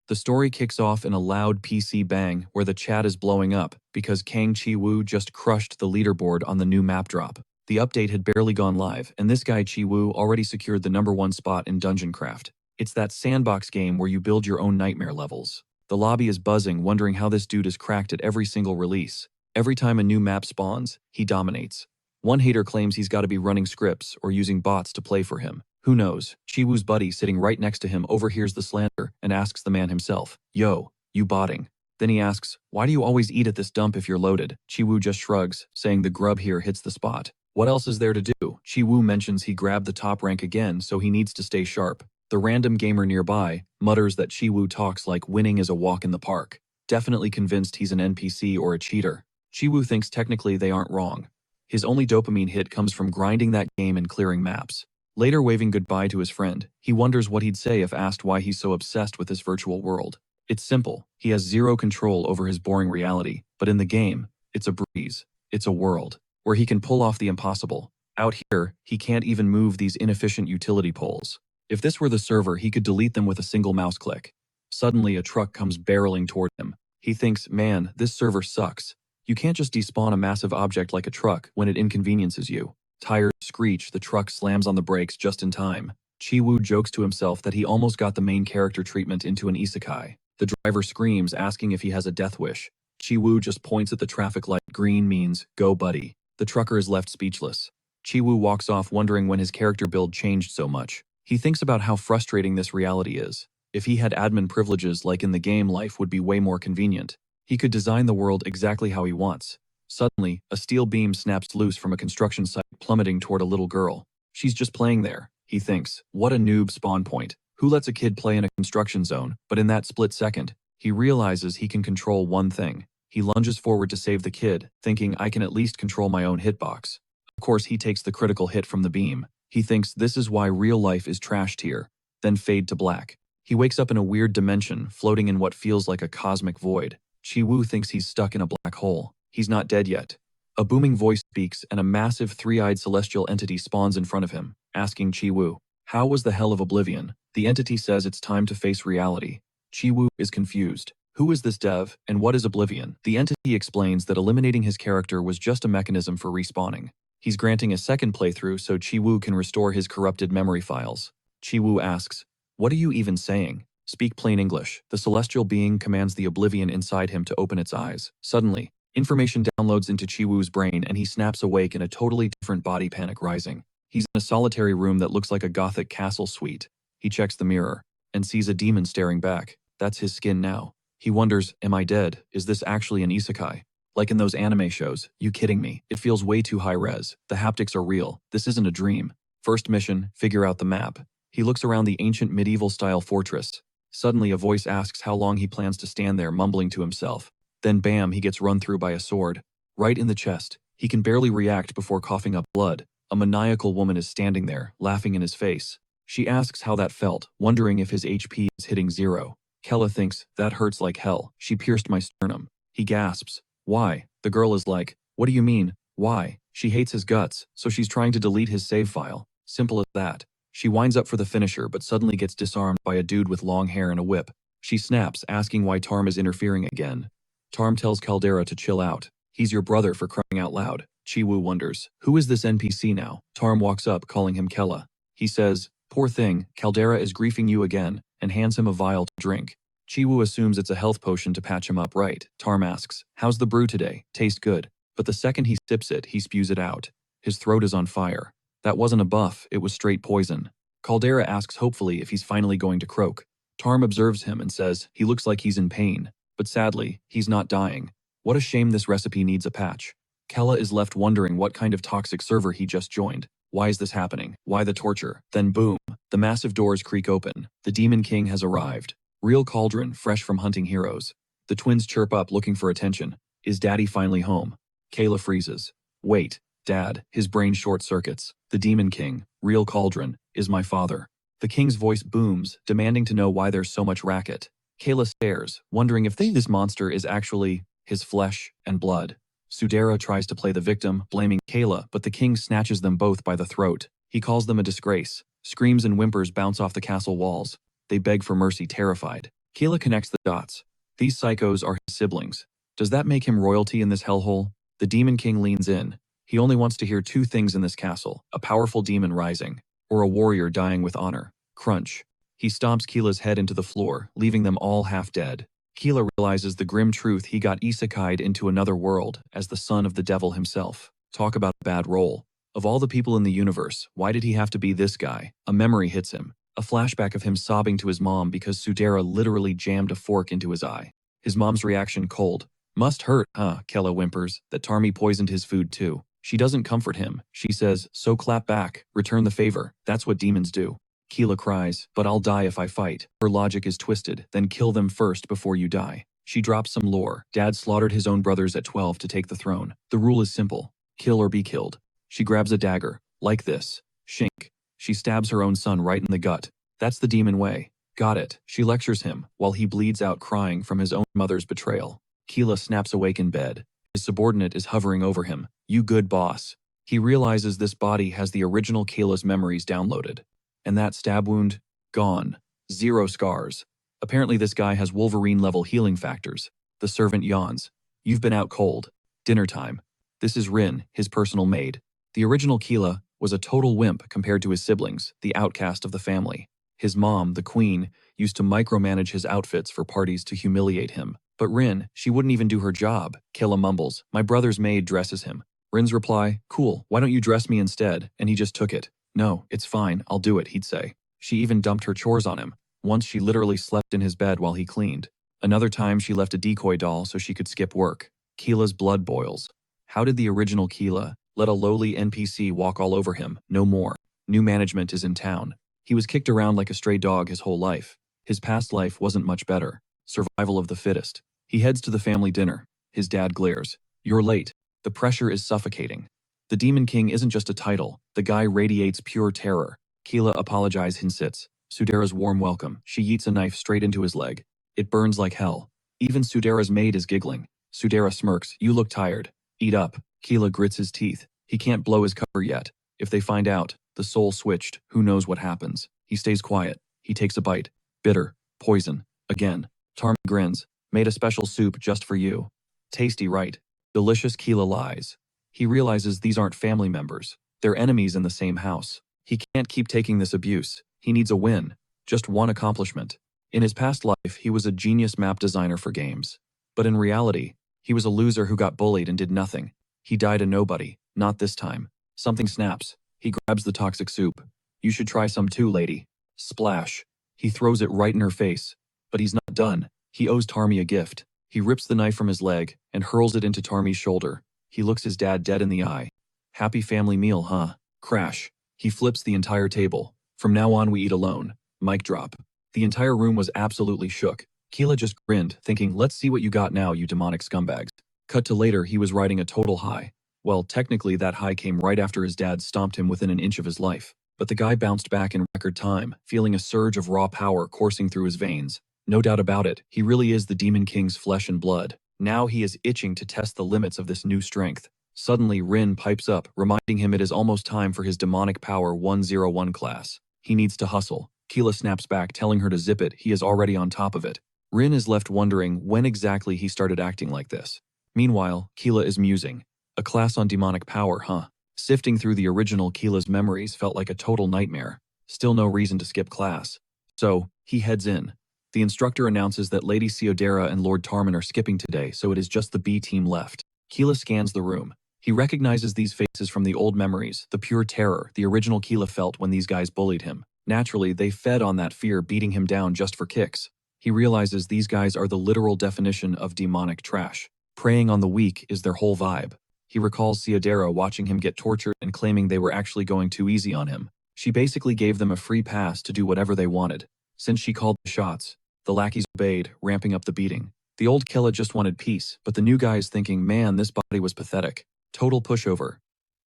The story kicks off in a loud PC bang where the chat is blowing up because Kang Chi-woo just crushed the leaderboard on the new map drop. The update had barely gone live, and this guy Chi-woo already secured the #1 spot in Dungeon Craft. It's that sandbox game where you build your own nightmare levels. The lobby is buzzing, wondering how this dude is cracked at every single release. Every time a new map spawns, he dominates. One hater claims he's got to be running scripts or using bots to play for him. Who knows? Chi-woo's buddy sitting right next to him overhears the slander and asks the man himself, "Yo, you botting?" Then he asks, "Why do you always eat at this dump if you're loaded?" Chi-woo just shrugs, saying the grub here hits the spot. What else is there to do? Chi-woo mentions he grabbed the top rank again, so he needs to stay sharp. The random gamer nearby mutters that Chi-woo talks like winning is a walk in the park, definitely convinced he's an NPC or a cheater. Chi-woo thinks technically they aren't wrong. His only dopamine hit comes from grinding that game and clearing maps. Later waving goodbye to his friend, he wonders what he'd say if asked why he's so obsessed with this virtual world. It's simple, he has zero control over his boring reality, but in the game, it's a breeze. It's a world where he can pull off the impossible. Out here, he can't even move these inefficient utility poles. If this were the server, he could delete them with a single mouse click. Suddenly, a truck comes barreling toward him. He thinks, man, this server sucks. You can't just despawn a massive object like a truck when it inconveniences you. Tires screech, the truck slams on the brakes just in time. Chi-woo jokes to himself that he almost got the main character treatment into an isekai. The driver screams, asking if he has a death wish. Chi-woo just points at the traffic light. Green means, go buddy. The trucker is left speechless. Chi-woo walks off wondering when his character build changed so much. He thinks about how frustrating this reality is. If he had admin privileges like in the game, life would be way more convenient. He could design the world exactly how he wants. Suddenly, a steel beam snaps loose from a construction site, plummeting toward a little girl. She's just playing there, he thinks. What a noob spawn point. Who lets a kid play in a construction zone? But in that split second, he realizes he can control one thing. He lunges forward to save the kid, thinking, I can at least control my own hitbox. Of course, he takes the critical hit from the beam. He thinks this is why real life is trashed here. Then fade to black. He wakes up in a weird dimension, floating in what feels like a cosmic void. Chi-woo thinks he's stuck in a black hole. He's not dead yet. A booming voice speaks, and a massive three-eyed celestial entity spawns in front of him, asking Chi-woo, how was the hell of oblivion? The entity says it's time to face reality. Chi-woo is confused. Who is this dev, and what is oblivion? The entity explains that eliminating his character was just a mechanism for respawning. He's granting a second playthrough so Chi-woo can restore his corrupted memory files. Chi-woo asks, what are you even saying? Speak plain English. The celestial being commands the oblivion inside him to open its eyes. Suddenly, information downloads into Chi-woo's brain and he snaps awake in a totally different body, panic rising. He's in a solitary room that looks like a gothic castle suite. He checks the mirror and sees a demon staring back. That's his skin now. He wonders, am I dead? Is this actually an isekai? Like in those anime shows. You kidding me? It feels way too high res. The haptics are real. This isn't a dream. First mission, figure out the map. He looks around the ancient medieval-style fortress. Suddenly a voice asks how long he plans to stand there, mumbling to himself. Then bam, he gets run through by a sword. Right in the chest. He can barely react before coughing up blood. A maniacal woman is standing there, laughing in his face. She asks how that felt, wondering if his HP is hitting 0. Kella thinks, that hurts like hell. She pierced my sternum. He gasps. Why? The girl is like, what do you mean? Why? She hates his guts, so she's trying to delete his save file. Simple as that. She winds up for the finisher but suddenly gets disarmed by a dude with long hair and a whip. She snaps, asking why Tarm is interfering again. Tarm tells Caldera to chill out. He's your brother, for crying out loud. Chi-woo wonders, who is this NPC now? Tarm walks up, calling him Kella. He says, poor thing, Caldera is griefing you again, and hands him a vial to drink. Chi-woo assumes it's a health potion to patch him up right. Tarm asks, how's the brew today? Taste good. But the second he sips it, he spews it out. His throat is on fire. That wasn't a buff, it was straight poison. Caldera asks hopefully if he's finally going to croak. Tarm observes him and says he looks like he's in pain. But sadly, he's not dying. What a shame this recipe needs a patch. Kella is left wondering what kind of toxic server he just joined. Why is this happening? Why the torture? Then boom, the massive doors creak open. The Demon King has arrived. Real cauldron, fresh from hunting heroes. The twins chirp up looking for attention. Is Daddy finally home? Kayla freezes. Wait, Dad, his brain short circuits. The Demon King, real cauldron, is my father. The king's voice booms, demanding to know why there's so much racket. Kayla stares, wondering if this monster is actually his flesh and blood. Sudera tries to play the victim, blaming Kayla, but the king snatches them both by the throat. He calls them a disgrace. Screams and whimpers bounce off the castle walls. They beg for mercy, terrified. Kayla connects the dots. These psychos are his siblings. Does that make him royalty in this hellhole? The Demon King leans in. He only wants to hear two things in this castle: a powerful demon rising, or a warrior dying with honor. Crunch. He stomps Keela's head into the floor, leaving them all half dead. Keela realizes the grim truth: he got Isekai'd into another world as the son of the devil himself. Talk about a bad role. Of all the people in the universe, why did he have to be this guy? A memory hits him. A flashback of him sobbing to his mom because Sudera literally jammed a fork into his eye. His mom's reaction cold. Must hurt, huh? Kella whimpers that Tarmi poisoned his food too. She doesn't comfort him. She says, so clap back, return the favor. That's what demons do. Keela cries, but I'll die if I fight. Her logic is twisted. Then kill them first before you die. She drops some lore. Dad slaughtered his own brothers at 12 to take the throne. The rule is simple: kill or be killed. She grabs a dagger. Like this. Shink. She stabs her own son right in the gut. That's the demon way. Got it. She lectures him, while he bleeds out crying from his own mother's betrayal. Keela snaps awake in bed. His subordinate is hovering over him. You good boss. He realizes this body has the original Kayla's memories downloaded. And that stab wound? Gone. 0 scars. Apparently this guy has Wolverine-level healing factors. The servant yawns. You've been out cold. Dinner time. This is Rin, his personal maid. The original Keela was a total wimp compared to his siblings, the outcast of the family. His mom, the queen, used to micromanage his outfits for parties to humiliate him. But Rin, she wouldn't even do her job. Keila mumbles, my brother's maid dresses him. Rin's reply, cool, why don't you dress me instead? And he just took it. No, it's fine, I'll do it, he'd say. She even dumped her chores on him. Once she literally slept in his bed while he cleaned. Another time she left a decoy doll so she could skip work. Keela's blood boils. How did the original Keela let a lowly NPC walk all over him? No more. New management is in town. He was kicked around like a stray dog his whole life. His past life wasn't much better. Survival of the fittest. He heads to the family dinner. His dad glares. You're late. The pressure is suffocating. The Demon King isn't just a title. The guy radiates pure terror. Keela apologizes and sits. Sudera's warm welcome. She yeets a knife straight into his leg. It burns like hell. Even Sudera's maid is giggling. Sudera smirks. You look tired. Eat up. Keela grits his teeth. He can't blow his cover yet. If they find out, the soul switched, who knows what happens. He stays quiet. He takes a bite. Bitter. Poison. Again. Tarmi grins. Made a special soup just for you. Tasty, right? Delicious. Keela lies. He realizes these aren't family members. They're enemies in the same house. He can't keep taking this abuse. He needs a win. Just one accomplishment. In his past life, he was a genius map designer for games. But in reality, he was a loser who got bullied and did nothing. He died a nobody. Not this time. Something snaps. He grabs the toxic soup. You should try some too, lady. Splash. He throws it right in her face. But he's not done. He owes Tarmi a gift. He rips the knife from his leg and hurls it into Tarmi's shoulder. He looks his dad dead in the eye. Happy family meal, huh? Crash. He flips the entire table. From now on we eat alone. Mic drop. The entire room was absolutely shook. Keela just grinned, thinking, let's see what you got now, you demonic scumbags. Cut to later, he was riding a total high. Well, technically that high came right after his dad stomped him within an inch of his life. But the guy bounced back in record time, feeling a surge of raw power coursing through his veins. No doubt about it, he really is the Demon King's flesh and blood. Now he is itching to test the limits of this new strength. Suddenly Rin pipes up, reminding him it is almost time for his demonic power 101 class. He needs to hustle. Keela snaps back, telling her to zip it. He is already on top of it. Rin is left wondering when exactly he started acting like this. Meanwhile, Keela is musing. A class on demonic power, huh? Sifting through the original Keela's memories felt like a total nightmare. Still no reason to skip class. So, he heads in. The instructor announces that Lady Seodera and Lord Tarman are skipping today, so it is just the B team left. Keela scans the room. He recognizes these faces from the old memories, the pure terror the original Keela felt when these guys bullied him. Naturally, they fed on that fear, beating him down just for kicks. He realizes these guys are the literal definition of demonic trash. Preying on the weak is their whole vibe. He recalls Seodera watching him get tortured and claiming they were actually going too easy on him. She basically gave them a free pass to do whatever they wanted. Since she called the shots, the lackeys obeyed, ramping up the beating. The old Keela just wanted peace, but the new guy is thinking, man, this body was pathetic. Total pushover.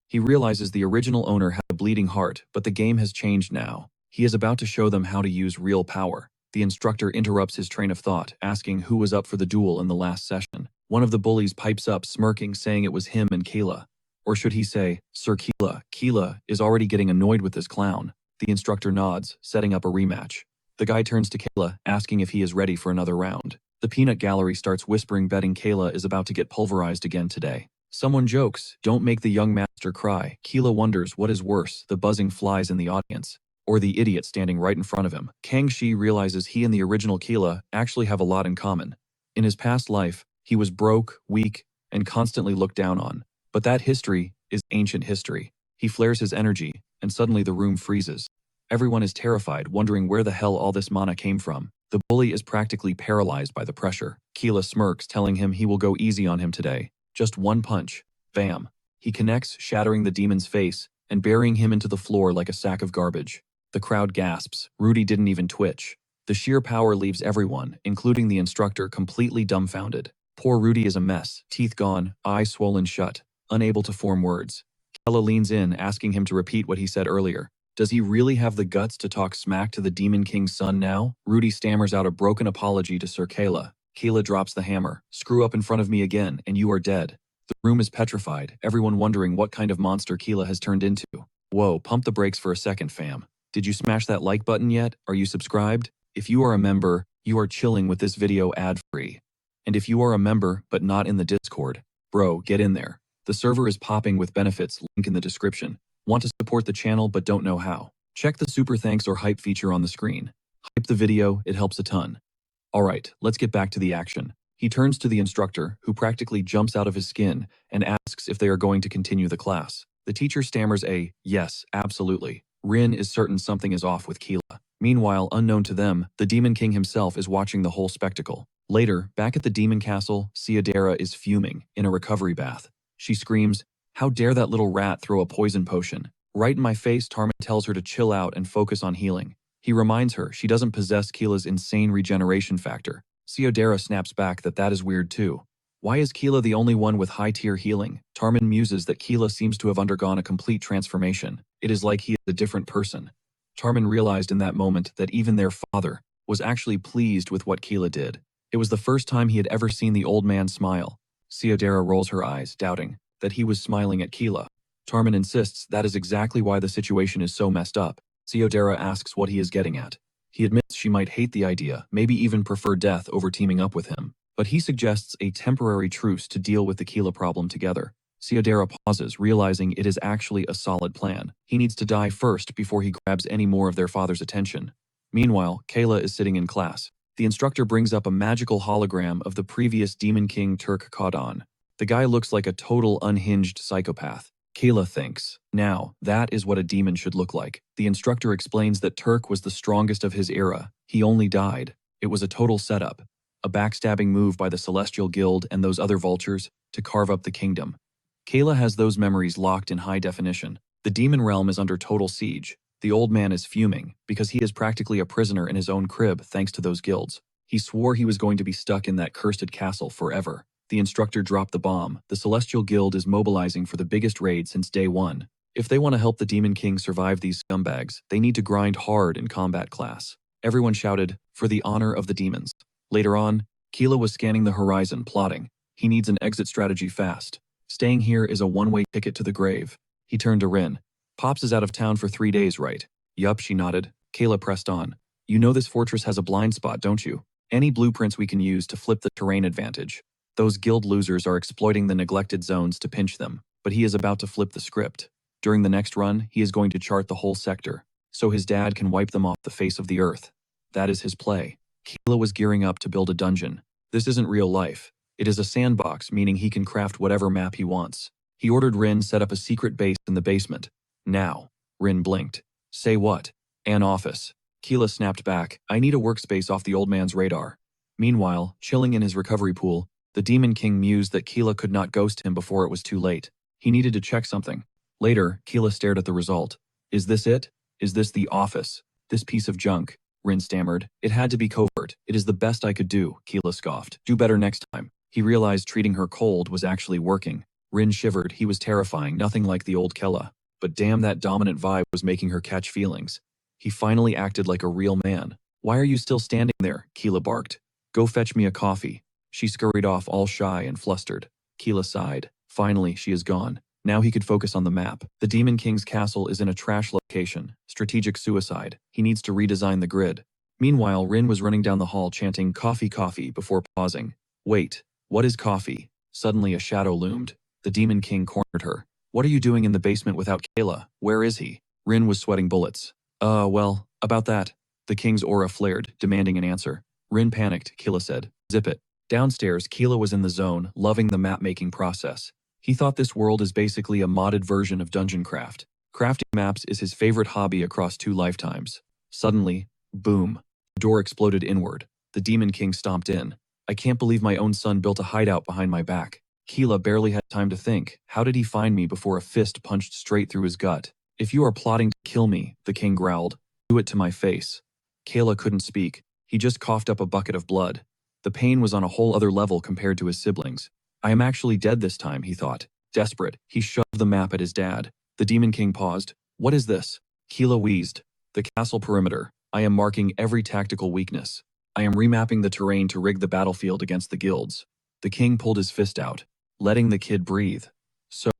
He realizes the original owner had a bleeding heart, but the game has changed now. He is about to show them how to use real power. The instructor interrupts his train of thought, asking who was up for the duel in the last session. One of the bullies pipes up, smirking, saying it was him and Keela. Or should he say, Sir Keela? Keela is already getting annoyed with this clown. The instructor nods, setting up a rematch. The guy turns to Kayla, asking if he is ready for another round. The peanut gallery starts whispering, betting Kayla is about to get pulverized again today. Someone jokes, "Don't make the young master cry." Kayla wonders what is worse, the buzzing flies in the audience, or the idiot standing right in front of him. Kang-shi realizes he and the original Kayla actually have a lot in common. In his past life, he was broke, weak, and constantly looked down on. But that history is ancient history. He flares his energy, and suddenly the room freezes. Everyone is terrified, wondering where the hell all this mana came from. The bully is practically paralyzed by the pressure. Kayla smirks, telling him he will go easy on him today. Just one punch. Bam. He connects, shattering the demon's face and burying him into the floor like a sack of garbage. The crowd gasps. Rudy didn't even twitch. The sheer power leaves everyone, including the instructor, completely dumbfounded. Poor Rudy is a mess, teeth gone, eyes swollen shut, unable to form words. Kayla leans in, asking him to repeat what he said earlier. Does he really have the guts to talk smack to the Demon King's son now? Rudy stammers out a broken apology to Sir Kayla. Kayla drops the hammer. Screw up in front of me again, and you are dead. The room is petrified, everyone wondering what kind of monster Kayla has turned into. Whoa, pump the brakes for a second, fam. Did you smash that like button yet? Are you subscribed? If you are a member, you are chilling with this video ad-free. And if you are a member, but not in the Discord, bro, get in there. The server is popping with benefits, link in the description. Want to support the channel but don't know how? Check the super thanks or hype feature on the screen. Hype the video, it helps a ton. Alright, let's get back to the action. He turns to the instructor, who practically jumps out of his skin, and asks if they are going to continue the class. The teacher stammers a, "Yes, absolutely." Rin is certain something is off with Kayla. Meanwhile, unknown to them, the Demon King himself is watching the whole spectacle. Later, back at the Demon Castle, Ciodera is fuming, in a recovery bath. She screams, "How dare that little rat throw a poison potion? Right in my face." Tarman tells her to chill out and focus on healing. He reminds her she doesn't possess Kayla's insane regeneration factor. Ciodera snaps back that is weird too. Why is Kayla the only one with high-tier healing? Tarman muses that Kayla seems to have undergone a complete transformation. It is like he is a different person. Tarman realized in that moment that even their father was actually pleased with what Kayla did. It was the first time he had ever seen the old man smile. Ciodera rolls her eyes, doubting that he was smiling at Kayla. Tarman insists that is exactly why the situation is so messed up. Ciodera asks what he is getting at. He admits she might hate the idea, maybe even prefer death over teaming up with him. But he suggests a temporary truce to deal with the Kayla problem together. Ciodera pauses, realizing it is actually a solid plan. He needs to die first before he grabs any more of their father's attention. Meanwhile, Kayla is sitting in class. The instructor brings up a magical hologram of the previous Demon King Turk Kaudan. The guy looks like a total unhinged psychopath. Kayla thinks, now, that is what a demon should look like. The instructor explains that Turk was the strongest of his era. He only died. It was a total setup. A backstabbing move by the Celestial Guild and those other vultures to carve up the kingdom. Kayla has those memories locked in high definition. The demon realm is under total siege. The old man is fuming, because he is practically a prisoner in his own crib thanks to those guilds. He swore he was going to be stuck in that cursed castle forever. The instructor dropped the bomb. The Celestial Guild is mobilizing for the biggest raid since day one. If they want to help the Demon King survive these scumbags, they need to grind hard in combat class. Everyone shouted, "For the honor of the demons." Later on, Kayla was scanning the horizon, plotting. He needs an exit strategy fast. Staying here is a one-way ticket to the grave. He turned to Rin. "Pops is out of town for 3 days, right?" "Yup," she nodded. Kayla pressed on. "You know this fortress has a blind spot, don't you? Any blueprints we can use to flip the terrain advantage. Those guild losers are exploiting the neglected zones to pinch them, but he is about to flip the script. During the next run, he is going to chart the whole sector, so his dad can wipe them off the face of the earth. That is his play." Kayla was gearing up to build a dungeon. This isn't real life. It is a sandbox, meaning he can craft whatever map he wants. He ordered Rin set up a secret base in the basement. Now. Rin blinked. "Say what?" "An office." Kayla snapped back. "I need a workspace off the old man's radar." Meanwhile, chilling in his recovery pool, the Demon King mused that Kayla could not ghost him before it was too late. He needed to check something. Later, Kayla stared at the result. "Is this it? Is this the office? This piece of junk?" Rin stammered. "It had to be covert. It is the best I could do," Kayla scoffed. "Do better next time." He realized treating her cold was actually working. Rin shivered. He was terrifying, nothing like the old Kayla. But damn, that dominant vibe was making her catch feelings. He finally acted like a real man. "Why are you still standing there?" Kayla barked. "Go fetch me a coffee." She scurried off, all shy and flustered. Kayla sighed. Finally, she is gone. Now he could focus on the map. The Demon King's castle is in a trash location. Strategic suicide. He needs to redesign the grid. Meanwhile, Rin was running down the hall chanting coffee coffee before pausing. Wait, what is coffee? Suddenly a shadow loomed. The Demon King cornered her. What are you doing in the basement without Kayla? Where is he? Rin was sweating bullets. Well, about that. The king's aura flared, demanding an answer. Rin panicked, Kayla said. Zip it. Downstairs, Keela was in the zone, loving the map-making process. He thought this world is basically a modded version of Dungeon Craft. Crafting maps is his favorite hobby across 2 lifetimes. Suddenly, boom. The door exploded inward. The Demon King stomped in. I can't believe my own son built a hideout behind my back. Keela barely had time to think. How did he find me before a fist punched straight through his gut? If you are plotting to kill me, the king growled. Do it to my face. Kayla couldn't speak. He just coughed up a bucket of blood. The pain was on a whole other level compared to his siblings. I am actually dead this time, he thought. Desperate, he shoved the map at his dad. The Demon King paused. What is this? Keela wheezed. The castle perimeter. I am marking every tactical weakness. I am remapping the terrain to rig the battlefield against the guilds. The king pulled his fist out, letting the kid breathe. So,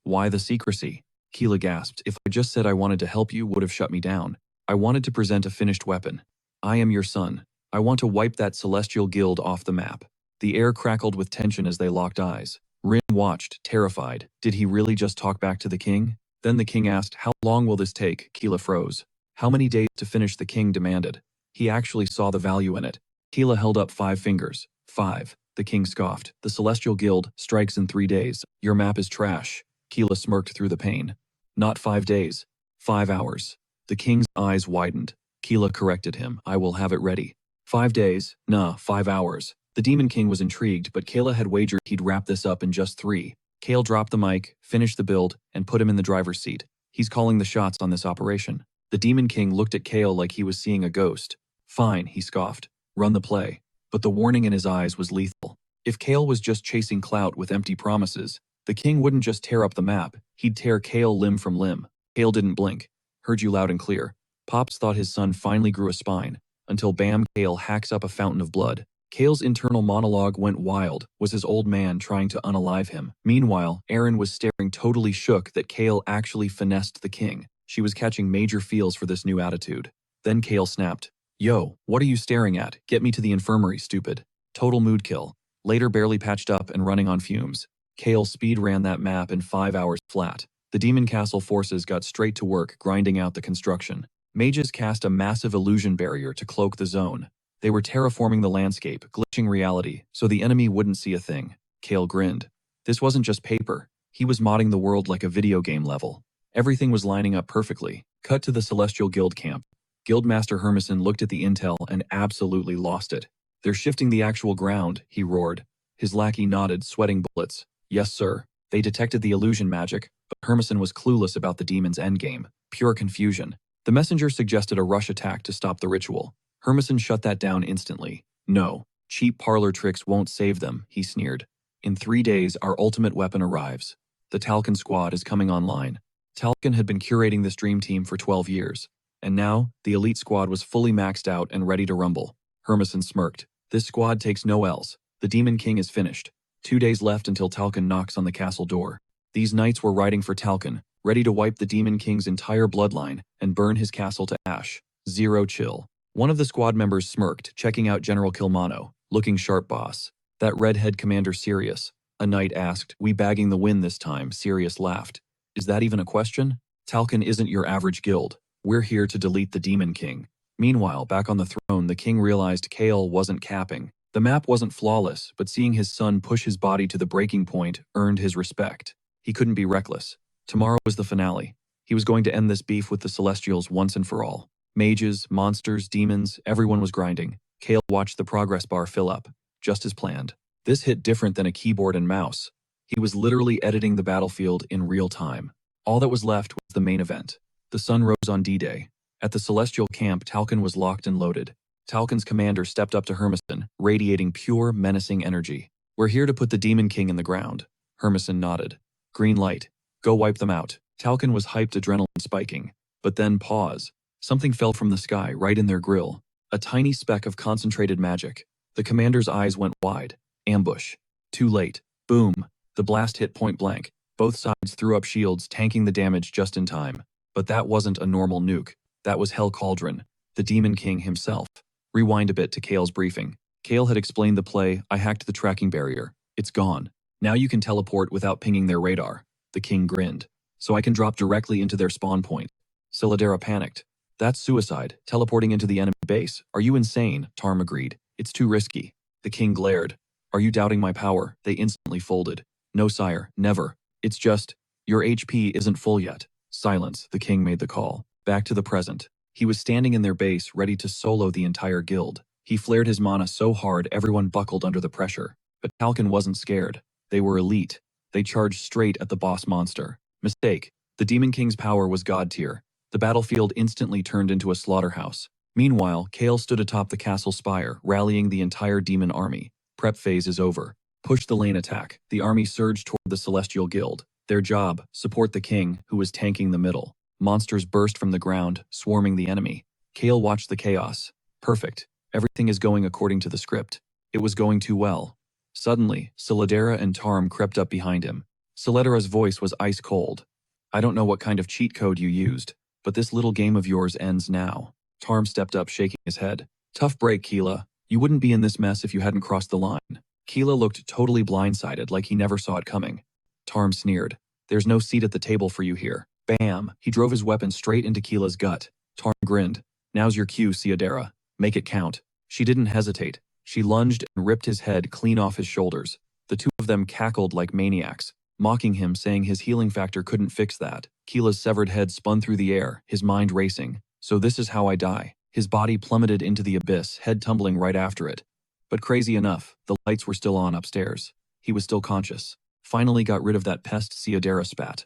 why the secrecy? Keela gasped. If I just said I wanted to help you, would have shut me down. I wanted to present a finished weapon. I am your son. I want to wipe that celestial guild off the map. The air crackled with tension as they locked eyes. Rin watched, terrified. Did he really just talk back to the king? Then the king asked, how long will this take? Keela froze. How many days to finish? The king demanded. He actually saw the value in it. Keela held up 5 fingers. 5. The king scoffed. The celestial guild strikes in 3 days. Your map is trash. Keela smirked through the pain. Not 5 days. 5 hours. The king's eyes widened. Keela corrected him. I will have it ready. 5 days. Nah, 5 hours. The Demon King was intrigued, but Kayla had wagered he'd wrap this up in just 3. Kale dropped the mic, finished the build, and put him in the driver's seat. He's calling the shots on this operation. The Demon King looked at Kale like he was seeing a ghost. Fine, he scoffed. Run the play. But the warning in his eyes was lethal. If Kale was just chasing clout with empty promises, the king wouldn't just tear up the map, he'd tear Kale limb from limb. Kale didn't blink. Heard you loud and clear. Pops thought his son finally grew a spine, until bam, Kale hacks up a fountain of blood. Kale's internal monologue went wild. Was his old man trying to unalive him? Meanwhile, Erin was staring totally shook that Kale actually finessed the king. She was catching major feels for this new attitude. Then Kale snapped. Yo, what are you staring at? Get me to the infirmary, stupid. Total mood kill. Later barely patched up and running on fumes. Kale speed ran that map in 5 hours flat. The Demon Castle forces got straight to work grinding out the construction. Mages cast a massive illusion barrier to cloak the zone. They were terraforming the landscape, glitching reality, so the enemy wouldn't see a thing. Kale grinned. This wasn't just paper. He was modding the world like a video game level. Everything was lining up perfectly. Cut to the Celestial Guild camp. Guildmaster Hermison looked at the intel and absolutely lost it. They're shifting the actual ground, he roared. His lackey nodded, sweating bullets. Yes, sir. They detected the illusion magic, but Hermison was clueless about the demon's endgame. Pure confusion. The messenger suggested a rush attack to stop the ritual. Hermison shut that down instantly. No, cheap parlor tricks won't save them, he sneered. In 3 days, our ultimate weapon arrives. The Talcon squad is coming online. Talcon had been curating this dream team for 12 years. And now, the elite squad was fully maxed out and ready to rumble. Hermison smirked. This squad takes no L's. The Demon King is finished. 2 days left until Talcon knocks on the castle door. These knights were riding for Talcon, ready to wipe the Demon King's entire bloodline and burn his castle to ash. Zero chill. One of the squad members smirked, checking out General Kilmano. Looking sharp, boss. That redhead commander serious? A knight asked. We bagging the win this time, Sirius laughed. Is that even a question? Talcon isn't your average guild. We're here to delete the Demon King. Meanwhile, back on the throne, the king realized Kale wasn't capping. The map wasn't flawless, but seeing his son push his body to the breaking point earned his respect. He couldn't be reckless. Tomorrow was the finale. He was going to end this beef with the Celestials once and for all. Mages, monsters, demons, everyone was grinding. Kale watched the progress bar fill up, just as planned. This hit different than a keyboard and mouse. He was literally editing the battlefield in real time. All that was left was the main event. The sun rose on D-Day. At the Celestial camp, Talcon was locked and loaded. Talcon's commander stepped up to Hermison, radiating pure, menacing energy. We're here to put the Demon King in the ground. Hermison nodded. Green light. Go wipe them out. Talcon was hyped, adrenaline spiking. But then pause. Something fell from the sky right in their grill. A tiny speck of concentrated magic. The commander's eyes went wide. Ambush. Too late. Boom. The blast hit point blank. Both sides threw up shields, tanking the damage just in time. But that wasn't a normal nuke. That was Hell Cauldron, the Demon King himself. Rewind a bit to Kale's briefing. Kale had explained the play. I hacked the tracking barrier. It's gone. Now you can teleport without pinging their radar. The king grinned. So I can drop directly into their spawn point. Solidera panicked. That's suicide, teleporting into the enemy base. Are you insane? Tarm agreed. It's too risky. The king glared. Are you doubting my power? They instantly folded. No, sire, never. It's just, your HP isn't full yet. Silence, the king made the call. Back to the present. He was standing in their base, ready to solo the entire guild. He flared his mana so hard everyone buckled under the pressure. But Talcon wasn't scared. They were elite. They charged straight at the boss monster. Mistake. The Demon King's power was god tier. The battlefield instantly turned into a slaughterhouse. Meanwhile, Kale stood atop the castle spire, rallying the entire demon army. Prep phase is over. Push the lane attack. The army surged toward the Celestial Guild. Their job, support the king, who was tanking the middle. Monsters burst from the ground, swarming the enemy. Kale watched the chaos. Perfect. Everything is going according to the script. It was going too well. Suddenly, Solidera and Tarm crept up behind him. Solidera's voice was ice cold. I don't know what kind of cheat code you used, but this little game of yours ends now. Tarm stepped up, shaking his head. Tough break, Keela. You wouldn't be in this mess if you hadn't crossed the line. Keela looked totally blindsided, like he never saw it coming. Tarm sneered. There's no seat at the table for you here. Bam! He drove his weapon straight into Keela's gut. Tarm grinned. Now's your cue, Solidera. Make it count. She didn't hesitate. She lunged and ripped his head clean off his shoulders. The two of them cackled like maniacs, mocking him, saying his healing factor couldn't fix that. Keela's severed head spun through the air, his mind racing. So this is how I die. His body plummeted into the abyss, head tumbling right after it. But crazy enough, the lights were still on upstairs. He was still conscious. Finally got rid of that pest, Solidera spat.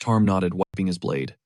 Tarm nodded, wiping his blade.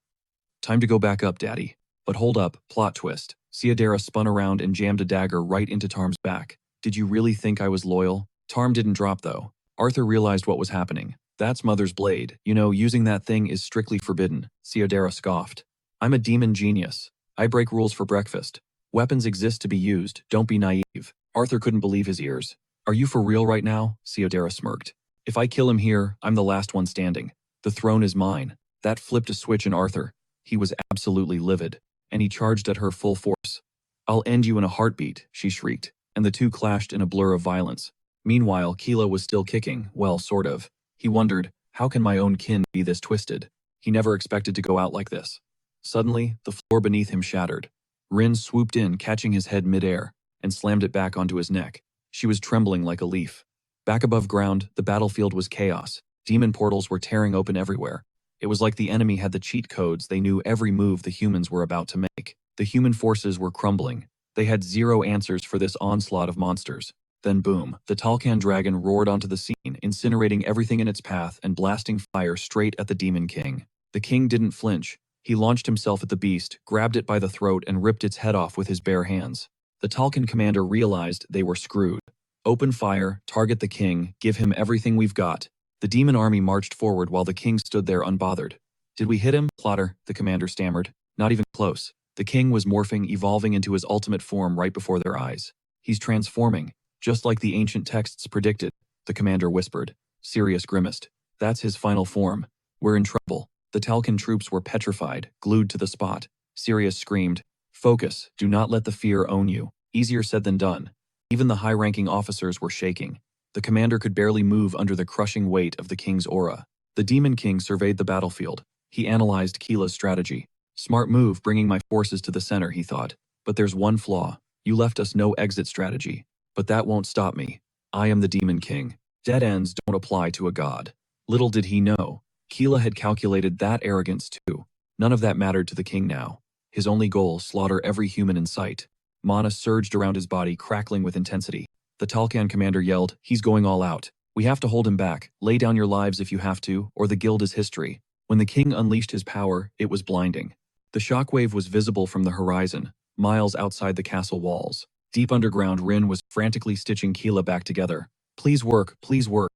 Time to go back up, Daddy. But hold up, plot twist. Solidera spun around and jammed a dagger right into Tarm's back. Did you really think I was loyal? Tarm didn't drop though. Arthur realized what was happening. That's Mother's blade. You know, using that thing is strictly forbidden. Solidera scoffed. I'm a demon genius. I break rules for breakfast. Weapons exist to be used, don't be naive. Arthur couldn't believe his ears. Are you for real right now? Solidera smirked. If I kill him here, I'm the last one standing. The throne is mine. That flipped a switch in Arthur. He was absolutely livid, and he charged at her full force. I'll end you in a heartbeat, she shrieked, and the two clashed in a blur of violence. Meanwhile, Keela was still kicking, well, sort of. He wondered, how can my own kin be this twisted? He never expected to go out like this. Suddenly, the floor beneath him shattered. Rin swooped in, catching his head midair, and slammed it back onto his neck. She was trembling like a leaf. Back above ground, the battlefield was chaos. Demon portals were tearing open everywhere. It was like the enemy had the cheat codes. They knew every move the humans were about to make. The human forces were crumbling. They had zero answers for this onslaught of monsters. Then boom, the Talcan dragon roared onto the scene, incinerating everything in its path and blasting fire straight at the Demon King. The king didn't flinch. He launched himself at the beast, grabbed it by the throat and ripped its head off with his bare hands. The Talcan commander realized they were screwed. Open fire, target the king, give him everything we've got. The demon army marched forward while the king stood there unbothered. Did we hit him, plotter? The commander stammered. Not even close. The king was morphing, evolving into his ultimate form right before their eyes. He's transforming, just like the ancient texts predicted, the commander whispered. Sirius grimaced. That's his final form. We're in trouble. The Talcan troops were petrified, glued to the spot. Sirius screamed, Focus, do not let the fear own you. Easier said than done. Even the high-ranking officers were shaking. The commander could barely move under the crushing weight of the king's aura. The Demon King surveyed the battlefield. He analyzed Keela's strategy. Smart move, bringing my forces to the center, he thought. But there's one flaw. You left us no exit strategy. But that won't stop me. I am the Demon King. Dead ends don't apply to a god. Little did he know, Keela had calculated that arrogance too. None of that mattered to the king now. His only goal, slaughter every human in sight. Mana surged around his body, crackling with intensity. The Talcan commander yelled, He's going all out. We have to hold him back. Lay down your lives if you have to, or the guild is history. When the king unleashed his power, it was blinding. The shockwave was visible from the horizon, miles outside the castle walls. Deep underground, Rin was frantically stitching Keela back together. Please work,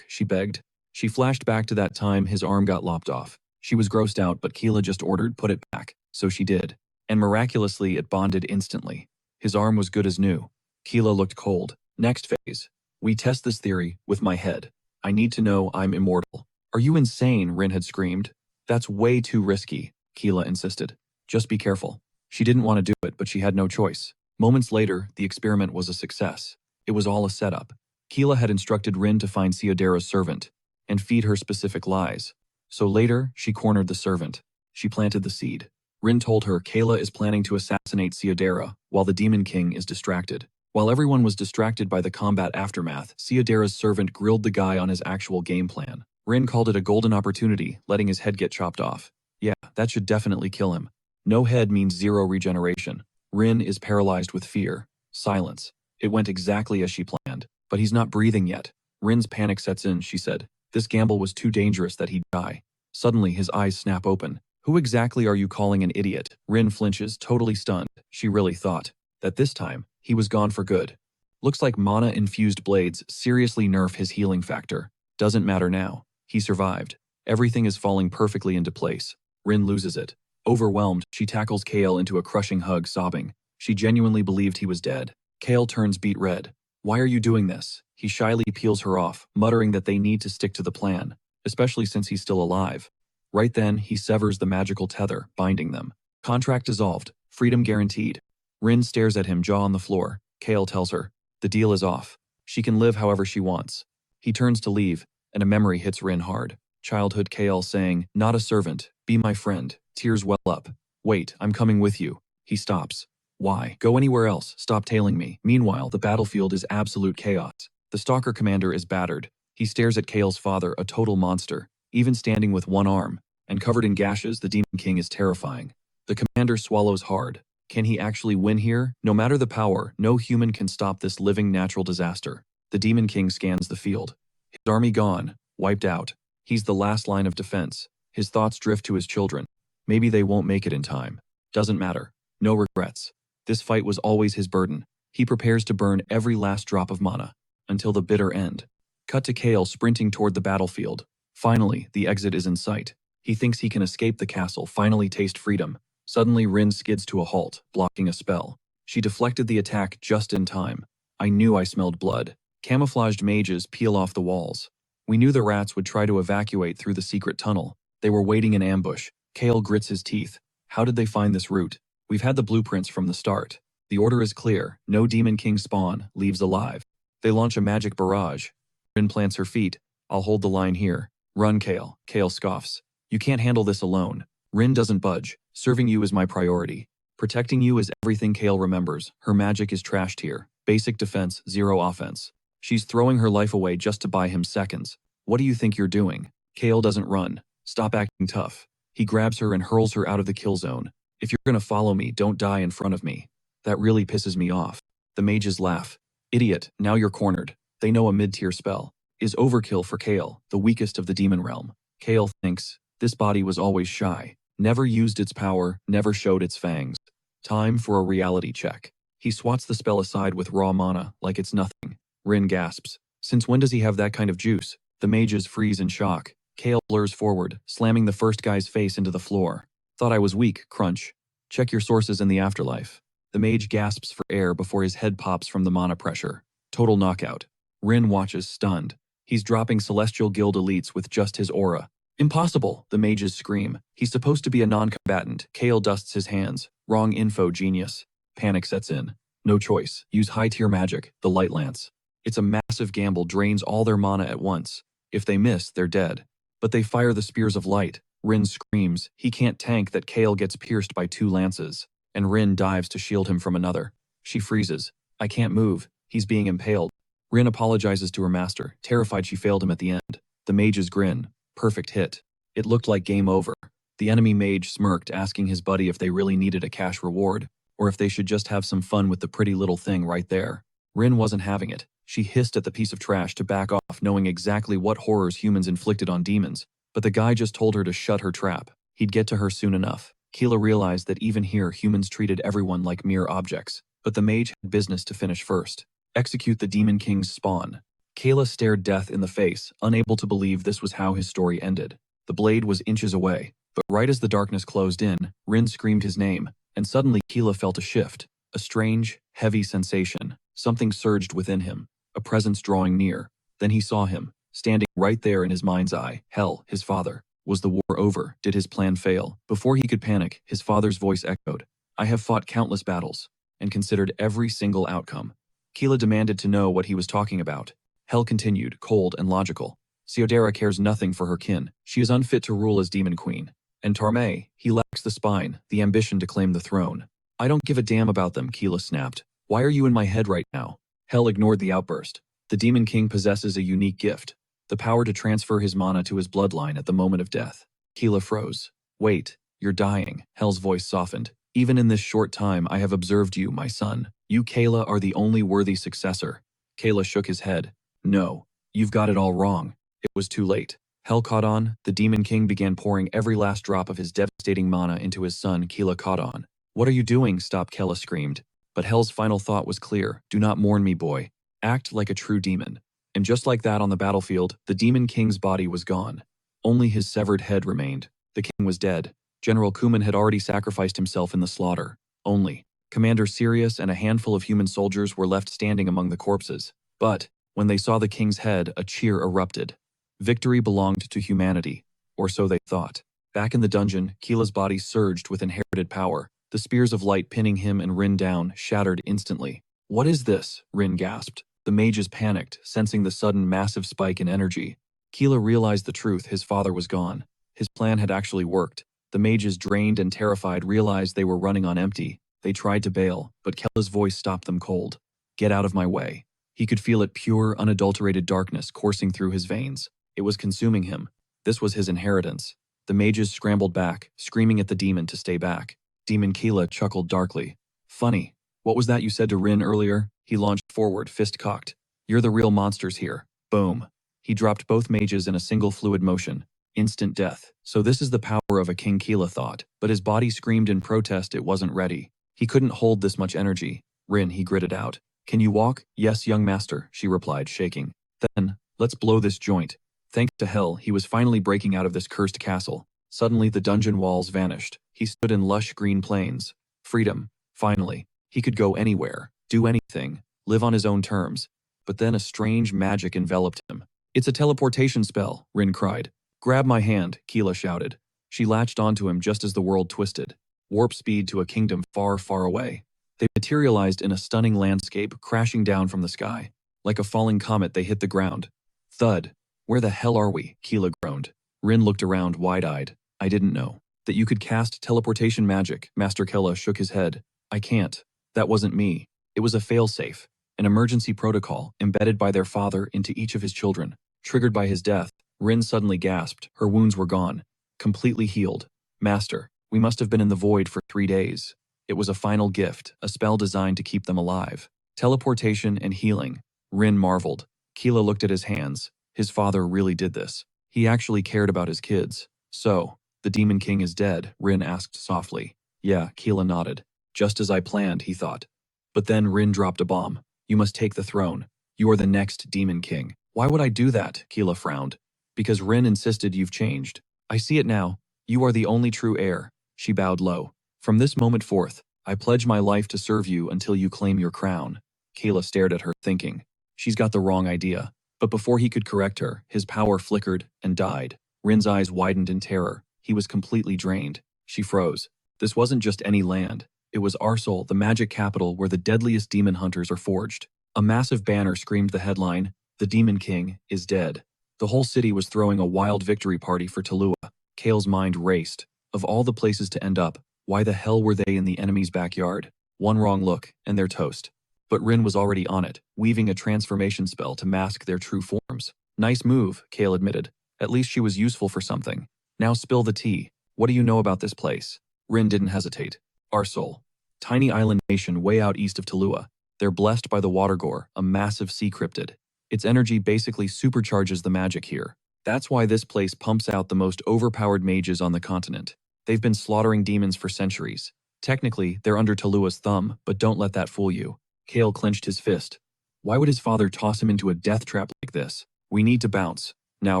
she begged. She flashed back to that time his arm got lopped off. She was grossed out, but Keela just ordered, put it back. So she did. And miraculously, it bonded instantly. His arm was good as new. Keela looked cold. Next phase. We test this theory with my head. I need to know I'm immortal. Are you insane? Rin had screamed. That's way too risky, Keela insisted. Just be careful. She didn't want to do it, but she had no choice. Moments later, the experiment was a success. It was all a setup. Keela had instructed Rin to find Ciodera's servant and feed her specific lies. So later, she cornered the servant. She planted the seed. Rin told her Kayla is planning to assassinate Ciodera while the Demon King is distracted. While everyone was distracted by the combat aftermath, Ciodera's servant grilled the guy on his actual game plan. Rin called it a golden opportunity, letting his head get chopped off. Yeah, that should definitely kill him. No head means zero regeneration. Rin is paralyzed with fear. Silence. It went exactly as she planned, but he's not breathing yet. Rin's panic sets in, she said. This gamble was too dangerous that he'd die. Suddenly, his eyes snap open. Who exactly are you calling an idiot? Rin flinches, totally stunned. She really thought that this time, he was gone for good. Looks like mana-infused blades seriously nerf his healing factor. Doesn't matter now. He survived. Everything is falling perfectly into place. Rin loses it. Overwhelmed, she tackles Kale into a crushing hug, sobbing. She genuinely believed he was dead. Kale turns beet red. Why are you doing this? He shyly peels her off, muttering that they need to stick to the plan, especially since he's still alive. Right then, he severs the magical tether, binding them. Contract dissolved. Freedom guaranteed. Rin stares at him, jaw on the floor. Kale tells her, the deal is off. She can live however she wants. He turns to leave, and a memory hits Rin hard. Childhood Kale saying, not a servant, be my friend. Tears well up. Wait, I'm coming with you. He stops. Why? Go anywhere else, stop tailing me. Meanwhile, the battlefield is absolute chaos. The stalker commander is battered. He stares at Kale's father, a total monster, even standing with one arm, and covered in gashes, the Demon King is terrifying. The commander swallows hard. Can he actually win here? No matter the power, no human can stop this living natural disaster. The Demon King scans the field. His army gone, wiped out. He's the last line of defense. His thoughts drift to his children. Maybe they won't make it in time. Doesn't matter. No regrets. This fight was always his burden. He prepares to burn every last drop of mana, until the bitter end. Cut to Kale sprinting toward the battlefield. Finally, the exit is in sight. He thinks he can escape the castle, finally taste freedom. Suddenly, Rin skids to a halt, blocking a spell. She deflected the attack just in time. I knew I smelled blood. Camouflaged mages peel off the walls. We knew the rats would try to evacuate through the secret tunnel. They were waiting in ambush. Kale grits his teeth. How did they find this route? We've had the blueprints from the start. The order is clear. No Demon King spawn leaves alive. They launch a magic barrage. Rin plants her feet. I'll hold the line here. Run, Kale. Kale scoffs. You can't handle this alone. Rin doesn't budge. Serving you is my priority. Protecting you is everything Kale remembers. Her magic is trashed here. Basic defense, zero offense. She's throwing her life away just to buy him seconds. What do you think you're doing? Kale doesn't run. Stop acting tough. He grabs her and hurls her out of the kill zone. If you're gonna follow me, don't die in front of me. That really pisses me off. The mages laugh. Idiot, now you're cornered. They know a mid-tier spell is overkill for Kale, the weakest of the demon realm. Kale thinks, this body was always shy. Never used its power, never showed its fangs. Time for a reality check. He swats the spell aside with raw mana, like it's nothing. Rin gasps. Since when does he have that kind of juice? The mages freeze in shock. Kale blurs forward, slamming the first guy's face into the floor. Thought I was weak, crunch. Check your sources in the afterlife. The mage gasps for air before his head pops from the mana pressure. Total knockout. Rin watches, stunned. He's dropping Celestial Guild elites with just his aura. Impossible, the mages scream. He's supposed to be a non-combatant. Kale dusts his hands. Wrong info, genius. Panic sets in. No choice. Use high-tier magic, the Light Lance. It's a massive gamble, drains all their mana at once. If they miss, they're dead. But they fire the spears of light. Rin screams. He can't tank that Kale gets pierced by 2 lances. And Rin dives to shield him from another. She freezes. I can't move. He's being impaled. Rin apologizes to her master, terrified she failed him at the end. The mages grin. Perfect hit. It looked like game over. The enemy mage smirked, asking his buddy if they really needed a cash reward, or if they should just have some fun with the pretty little thing right there. Rin wasn't having it. She hissed at the piece of trash to back off, knowing exactly what horrors humans inflicted on demons. But the guy just told her to shut her trap. He'd get to her soon enough. Keela realized that even here humans treated everyone like mere objects. But the mage had business to finish first. Execute the Demon King's spawn. Kayla stared death in the face, unable to believe this was how his story ended. The blade was inches away, but right as the darkness closed in, Rin screamed his name, and suddenly Keela felt a shift. A strange, heavy sensation. Something surged within him, a presence drawing near. Then he saw him, standing right there in his mind's eye. Hell, his father. Was the war over? Did his plan fail? Before he could panic, his father's voice echoed. I have fought countless battles. and considered every single outcome. Keela demanded to know what he was talking about. Hell continued, cold and logical. Seodera cares nothing for her kin. She is unfit to rule as demon queen. And Tarmay, he lacks the spine, the ambition to claim the throne. I don't give a damn about them, Keela snapped. Why are you in my head right now? Hell ignored the outburst. The demon king possesses a unique gift, the power to transfer his mana to his bloodline at the moment of death. Keela froze. Wait, you're dying. Hell's voice softened. Even in this short time I have observed you, my son. You, Kayla, are the only worthy successor. Kayla shook his head. No, you've got it all wrong. It was too late. Hell caught on. The demon king began pouring every last drop of his devastating mana into his son. Keela caught on. What are you doing? Stop, Kayla screamed. But Hell's final thought was clear. Do not mourn me, boy. Act like a true demon. And just like that on the battlefield, the demon king's body was gone. Only his severed head remained. The king was dead. General Kuman had already sacrificed himself in the slaughter. Only Commander Sirius and a handful of human soldiers were left standing among the corpses. But when they saw the king's head, a cheer erupted. Victory belonged to humanity, or so they thought. Back in the dungeon, Keela's body surged with inherited power. The spears of light pinning him and Rin down shattered instantly. What is this? Rin gasped. The mages panicked, sensing the sudden massive spike in energy. Keela realized the truth. His father was gone. His plan had actually worked. The mages, drained and terrified, realized they were running on empty. They tried to bail, but Keela's voice stopped them cold. Get out of my way. He could feel it, pure, unadulterated darkness coursing through his veins. It was consuming him. This was his inheritance. The mages scrambled back, screaming at the demon to stay back. Demon Keela chuckled darkly. Funny. What was that you said to Rin earlier? He launched forward, fist cocked. You're the real monsters here. Boom. He dropped both mages in a single fluid motion. Instant death. So this is the power of a king, Keela thought, but his body screamed in protest it wasn't ready. He couldn't hold this much energy. Rin, he gritted out. Can you walk? Yes, young master, she replied, shaking. Then, let's blow this joint. Thanks to Hell, he was finally breaking out of this cursed castle. Suddenly the dungeon walls vanished. He stood in lush green plains. Freedom. Finally. He could go anywhere, do anything, live on his own terms. But then a strange magic enveloped him. It's a teleportation spell, Rin cried. Grab my hand, Keela shouted. She latched onto him just as the world twisted. Warp speed to a kingdom far, far away. They materialized in a stunning landscape crashing down from the sky. Like a falling comet, they hit the ground. Thud. Where the hell are we? Keela groaned. Rin looked around wide-eyed. I didn't know that you could cast teleportation magic. Master Keela shook his head. I can't. That wasn't me. It was a failsafe, an emergency protocol embedded by their father into each of his children. Triggered by his death, Rin suddenly gasped. Her wounds were gone, completely healed. Master, we must have been in the void for 3 days. It was a final gift, a spell designed to keep them alive. Teleportation and healing. Rin marveled. Keela looked at his hands. His father really did this. He actually cared about his kids. So, the Demon King is dead, Rin asked softly. Yeah, Keela nodded. Just as I planned, he thought. But then Rin dropped a bomb. You must take the throne. You are the next Demon King. Why would I do that? Keela frowned. Because Rin insisted. You've changed. I see it now. You are the only true heir. She bowed low. From this moment forth, I pledge my life to serve you until you claim your crown. Keela stared at her, thinking. She's got the wrong idea. But before he could correct her, his power flickered and died. Rin's eyes widened in terror. He was completely drained. She froze. This wasn't just any land. It was Arsol, the magic capital where the deadliest demon hunters are forged. A massive banner screamed the headline, The Demon King is dead. The whole city was throwing a wild victory party for Talua. Kale's mind raced. Of all the places to end up, why the hell were they in the enemy's backyard? One wrong look, and they're toast. But Rin was already on it, weaving a transformation spell to mask their true forms. Nice move, Kale admitted. At least she was useful for something. Now spill the tea. What do you know about this place? Rin didn't hesitate. Arsol. Tiny island nation way out east of Talua. They're blessed by the Watergore, a massive sea cryptid. Its energy basically supercharges the magic here. That's why this place pumps out the most overpowered mages on the continent. They've been slaughtering demons for centuries. Technically, they're under Talua's thumb, but don't let that fool you. Kale clenched his fist. Why would his father toss him into a death trap like this? We need to bounce. Now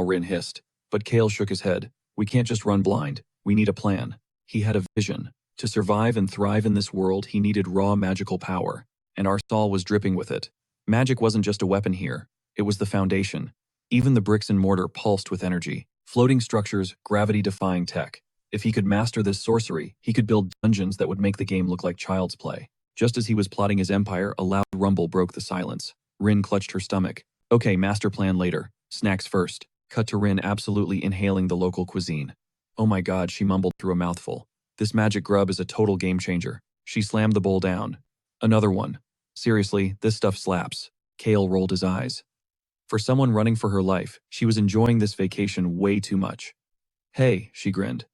Rin hissed. But Kale shook his head. We can't just run blind. We need a plan. He had a vision. To survive and thrive in this world, he needed raw magical power. And Arsol was dripping with it. Magic wasn't just a weapon here. It was the foundation. Even the bricks and mortar pulsed with energy. Floating structures, gravity-defying tech. If he could master this sorcery, he could build dungeons that would make the game look like child's play. Just as he was plotting his empire, a loud rumble broke the silence. Rin clutched her stomach. Okay, master plan later. Snacks first. Cut to Rin absolutely inhaling the local cuisine. Oh my god, she mumbled through a mouthful. This magic grub is a total game changer. She slammed the bowl down. Another one. Seriously, this stuff slaps. Kale rolled his eyes. For someone running for her life, she was enjoying this vacation way too much. Hey, she grinned.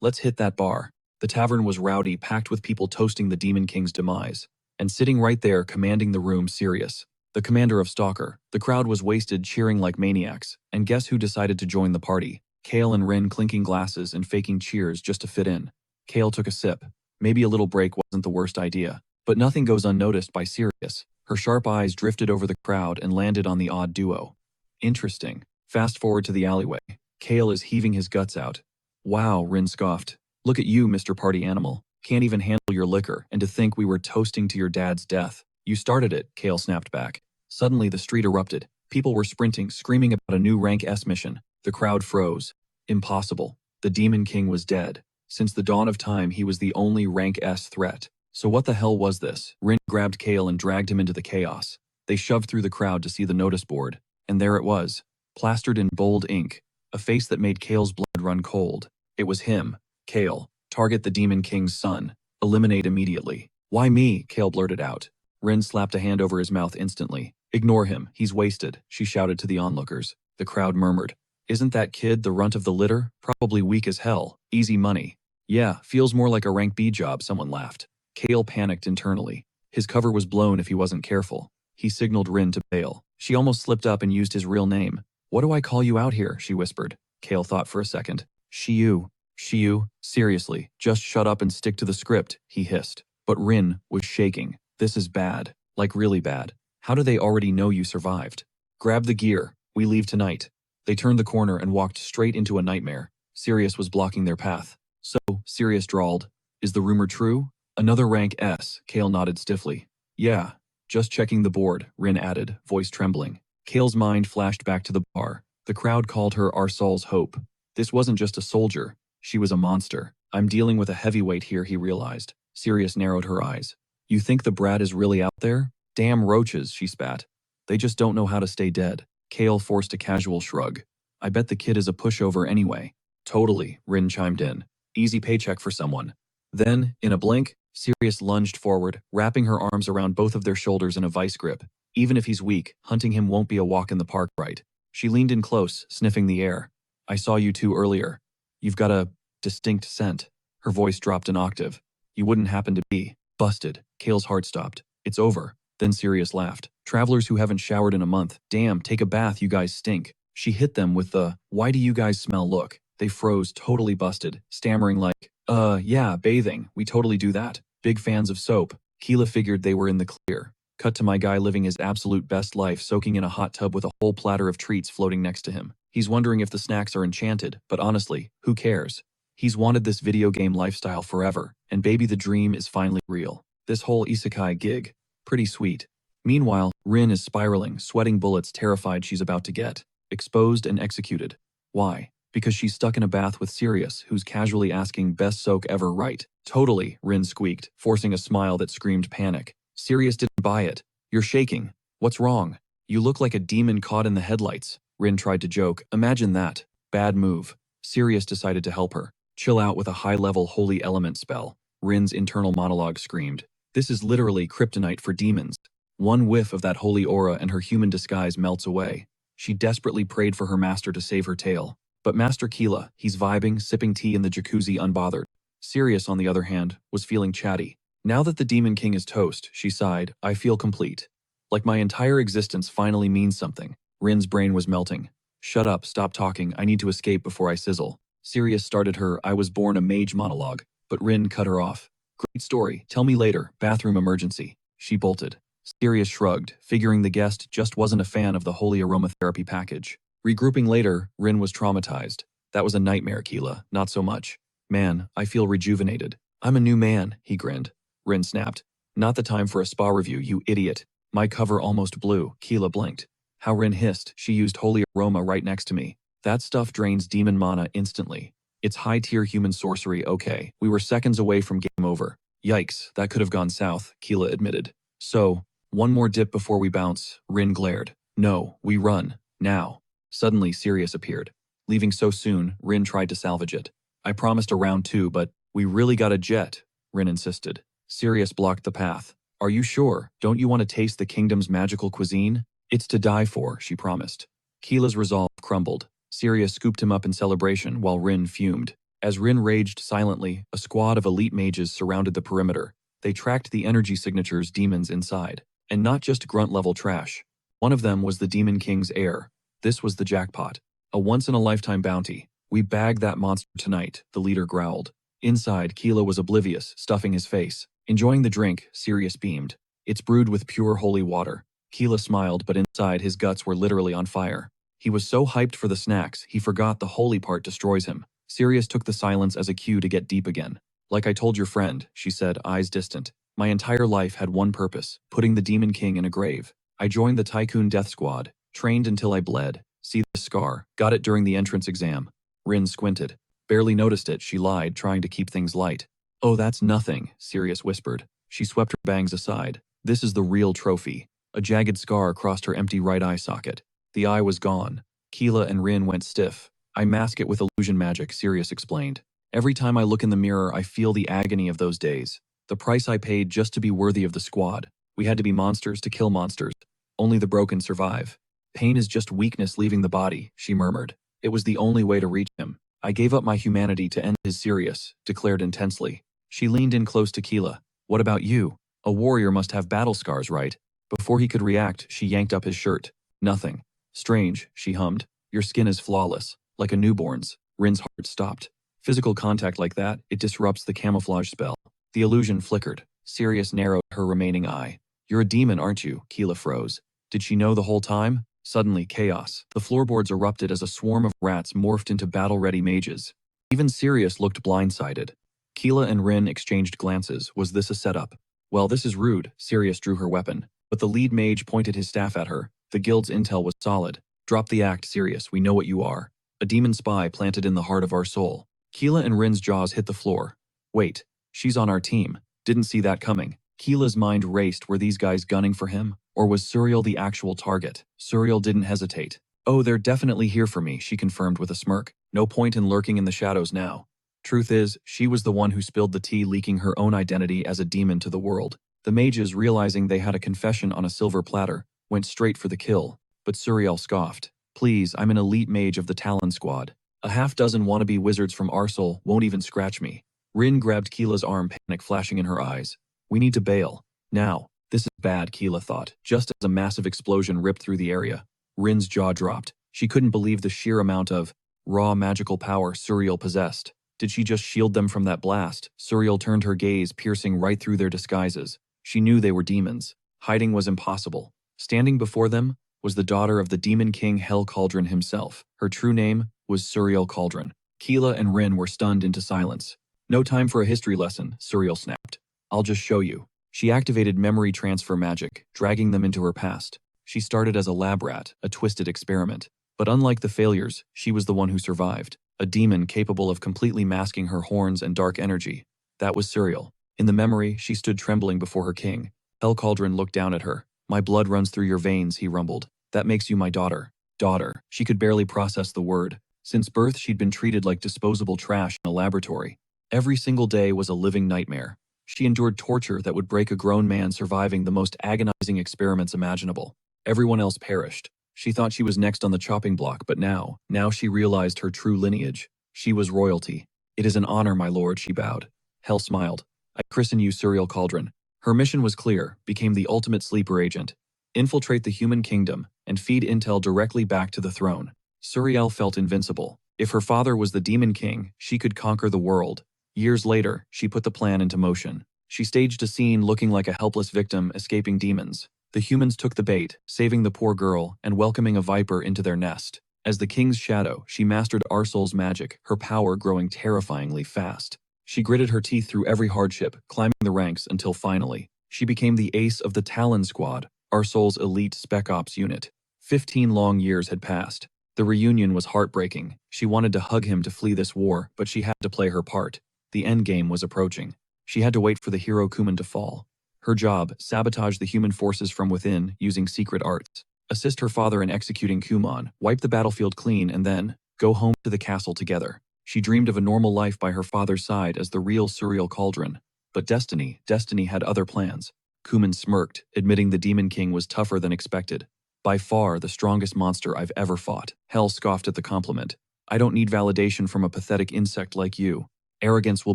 Let's hit that bar. The tavern was rowdy, packed with people toasting the Demon King's demise. And sitting right there, commanding the room, Sirius, the commander of Stalker. The crowd was wasted, cheering like maniacs. And guess who decided to join the party? Kale and Rin clinking glasses and faking cheers just to fit in. Kale took a sip. Maybe a little break wasn't the worst idea. But nothing goes unnoticed by Sirius. Her sharp eyes drifted over the crowd and landed on the odd duo. Interesting. Fast forward to the alleyway. Kale is heaving his guts out. Wow, Rin scoffed. Look at you, Mr. Party Animal. Can't even handle your liquor, and to think we were toasting to your dad's death. You started it, Kale snapped back. Suddenly the street erupted. People were sprinting, screaming about a new Rank S mission. The crowd froze. Impossible. The Demon King was dead. Since the dawn of time, he was the only Rank S threat. So what the hell was this? Rin grabbed Kale and dragged him into the chaos. They shoved through the crowd to see the notice board. And there it was. Plastered in bold ink. A face that made Kale's blood run cold. It was him. Kale. Target the Demon King's son. Eliminate immediately. Why me? Kale blurted out. Rin slapped a hand over his mouth instantly. Ignore him. He's wasted, she shouted to the onlookers. The crowd murmured. Isn't that kid the runt of the litter? Probably weak as hell. Easy money. Yeah, feels more like a rank B job, someone laughed. Kale panicked internally. His cover was blown if he wasn't careful. He signaled Rin to bail. She almost slipped up and used his real name. What do I call you out here? She whispered. Kale thought for a second. Shiyu. Shiyu, seriously, just shut up and stick to the script, he hissed. But Rin was shaking. This is bad. Like really bad. How do they already know you survived? Grab the gear. We leave tonight. They turned the corner and walked straight into a nightmare. Sirius was blocking their path. So, Sirius drawled. Is the rumor true? Another rank S, Kale nodded stiffly. Yeah, just checking the board, Rin added, voice trembling. Kale's mind flashed back to the bar. The crowd called her Arsal's Hope. This wasn't just a soldier. She was a monster. I'm dealing with a heavyweight here, he realized. Sirius narrowed her eyes. You think the brat is really out there? Damn roaches, she spat. They just don't know how to stay dead. Kale forced a casual shrug. I bet the kid is a pushover anyway. Totally, Rin chimed in. Easy paycheck for someone. Then, in a blink, Sirius lunged forward, wrapping her arms around both of their shoulders in a vice grip. Even if he's weak, hunting him won't be a walk in the park, right? She leaned in close, sniffing the air. I saw you two earlier. You've got a distinct scent. Her voice dropped an octave. You wouldn't happen to be busted. Kale's heart stopped. It's over. Then Sirius laughed. Travelers who haven't showered in a month. Damn, take a bath, you guys stink. She hit them with the, why do you guys smell look? They froze, totally busted, stammering like, yeah, bathing, we totally do that. Big fans of soap. Keela figured they were in the clear. Cut to my guy living his absolute best life, soaking in a hot tub with a whole platter of treats floating next to him. He's wondering if the snacks are enchanted, but honestly, who cares? He's wanted this video game lifestyle forever, and baby the dream is finally real. This whole Isekai'd gig. Pretty sweet. Meanwhile, Rin is spiraling, sweating bullets, terrified she's about to get exposed and executed. Why? Because she's stuck in a bath with Sirius, who's casually asking best soak ever, right? Totally, Rin squeaked, forcing a smile that screamed panic. Sirius didn't buy it. You're shaking. What's wrong? You look like a demon caught in the headlights. Rin tried to joke. Imagine that. Bad move. Sirius decided to help her. Chill out with a high-level holy element spell. Rin's internal monologue screamed. This is literally kryptonite for demons. One whiff of that holy aura and her human disguise melts away. She desperately prayed for her master to save her tail. But Master Keela, he's vibing, sipping tea in the jacuzzi unbothered. Sirius, on the other hand, was feeling chatty. Now that the Demon King is toast, she sighed, I feel complete. Like my entire existence finally means something. Rin's brain was melting. Shut up, stop talking, I need to escape before I sizzle. Sirius started her I was born a mage monologue, but Rin cut her off. Great story, tell me later, bathroom emergency. She bolted. Sirius shrugged, figuring the guest just wasn't a fan of the holy aromatherapy package. Regrouping later, Rin was traumatized. That was a nightmare, Keela, not so much. Man, I feel rejuvenated. I'm a new man, he grinned. Rin snapped. Not the time for a spa review, you idiot. My cover almost blew, Keela blinked. How Rin hissed, she used holy aroma right next to me. That stuff drains demon mana instantly. It's high-tier human sorcery, okay. We were seconds away from game over. Yikes, that could have gone south, Keela admitted. So, one more dip before we bounce, Rin glared. No, we run. Now. Suddenly, Sirius appeared. Leaving so soon, Rin tried to salvage it. I promised a round two, but we really got a jet, Rin insisted. Sirius blocked the path. Are you sure? Don't you want to taste the kingdom's magical cuisine? It's to die for, she promised. Keela's resolve crumbled. Sirius scooped him up in celebration while Rin fumed. As Rin raged silently, a squad of elite mages surrounded the perimeter. They tracked the energy signatures demons inside. And not just grunt-level trash. One of them was the Demon King's heir. This was the jackpot. A once-in-a-lifetime bounty. We bagged that monster tonight, the leader growled. Inside, Keela was oblivious, stuffing his face. Enjoying the drink, Sirius beamed. It's brewed with pure holy water. Keela smiled, but inside his guts were literally on fire. He was so hyped for the snacks, he forgot the holy part destroys him. Sirius took the silence as a cue to get deep again. Like I told your friend, she said, eyes distant. My entire life had one purpose, putting the Demon King in a grave. I joined the Tycoon Death Squad, trained until I bled. See the scar, got it during the entrance exam. Rin squinted. Barely noticed it, she lied, trying to keep things light. Oh, that's nothing, Sirius whispered. She swept her bangs aside. This is the real trophy. A jagged scar crossed her empty right eye socket. The eye was gone. Keela and Rin went stiff. I mask it with illusion magic, Sirius explained. Every time I look in the mirror, I feel the agony of those days. The price I paid just to be worthy of the squad. We had to be monsters to kill monsters. Only the broken survive. Pain is just weakness leaving the body, she murmured. It was the only way to reach him. I gave up my humanity to end his Sirius, declared intensely. She leaned in close to Keela. What about you? A warrior must have battle scars, right? Before he could react, she yanked up his shirt. Nothing. Strange, she hummed. Your skin is flawless, like a newborn's. Rin's heart stopped. Physical contact like that, it disrupts the camouflage spell. The illusion flickered. Sirius narrowed her remaining eye. You're a demon, aren't you? Keela froze. Did she know the whole time? Suddenly, chaos. The floorboards erupted as a swarm of rats morphed into battle-ready mages. Even Sirius looked blindsided. Keela and Rin exchanged glances. Was this a setup? Well, this is rude. Sirius drew her weapon. But the lead mage pointed his staff at her. The guild's intel was solid. Drop the act, Sirius. We know what you are. A demon spy planted in the heart of our soul. Keela and Rin's jaws hit the floor. Wait. She's on our team. Didn't see that coming. Keela's mind raced. Were these guys gunning for him? Or was Suriel the actual target? Suriel didn't hesitate. Oh, they're definitely here for me, she confirmed with a smirk. No point in lurking in the shadows now. Truth is, she was the one who spilled the tea, leaking her own identity as a demon to the world. The mages, realizing they had a confession on a silver platter, went straight for the kill. But Suriel scoffed. Please, I'm an elite mage of the Talon Squad. A half-dozen wannabe wizards from Arsol won't even scratch me. Rin grabbed Keela's arm, panic flashing in her eyes. We need to bail. Now. This is bad, Keela thought, just as a massive explosion ripped through the area. Rin's jaw dropped. She couldn't believe the sheer amount of raw magical power Suriel possessed. Did she just shield them from that blast? Suriel turned her gaze, piercing right through their disguises. She knew they were demons. Hiding was impossible. Standing before them was the daughter of the Demon King Hell Cauldron himself. Her true name was Suriel Cauldron. Keela and Rin were stunned into silence. No time for a history lesson, Suriel snapped. I'll just show you. She activated memory transfer magic, dragging them into her past. She started as a lab rat, a twisted experiment. But unlike the failures, she was the one who survived. A demon capable of completely masking her horns and dark energy. That was Suriel. In the memory, she stood trembling before her king. Hell Cauldron looked down at her. My blood runs through your veins, he rumbled. That makes you my daughter. Daughter. She could barely process the word. Since birth, she'd been treated like disposable trash in a laboratory. Every single day was a living nightmare. She endured torture that would break a grown man surviving the most agonizing experiments imaginable. Everyone else perished. She thought she was next on the chopping block, but now she realized her true lineage. She was royalty. It is an honor, my lord, she bowed. Hell smiled. I christen you Suriel Cauldron. Her mission was clear, became the ultimate sleeper agent. Infiltrate the human kingdom and feed intel directly back to the throne. Suriel felt invincible. If her father was the Demon King, she could conquer the world. Years later, she put the plan into motion. She staged a scene looking like a helpless victim escaping demons. The humans took the bait, saving the poor girl and welcoming a viper into their nest. As the king's shadow, she mastered Arsol's magic, her power growing terrifyingly fast. She gritted her teeth through every hardship, climbing the ranks until finally, she became the ace of the Talon Squad, Arsol's elite Spec Ops unit. 15 long years had passed. The reunion was heartbreaking. She wanted to hug him to flee this war, but she had to play her part. The endgame was approaching. She had to wait for the hero Kuman to fall. Her job, sabotage the human forces from within using secret arts, assist her father in executing Kuman, wipe the battlefield clean, and then go home to the castle together. She dreamed of a normal life by her father's side as the real surreal cauldron. But destiny had other plans. Kuman smirked, admitting the Demon King was tougher than expected. By far the strongest monster I've ever fought. Hell scoffed at the compliment. I don't need validation from a pathetic insect like you. Arrogance will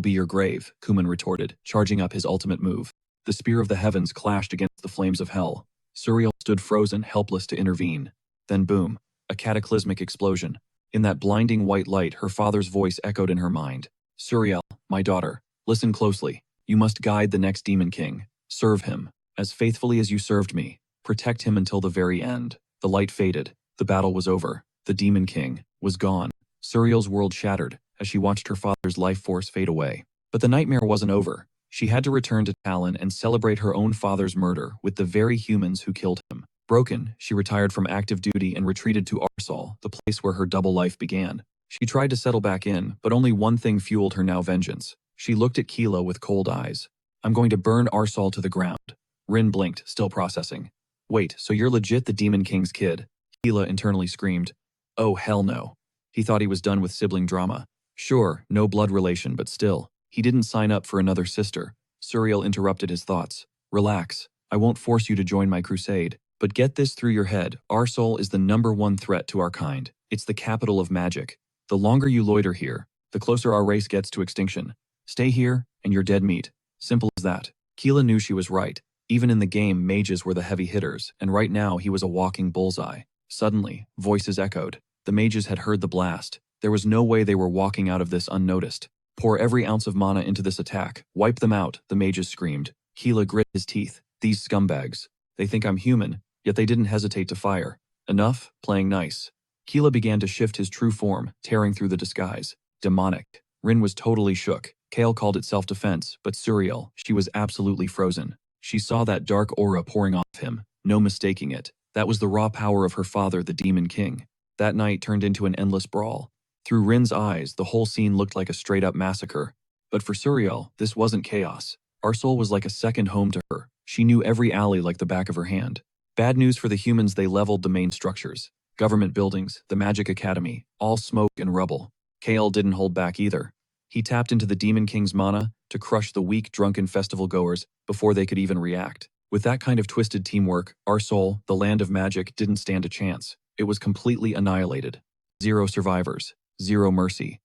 be your grave, Kuman retorted, charging up his ultimate move. The spear of the heavens clashed against the flames of hell. Suriel stood frozen, helpless to intervene. Then boom, a cataclysmic explosion. In that blinding white light, her father's voice echoed in her mind. Suriel, my daughter, listen closely. You must guide the next Demon King. Serve him, as faithfully as you served me. Protect him until the very end. The light faded. The battle was over. The Demon King was gone. Suriel's world shattered as she watched her father's life force fade away. But the nightmare wasn't over. She had to return to Talon and celebrate her own father's murder with the very humans who killed him. Broken, she retired from active duty and retreated to Arsal, the place where her double life began. She tried to settle back in, but only one thing fueled her now vengeance. She looked at Kila with cold eyes. I'm going to burn Arsal to the ground. Rin blinked, still processing. Wait, so you're legit the Demon King's kid? Kila internally screamed. Oh, hell no. He thought he was done with sibling drama. Sure, no blood relation, but still. He didn't sign up for another sister. Suriel interrupted his thoughts. Relax. I won't force you to join my crusade. But get this through your head. Arsal is the #1 threat to our kind. It's the capital of magic. The longer you loiter here, the closer our race gets to extinction. Stay here, and you're dead meat. Simple as that. Kila knew she was right. Even in the game, mages were the heavy hitters, and right now he was a walking bullseye. Suddenly, voices echoed. The mages had heard the blast. There was no way they were walking out of this unnoticed. Pour every ounce of mana into this attack. Wipe them out, the mages screamed. Kila grit his teeth. These scumbags. They think I'm human, yet they didn't hesitate to fire. Enough, playing nice. Kila began to shift his true form, tearing through the disguise. Demonic. Rin was totally shook. Kale called it self-defense, but Suriel, she was absolutely frozen. She saw that dark aura pouring off him, no mistaking it. That was the raw power of her father, the Demon King. That night turned into an endless brawl. Through Rin's eyes, the whole scene looked like a straight-up massacre. But for Suriel, this wasn't chaos. Arsal was like a second home to her. She knew every alley like the back of her hand. Bad news for the humans, they leveled the main structures. Government buildings, the Magic Academy, all smoke and rubble. Kale didn't hold back either. He tapped into the Demon King's mana to crush the weak, drunken festival goers before they could even react. With that kind of twisted teamwork, Arsal, the land of magic, didn't stand a chance. It was completely annihilated. 0 survivors, 0 mercy.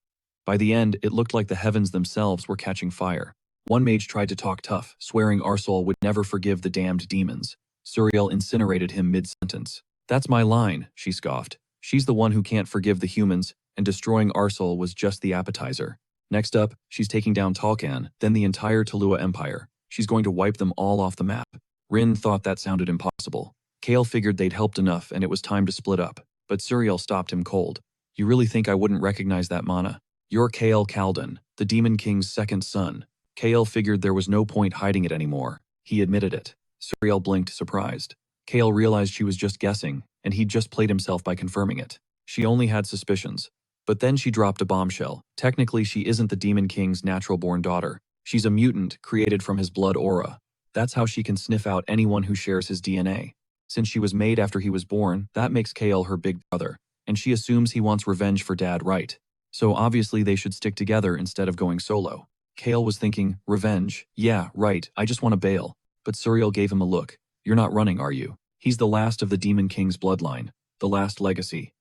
By the end, it looked like the heavens themselves were catching fire. One mage tried to talk tough, swearing Arsal would never forgive the damned demons. Suriel incinerated him mid-sentence. That's my line, she scoffed. She's the one who can't forgive the humans, and destroying Arsal was just the appetizer. Next up, she's taking down Talcan, then the entire Talua Empire. She's going to wipe them all off the map. Rin thought that sounded impossible. Kale figured they'd helped enough and it was time to split up. But Suriel stopped him cold. You really think I wouldn't recognize that mana? You're Kale Kaldan, the Demon King's second son. Kale figured there was no point hiding it anymore. He admitted it. Suriel blinked, surprised. Kale realized she was just guessing, and he'd just played himself by confirming it. She only had suspicions. But then she dropped a bombshell. Technically, she isn't the Demon King's natural-born daughter. She's a mutant created from his blood aura. That's how she can sniff out anyone who shares his DNA. Since she was made after he was born, that makes Kale her big brother. And she assumes he wants revenge for Dad, right? So obviously they should stick together instead of going solo. Kale was thinking, revenge? Yeah, right, I just want to bail. But Suriel gave him a look. You're not running, are you? He's the last of the Demon King's bloodline. The last legacy.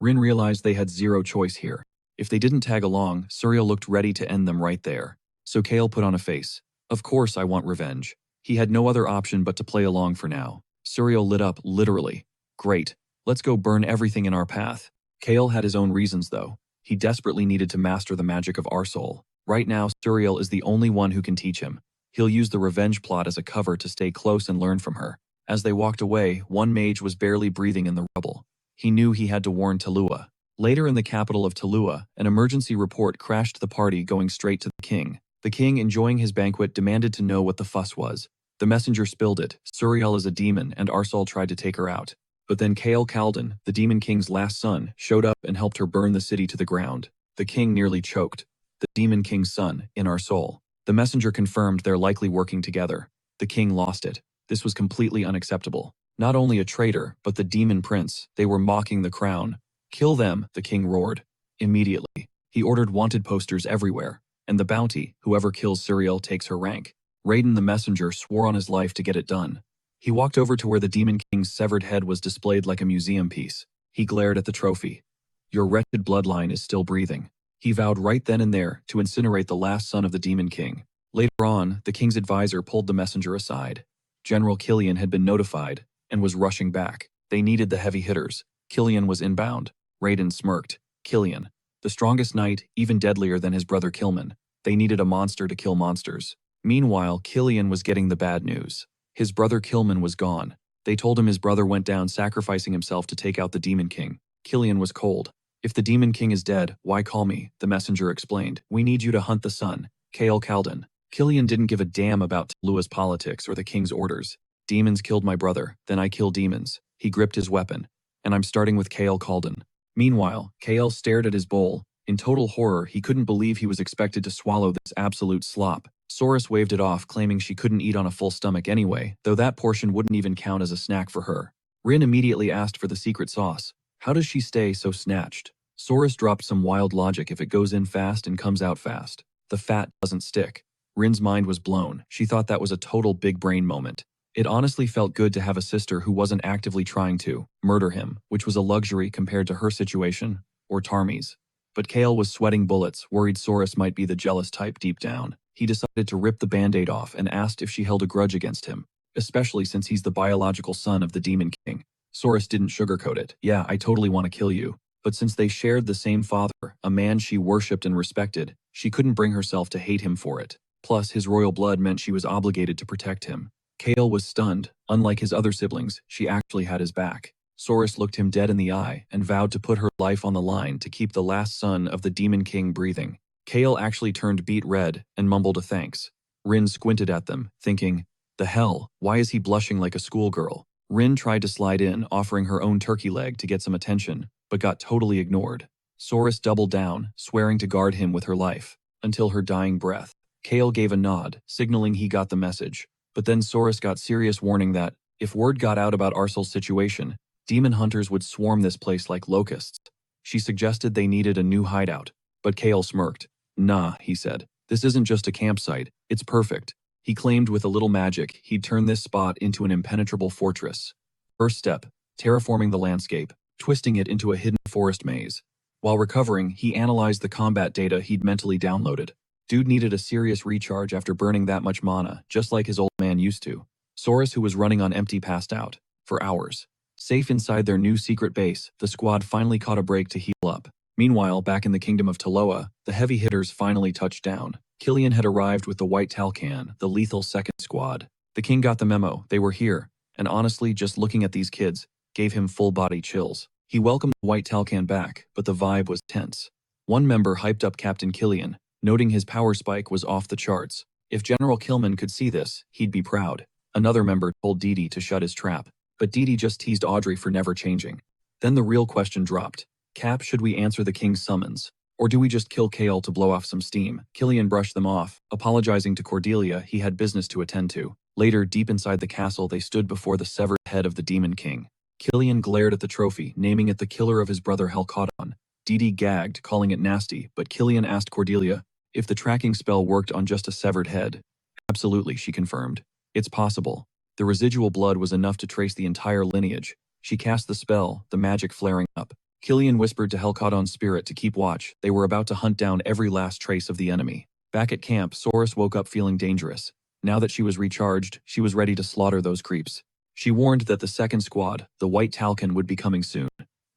Rin realized they had 0 choice here. If they didn't tag along, Suriel looked ready to end them right there. So Kale put on a face. Of course I want revenge. He had no other option but to play along for now. Suriel lit up, literally. Great. Let's go burn everything in our path. Kale had his own reasons though. He desperately needed to master the magic of Arsal. Right now, Suriel is the only one who can teach him. He'll use the revenge plot as a cover to stay close and learn from her. As they walked away, one mage was barely breathing in the rubble. He knew he had to warn Talua. Later in the capital of Talua, an emergency report crashed the party going straight to the king. The king, enjoying his banquet, demanded to know what the fuss was. The messenger spilled it. Suriel is a demon and Arsal tried to take her out. But then Kale Kaldan, the Demon King's last son, showed up and helped her burn the city to the ground. The king nearly choked. The Demon King's son, in Arsal. The messenger confirmed they're likely working together. The king lost it. This was completely unacceptable. Not only a traitor, but the demon prince. They were mocking the crown. Kill them, the king roared. Immediately, he ordered wanted posters everywhere. And the bounty, whoever kills Suriel takes her rank. Raiden the messenger swore on his life to get it done. He walked over to where the demon king's severed head was displayed like a museum piece. He glared at the trophy. Your wretched bloodline is still breathing. He vowed right then and there to incinerate the last son of the demon king. Later on, the king's advisor pulled the messenger aside. General Killian had been notified and was rushing back. They needed the heavy hitters. Killian was inbound. Raiden smirked. Killian, the strongest knight, even deadlier than his brother Kilman. They needed a monster to kill monsters. Meanwhile, Killian was getting the bad news. His brother Kilman was gone. They told him his brother went down sacrificing himself to take out the demon king. Killian was cold. If the demon king is dead, why call me? The messenger explained. We need you to hunt the sun. Kael Kaldan. Killian didn't give a damn about Lua's politics or the king's orders. Demons killed my brother, then I kill demons. He gripped his weapon. And I'm starting with Kael Kaldan. Meanwhile, Kael stared at his bowl. In total horror, he couldn't believe he was expected to swallow this absolute slop. Soris waved it off, claiming she couldn't eat on a full stomach anyway, though that portion wouldn't even count as a snack for her. Rin immediately asked for the secret sauce. How does she stay so snatched? Soris dropped some wild logic: if it goes in fast and comes out fast, the fat doesn't stick. Rin's mind was blown. She thought that was a total big brain moment. It honestly felt good to have a sister who wasn't actively trying to murder him, which was a luxury compared to her situation, or Tarmi's. But Kael was sweating bullets, worried Soris might be the jealous type deep down. He decided to rip the band-aid off and asked if she held a grudge against him, especially since he's the biological son of the Demon King. Soris didn't sugarcoat it. Yeah, I totally want to kill you. But since they shared the same father, a man she worshipped and respected, she couldn't bring herself to hate him for it. Plus, his royal blood meant she was obligated to protect him. Kael was stunned. Unlike his other siblings, she actually had his back. Soris looked him dead in the eye and vowed to put her life on the line to keep the last son of the Demon King breathing. Kael actually turned beet red and mumbled a thanks. Rin squinted at them, thinking, the hell, why is he blushing like a schoolgirl? Rin tried to slide in, offering her own turkey leg to get some attention, but got totally ignored. Soris doubled down, swearing to guard him with her life, until her dying breath. Kael gave a nod, signaling he got the message. But then Soris got serious warning that, if word got out about Arcel's situation, demon hunters would swarm this place like locusts. She suggested they needed a new hideout, but Kael smirked. Nah, he said. This isn't just a campsite, it's perfect. He claimed with a little magic, he'd turn this spot into an impenetrable fortress. First step, terraforming the landscape, twisting it into a hidden forest maze. While recovering, he analyzed the combat data he'd mentally downloaded. Dude needed a serious recharge after burning that much mana, just like his old man used to. Soris, who was running on empty, passed out. For hours. Safe inside their new secret base, the squad finally caught a break to heal up. Meanwhile, back in the kingdom of Taloa, the heavy hitters finally touched down. Killian had arrived with the White Talcan, the lethal second squad. The king got the memo, they were here, and honestly, just looking at these kids gave him full-body chills. He welcomed the White Talcan back, but the vibe was tense. One member hyped up Captain Killian, noting his power spike was off the charts. If General Kilman could see this, he'd be proud. Another member told Didi to shut his trap, but Didi just teased Audrey for never changing. Then the real question dropped. Cap, should we answer the king's summons? Or do we just kill Kael to blow off some steam? Killian brushed them off, apologizing to Cordelia he had business to attend to. Later, deep inside the castle, they stood before the severed head of the Demon King. Killian glared at the trophy, naming it the killer of his brother Helcadon. Didi gagged, calling it nasty, but Killian asked Cordelia if the tracking spell worked on just a severed head. Absolutely, she confirmed. It's possible. The residual blood was enough to trace the entire lineage. She cast the spell, the magic flaring up. Killian whispered to Helcadon's spirit to keep watch. They were about to hunt down every last trace of the enemy. Back at camp, Soris woke up feeling dangerous. Now that she was recharged, she was ready to slaughter those creeps. She warned that the second squad, the White Talcan, would be coming soon.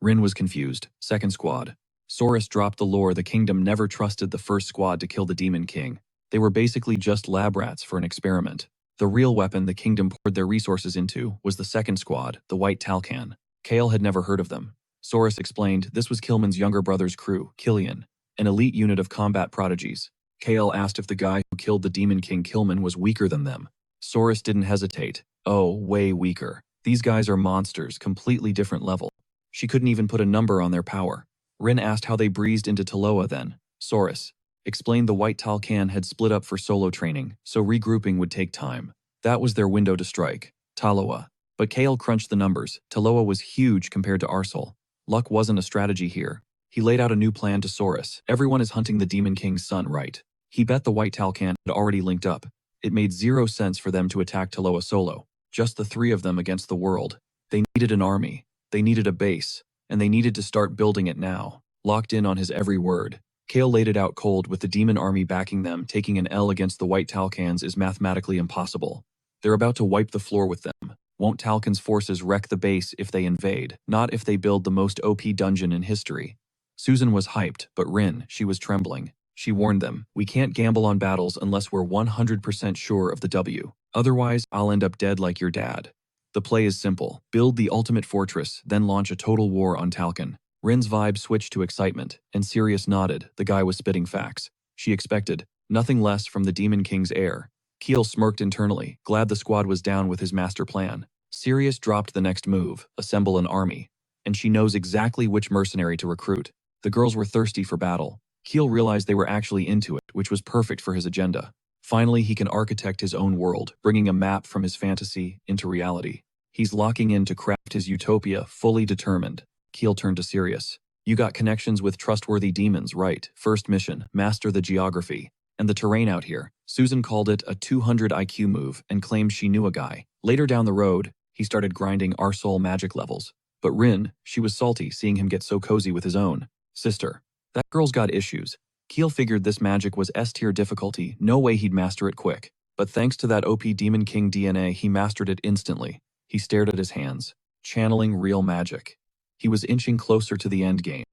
Rin was confused. Second squad. Soris dropped the lore the kingdom never trusted the first squad to kill the Demon King. They were basically just lab rats for an experiment. The real weapon the kingdom poured their resources into was the second squad, the White Talcan. Kael had never heard of them. Soris explained this was Kilman's younger brother's crew, Killian, an elite unit of combat prodigies. Kael asked if the guy who killed the Demon King Kilman was weaker than them. Soris didn't hesitate. Oh, way weaker. These guys are monsters, completely different level. She couldn't even put a number on their power. Rin asked how they breezed into Taloa then. Soris, explained the White Talcan had split up for solo training, so regrouping would take time. That was their window to strike. Taloa. But Kale crunched the numbers. Taloa was huge compared to Arsol. Luck wasn't a strategy here. He laid out a new plan to Saurus. Everyone is hunting the Demon King's son, right? He bet the White Talcan had already linked up. It made zero sense for them to attack Taloa solo. Just the three of them against the world. They needed an army. They needed a base. And they needed to start building it now. Locked in on his every word. Kale laid it out cold. With the demon army backing them, taking an L against the White Talcans is mathematically impossible. They're about to wipe the floor with them. Won't Talcan's forces wreck the base if they invade, not if they build the most OP dungeon in history? Susan was hyped, but Rin, she was trembling. She warned them, we can't gamble on battles unless we're 100% sure of the W. Otherwise, I'll end up dead like your dad. The play is simple. Build the ultimate fortress, then launch a total war on Talcan. Rin's vibe switched to excitement, and Sirius nodded. The guy was spitting facts. She expected nothing less from the Demon King's heir. Keel smirked internally, glad the squad was down with his master plan. Sirius dropped the next move, assemble an army. And she knows exactly which mercenary to recruit. The girls were thirsty for battle. Keel realized they were actually into it, which was perfect for his agenda. Finally, he can architect his own world, bringing a map from his fantasy into reality. He's locking in to craft his utopia, fully determined. Keel turned to Sirius. You got connections with trustworthy demons, right? First mission, master the geography. And the terrain out here. Susan called it a 200 IQ move and claimed she knew a guy. Later down the road, he started grinding Arsol magic levels. But Rin, she was salty seeing him get so cozy with his own sister. That girl's got issues. Keel figured this magic was S-tier difficulty, no way he'd master it quick. But thanks to that OP Demon King DNA, he mastered it instantly. He stared at his hands, channeling real magic. He was inching closer to the end game.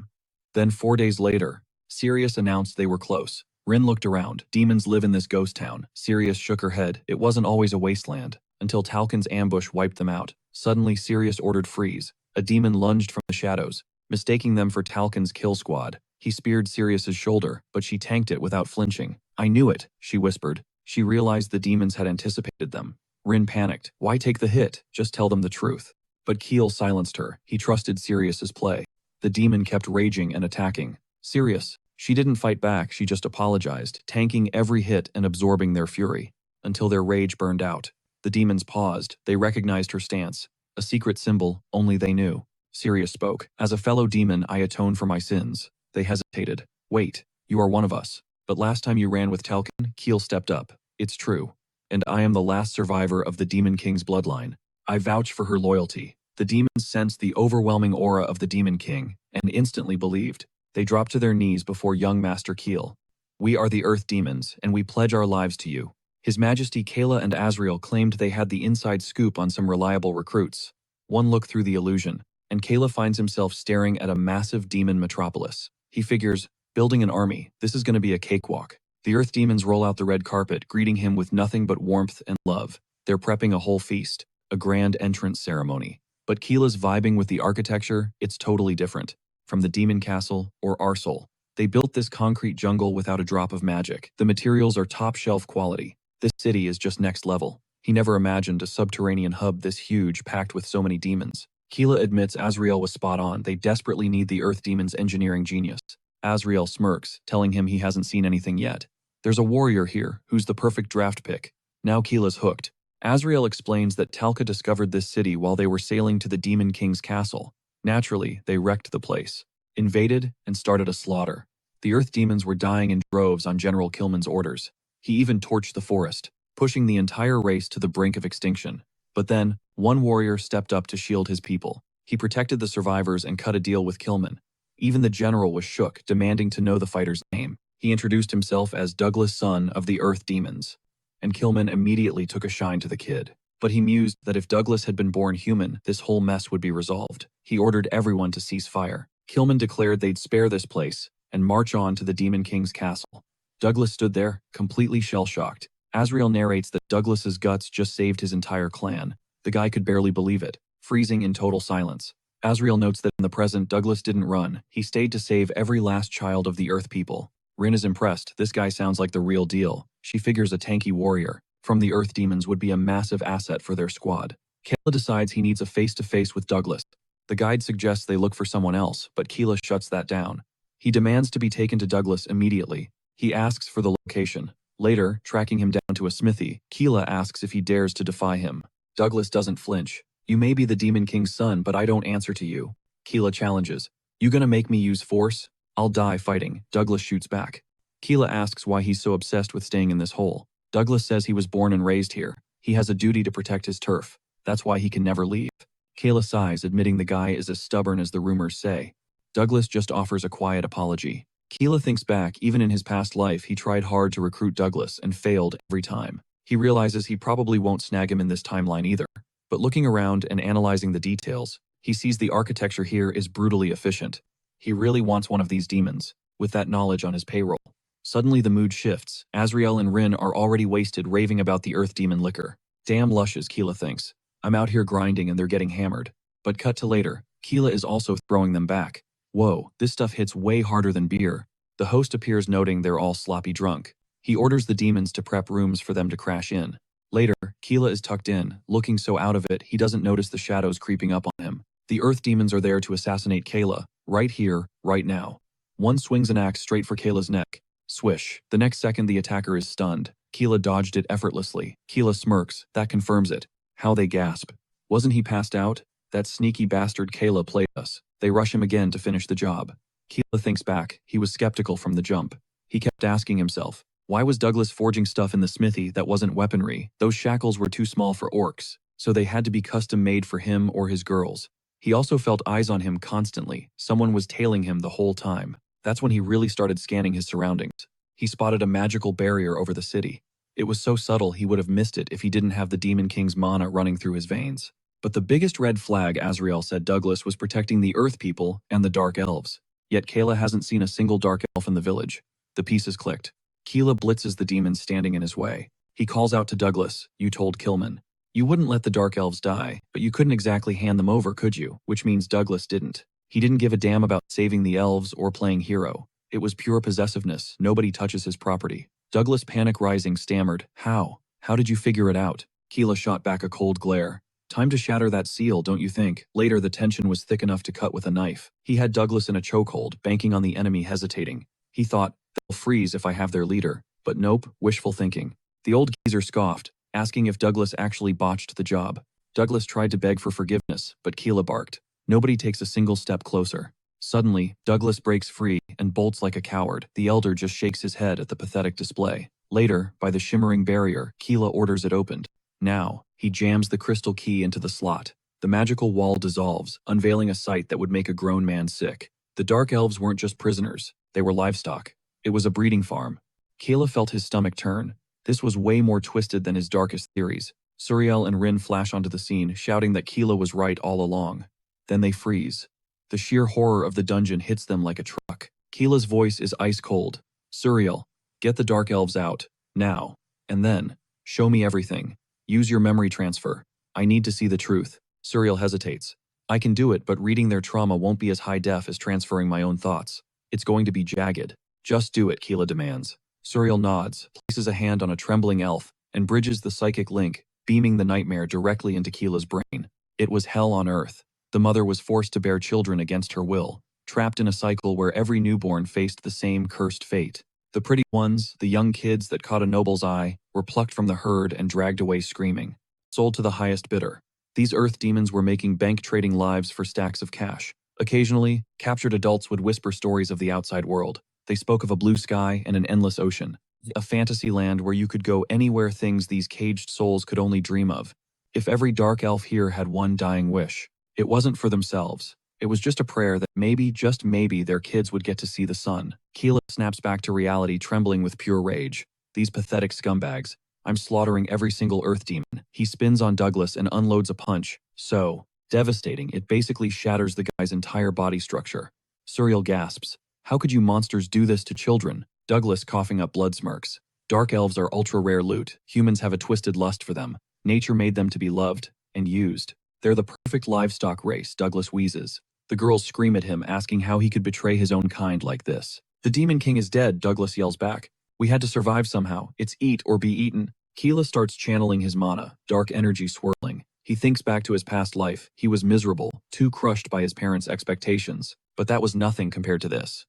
Then 4 days later, Sirius announced they were close. Rin looked around. Demons live in this ghost town. Sirius shook her head. It wasn't always a wasteland, until Talcan's ambush wiped them out. Suddenly, Sirius ordered freeze. A demon lunged from the shadows, mistaking them for Talcan's kill squad. He speared Sirius's shoulder, but she tanked it without flinching. I knew it, she whispered. She realized the demons had anticipated them. Rin panicked. Why take the hit? Just tell them the truth. But Keel silenced her. He trusted Sirius's play. The demon kept raging and attacking. Sirius. She didn't fight back, she just apologized, tanking every hit and absorbing their fury. Until their rage burned out. The demons paused. They recognized her stance. A secret symbol, only they knew. Sirius spoke. As a fellow demon, I atone for my sins. They hesitated. Wait, you are one of us. But last time you ran with Talcan, Keel stepped up. It's true. And I am the last survivor of the Demon King's bloodline. I vouch for her loyalty. The demons sensed the overwhelming aura of the Demon King, and instantly believed. They dropped to their knees before young Master Keel. We are the Earth Demons, and we pledge our lives to you. His Majesty Kayla and Azrael claimed they had the inside scoop on some reliable recruits. One look through the illusion, and Kayla finds himself staring at a massive demon metropolis. He figures, building an army, this is going to be a cakewalk. The Earth Demons roll out the red carpet, greeting him with nothing but warmth and love. They're prepping a whole feast, a grand entrance ceremony. But Keela's vibing with the architecture, it's totally different. From the Demon Castle or Arsol, they built this concrete jungle without a drop of magic. The materials are top-shelf quality. This city is just next level. He never imagined a subterranean hub this huge, packed with so many demons. Keela admits Azrael was spot on. They desperately need the Earth Demon's engineering genius. Azrael smirks, telling him he hasn't seen anything yet. There's a warrior here, who's the perfect draft pick. Now Keela's hooked. Azrael explains that Talca discovered this city while they were sailing to the Demon King's castle. Naturally, they wrecked the place, invaded, and started a slaughter. The Earth Demons were dying in droves on General Kilman's orders. He even torched the forest, pushing the entire race to the brink of extinction. But then, one warrior stepped up to shield his people. He protected the survivors and cut a deal with Kilman. Even the general was shook, demanding to know the fighter's name. He introduced himself as Douglas, son of the Earth Demons. And Kilman immediately took a shine to the kid. But he mused that if Douglas had been born human, this whole mess would be resolved. He ordered everyone to cease fire. Kilman declared they'd spare this place and march on to the Demon King's castle. Douglas stood there, completely shell-shocked. Azrael narrates that Douglas's guts just saved his entire clan. The guy could barely believe it, freezing in total silence. Azrael notes that in the present, Douglas didn't run. He stayed to save every last child of the Earth people. Rin is impressed. This guy sounds like the real deal. She figures a tanky warrior from the Earth Demons would be a massive asset for their squad. Keela decides he needs a face-to-face with Douglas. The guide suggests they look for someone else, but Keela shuts that down. He demands to be taken to Douglas immediately. He asks for the location. Later, tracking him down to a smithy, Keela asks if he dares to defy him. Douglas doesn't flinch. You may be the Demon King's son, but I don't answer to you. Keela challenges. You gonna make me use force? I'll die fighting. Douglas shoots back. Keela asks why he's so obsessed with staying in this hole. Douglas says he was born and raised here. He has a duty to protect his turf. That's why he can never leave. Keela sighs, admitting the guy is as stubborn as the rumors say. Douglas just offers a quiet apology. Keela thinks back, even in his past life, he tried hard to recruit Douglas and failed every time. He realizes he probably won't snag him in this timeline either. But looking around and analyzing the details, he sees the architecture here is brutally efficient. He really wants one of these demons, with that knowledge on his payroll. Suddenly the mood shifts. Azrael and Rin are already wasted, raving about the earth demon liquor. Damn lushes, Keela thinks. I'm out here grinding and they're getting hammered. But cut to later, Keela is also throwing them back. Whoa, this stuff hits way harder than beer. The host appears, noting they're all sloppy drunk. He orders the demons to prep rooms for them to crash in. Later, Keela is tucked in, looking so out of it he doesn't notice the shadows creeping up on him. The earth demons are there to assassinate Keela, right here, right now. One swings an axe straight for Kayla's neck. Swish. The next second the attacker is stunned. Keela dodged it effortlessly. Keela smirks. That confirms it. How they gasp. Wasn't he passed out? That sneaky bastard Keila played us. They rush him again to finish the job. Keila thinks back. He was skeptical from the jump. He kept asking himself, why was Douglas forging stuff in the smithy that wasn't weaponry? Those shackles were too small for orcs, so they had to be custom made for him or his girls. He also felt eyes on him constantly. Someone was tailing him the whole time. That's when he really started scanning his surroundings. He spotted a magical barrier over the city. It was so subtle he would have missed it if he didn't have the Demon King's mana running through his veins. But the biggest red flag, Azrael said Douglas was protecting the Earth people and the Dark Elves. Yet Keila hasn't seen a single Dark Elf in the village. The pieces clicked. Keila blitzes the demons standing in his way. He calls out to Douglas, you told Killman. You wouldn't let the Dark Elves die, but you couldn't exactly hand them over, could you? Which means Douglas didn't. He didn't give a damn about saving the elves or playing hero. It was pure possessiveness. Nobody touches his property. Douglas, panic rising, stammered, How? How did you figure it out? Keila shot back a cold glare. Time to shatter that seal, don't you think? Later, the tension was thick enough to cut with a knife. He had Douglas in a chokehold, banking on the enemy hesitating. He thought, they'll freeze if I have their leader. But nope, wishful thinking. The old geezer scoffed, asking if Douglas actually botched the job. Douglas tried to beg for forgiveness, but Keila barked. Nobody takes a single step closer. Suddenly, Douglas breaks free and bolts like a coward. The elder just shakes his head at the pathetic display. Later, by the shimmering barrier, Keila orders it opened. Now, he jams the crystal key into the slot. The magical wall dissolves, unveiling a sight that would make a grown man sick. The Dark Elves weren't just prisoners, they were livestock. It was a breeding farm. Keila felt his stomach turn. This was way more twisted than his darkest theories. Suriel and Rin flash onto the scene, shouting that Keila was right all along. Then they freeze. The sheer horror of the dungeon hits them like a truck. Keela's voice is ice cold. Suriel, get the Dark Elves out, now. And then, show me everything. Use your memory transfer. I need to see the truth. Suriel hesitates. I can do it, but reading their trauma won't be as high def as transferring my own thoughts. It's going to be jagged. Just do it, Keila demands. Suriel nods, places a hand on a trembling elf, and bridges the psychic link, beaming the nightmare directly into Keela's brain. It was hell on earth. The mother was forced to bear children against her will, trapped in a cycle where every newborn faced the same cursed fate. The pretty ones, the young kids that caught a noble's eye, were plucked from the herd and dragged away screaming, sold to the highest bidder. These earth demons were making bank trading lives for stacks of cash. Occasionally, captured adults would whisper stories of the outside world. They spoke of a blue sky and an endless ocean, a fantasy land where you could go anywhere, things these caged souls could only dream of. If every dark elf here had one dying wish, it wasn't for themselves. It was just a prayer that maybe, just maybe, their kids would get to see the sun. Keila snaps back to reality, trembling with pure rage. These pathetic scumbags. I'm slaughtering every single earth demon. He spins on Douglas and unloads a punch. So devastating, it basically shatters the guy's entire body structure. Suriel gasps. How could you monsters do this to children? Douglas, coughing up blood, smirks. Dark elves are ultra-rare loot. Humans have a twisted lust for them. Nature made them to be loved and used. They're the perfect livestock race, Douglas wheezes. The girls scream at him, asking how he could betray his own kind like this. The Demon King is dead, Douglas yells back. We had to survive somehow. It's eat or be eaten. Keila starts channeling his mana, dark energy swirling. He thinks back to his past life. He was miserable, too crushed by his parents' expectations. But that was nothing compared to this.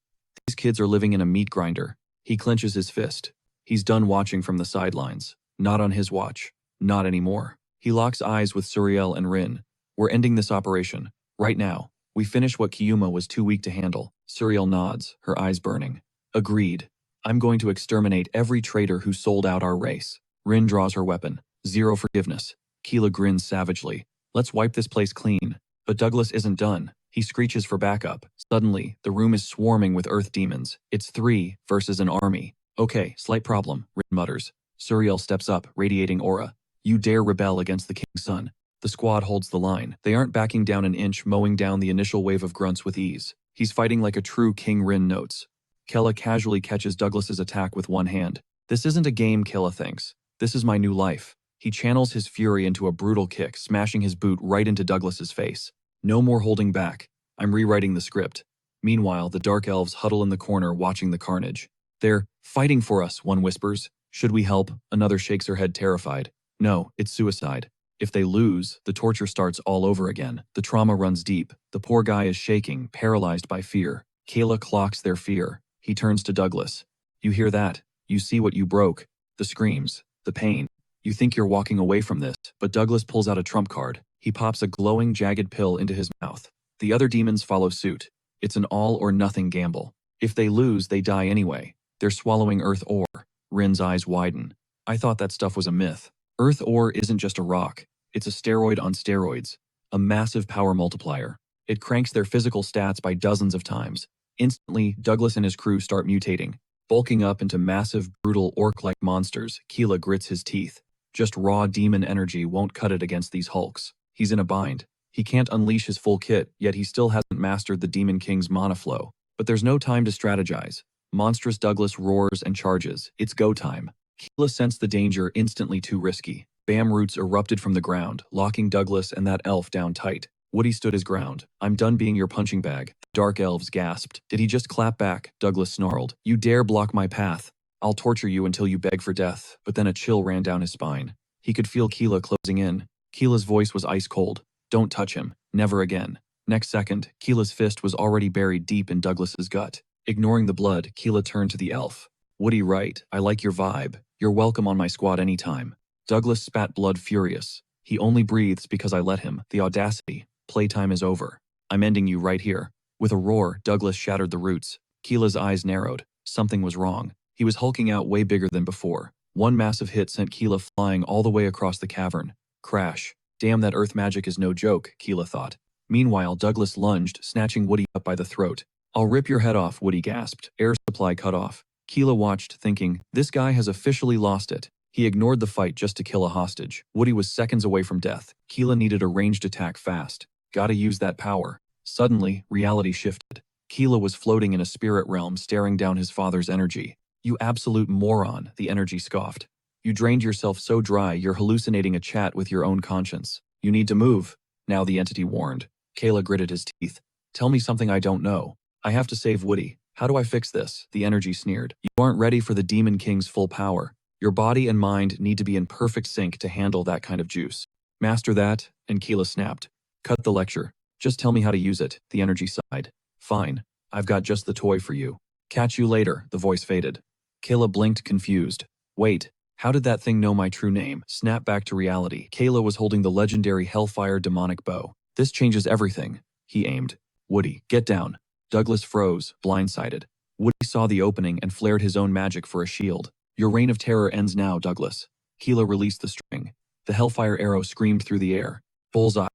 These kids are living in a meat grinder. He clenches his fist. He's done watching from the sidelines. Not on his watch. Not anymore. He locks eyes with Suriel and Rin. We're ending this operation. Right now. We finish what Kyuma was too weak to handle. Suriel nods, her eyes burning. Agreed. I'm going to exterminate every traitor who sold out our race. Rin draws her weapon. Zero forgiveness. Keela grins savagely. Let's wipe this place clean. But Douglas isn't done. He screeches for backup. Suddenly, the room is swarming with earth demons. It's 3 versus an army. Okay, slight problem, Rin mutters. Suriel steps up, radiating aura. You dare rebel against the king's son. The squad holds the line. They aren't backing down an inch, mowing down the initial wave of grunts with ease. He's fighting like a true king, Rin notes. Kella casually catches Douglas's attack with one hand. This isn't a game, Kella thinks. This is my new life. He channels his fury into a brutal kick, smashing his boot right into Douglas's face. No more holding back. I'm rewriting the script. Meanwhile, the Dark Elves huddle in the corner watching the carnage. They're fighting for us, one whispers. Should we help? Another shakes her head terrified. No, it's suicide. If they lose, the torture starts all over again. The trauma runs deep. The poor guy is shaking, paralyzed by fear. Kayla clocks their fear. He turns to Douglas. You hear that? You see what you broke. The screams. The pain. You think you're walking away from this, but Douglas pulls out a trump card. He pops a glowing, jagged pill into his mouth. The other demons follow suit. It's an all-or-nothing gamble. If they lose, they die anyway. They're swallowing earth ore. Rin's eyes widen. I thought that stuff was a myth. Earth ore isn't just a rock. It's a steroid on steroids. A massive power multiplier. It cranks their physical stats by dozens of times. Instantly, Douglas and his crew start mutating. Bulking up into massive, brutal, orc-like monsters, Keela grits his teeth. Just raw demon energy won't cut it against these hulks. He's in a bind. He can't unleash his full kit, yet he still hasn't mastered the Demon King's mana flow. But there's no time to strategize. Monstrous Douglas roars and charges. It's go time. Keela sensed the danger, instantly too risky. Bam roots erupted from the ground, locking Douglas and that elf down tight. Woody stood his ground. I'm done being your punching bag. Dark elves gasped. Did he just clap back? Douglas snarled. You dare block my path. I'll torture you until you beg for death. But then a chill ran down his spine. He could feel Keela closing in. Keela's voice was ice cold. Don't touch him. Never again. Next second, Keela's fist was already buried deep in Douglas's gut. Ignoring the blood, Keela turned to the elf. Woody, right. I like your vibe. You're welcome on my squad anytime. Douglas spat blood furious. He only breathes because I let him. The audacity. Playtime is over. I'm ending you right here. With a roar, Douglas shattered the roots. Keela's eyes narrowed. Something was wrong. He was hulking out way bigger than before. One massive hit sent Keela flying all the way across the cavern. Crash. Damn, that earth magic is no joke, Keela thought. Meanwhile, Douglas lunged, snatching Woody up by the throat. I'll rip your head off, Woody gasped. Air supply cut off. Keela watched, thinking, this guy has officially lost it. He ignored the fight just to kill a hostage. Woody was seconds away from death. Keela needed a ranged attack fast. Gotta use that power. Suddenly, reality shifted. Keela was floating in a spirit realm, staring down his father's energy. You absolute moron, the energy scoffed. You drained yourself so dry you're hallucinating a chat with your own conscience. You need to move. Now the entity warned. Kayla gritted his teeth. Tell me something I don't know. I have to save Woody. How do I fix this? The energy sneered. You aren't ready for the Demon King's full power. Your body and mind need to be in perfect sync to handle that kind of juice. Master that, and Keela snapped. Cut the lecture. Just tell me how to use it, the energy sighed. Fine. I've got just the toy for you. Catch you later, the voice faded. Kayla blinked, confused. Wait, how did that thing know my true name? Snap back to reality. Kayla was holding the legendary Hellfire demonic bow. This changes everything. He aimed. Woody, get down. Douglas froze, blindsided. Woody saw the opening and flared his own magic for a shield. Your reign of terror ends now, Douglas. Keela released the string. The Hellfire arrow screamed through the air. Bullseye.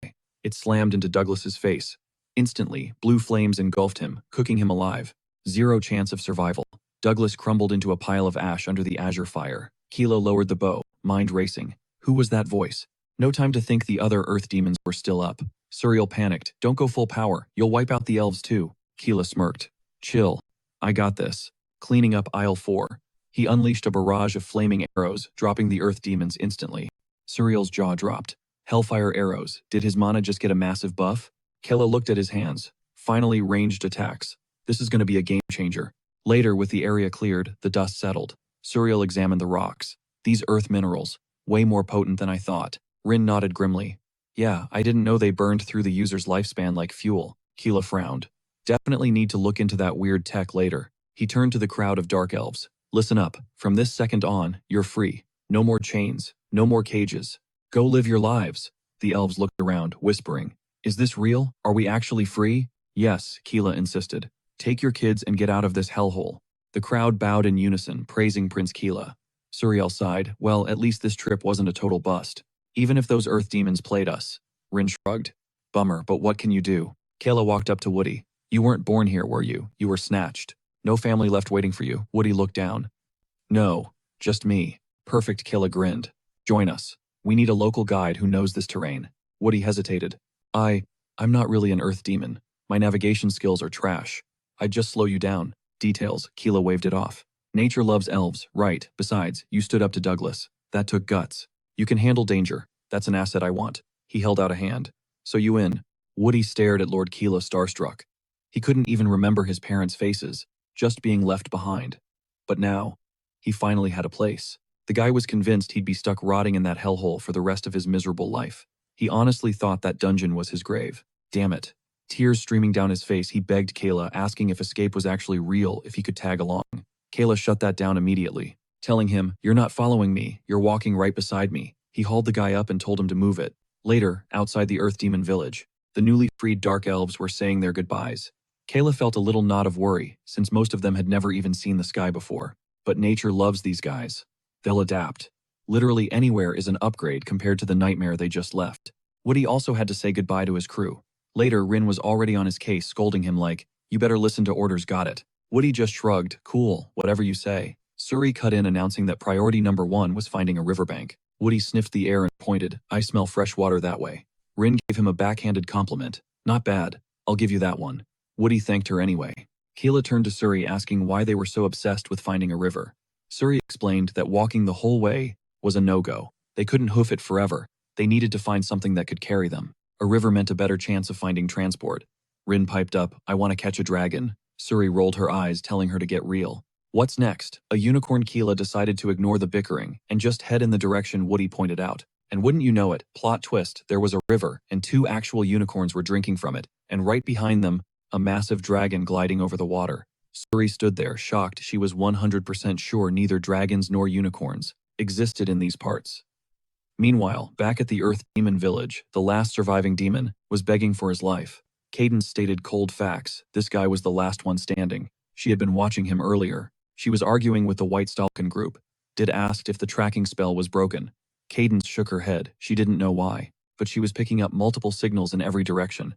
It slammed into Douglas's face. Instantly, blue flames engulfed him, cooking him alive. Zero chance of survival. Douglas crumbled into a pile of ash under the azure fire. Keela lowered the bow, mind racing. Who was that voice? No time to think the other earth demons were still up. Suriel panicked. Don't go full power. You'll wipe out the elves too. Keela smirked. Chill. I got this. Cleaning up aisle 4. He unleashed a barrage of flaming arrows, dropping the earth demons instantly. Suriel's jaw dropped. Hellfire arrows. Did his mana just get a massive buff? Kella looked at his hands. Finally, ranged attacks. This is going to be a game changer. Later, with the area cleared, the dust settled. Suriel examined the rocks. These earth minerals. Way more potent than I thought. Rin nodded grimly. Yeah, I didn't know they burned through the user's lifespan like fuel. Keela frowned. Definitely need to look into that weird tech later. He turned to the crowd of dark elves. Listen up, from this second on, you're free. No more chains, no more cages. Go live your lives. The elves looked around, whispering. Is this real? Are we actually free? Yes, Keela insisted. Take your kids and get out of this hellhole. The crowd bowed in unison, praising Prince Keela. Suriel sighed. Well, at least this trip wasn't a total bust. Even if those earth demons played us. Rin shrugged. Bummer, but what can you do? Kayla walked up to Woody. You weren't born here, were you? You were snatched. No family left waiting for you. Woody looked down. No, just me. Perfect, Kayla grinned. Join us. We need a local guide who knows this terrain. Woody hesitated. I'm not really an earth demon. My navigation skills are trash. I'd just slow you down. Details, Keela waved it off. Nature loves elves, right. Besides, you stood up to Douglas. That took guts. You can handle danger. That's an asset I want. He held out a hand. So you in? Woody stared at Lord Keela starstruck. He couldn't even remember his parents' faces, just being left behind. But now, he finally had a place. The guy was convinced he'd be stuck rotting in that hellhole for the rest of his miserable life. He honestly thought that dungeon was his grave. Damn it. Tears streaming down his face, he begged Kayla, asking if escape was actually real, if he could tag along. Kayla shut that down immediately, telling him, You're not following me, you're walking right beside me. He hauled the guy up and told him to move it. Later, outside the Earth Demon village, the newly freed Dark Elves were saying their goodbyes. Kayla felt a little knot of worry, since most of them had never even seen the sky before. But nature loves these guys. They'll adapt. Literally anywhere is an upgrade compared to the nightmare they just left. Woody also had to say goodbye to his crew. Later, Rin was already on his case, scolding him like, You better listen to orders, got it. Woody just shrugged, cool, whatever you say. Suri cut in, announcing that priority number 1 was finding a riverbank. Woody sniffed the air and pointed, I smell fresh water that way. Rin gave him a backhanded compliment. Not bad, I'll give you that one. Woody thanked her anyway. Keela turned to Suri, asking why they were so obsessed with finding a river. Suri explained that walking the whole way was a no-go. They couldn't hoof it forever. They needed to find something that could carry them. A river meant a better chance of finding transport. Rin piped up, I want to catch a dragon. Suri rolled her eyes, telling her to get real. What's next? A unicorn. Keela decided to ignore the bickering and just head in the direction Woody pointed out. And wouldn't you know it, plot twist, there was a river and 2 actual unicorns were drinking from it, and right behind them, a massive dragon gliding over the water. Suri stood there, shocked. She was 100% sure neither dragons nor unicorns existed in these parts. Meanwhile, back at the Earth Demon village, the last surviving demon was begging for his life. Cadence stated cold facts. This guy was the last one standing. She had been watching him earlier. She was arguing with the White Stalken group. Did asked if the tracking spell was broken. Cadence shook her head. She didn't know why, but she was picking up multiple signals in every direction.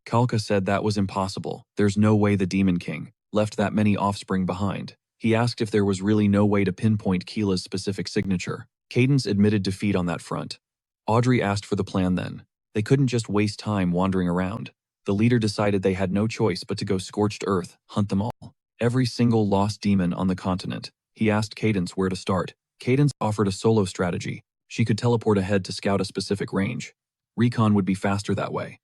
Kalka said that was impossible. There's no way the Demon King left that many offspring behind. He asked if there was really no way to pinpoint Keela's specific signature. Cadence admitted defeat on that front. Audrey asked for the plan then. They couldn't just waste time wandering around. The leader decided they had no choice but to go scorched earth, hunt them all. Every single lost demon on the continent. He asked Cadence where to start. Cadence offered a solo strategy. She could teleport ahead to scout a specific range. Recon would be faster that way.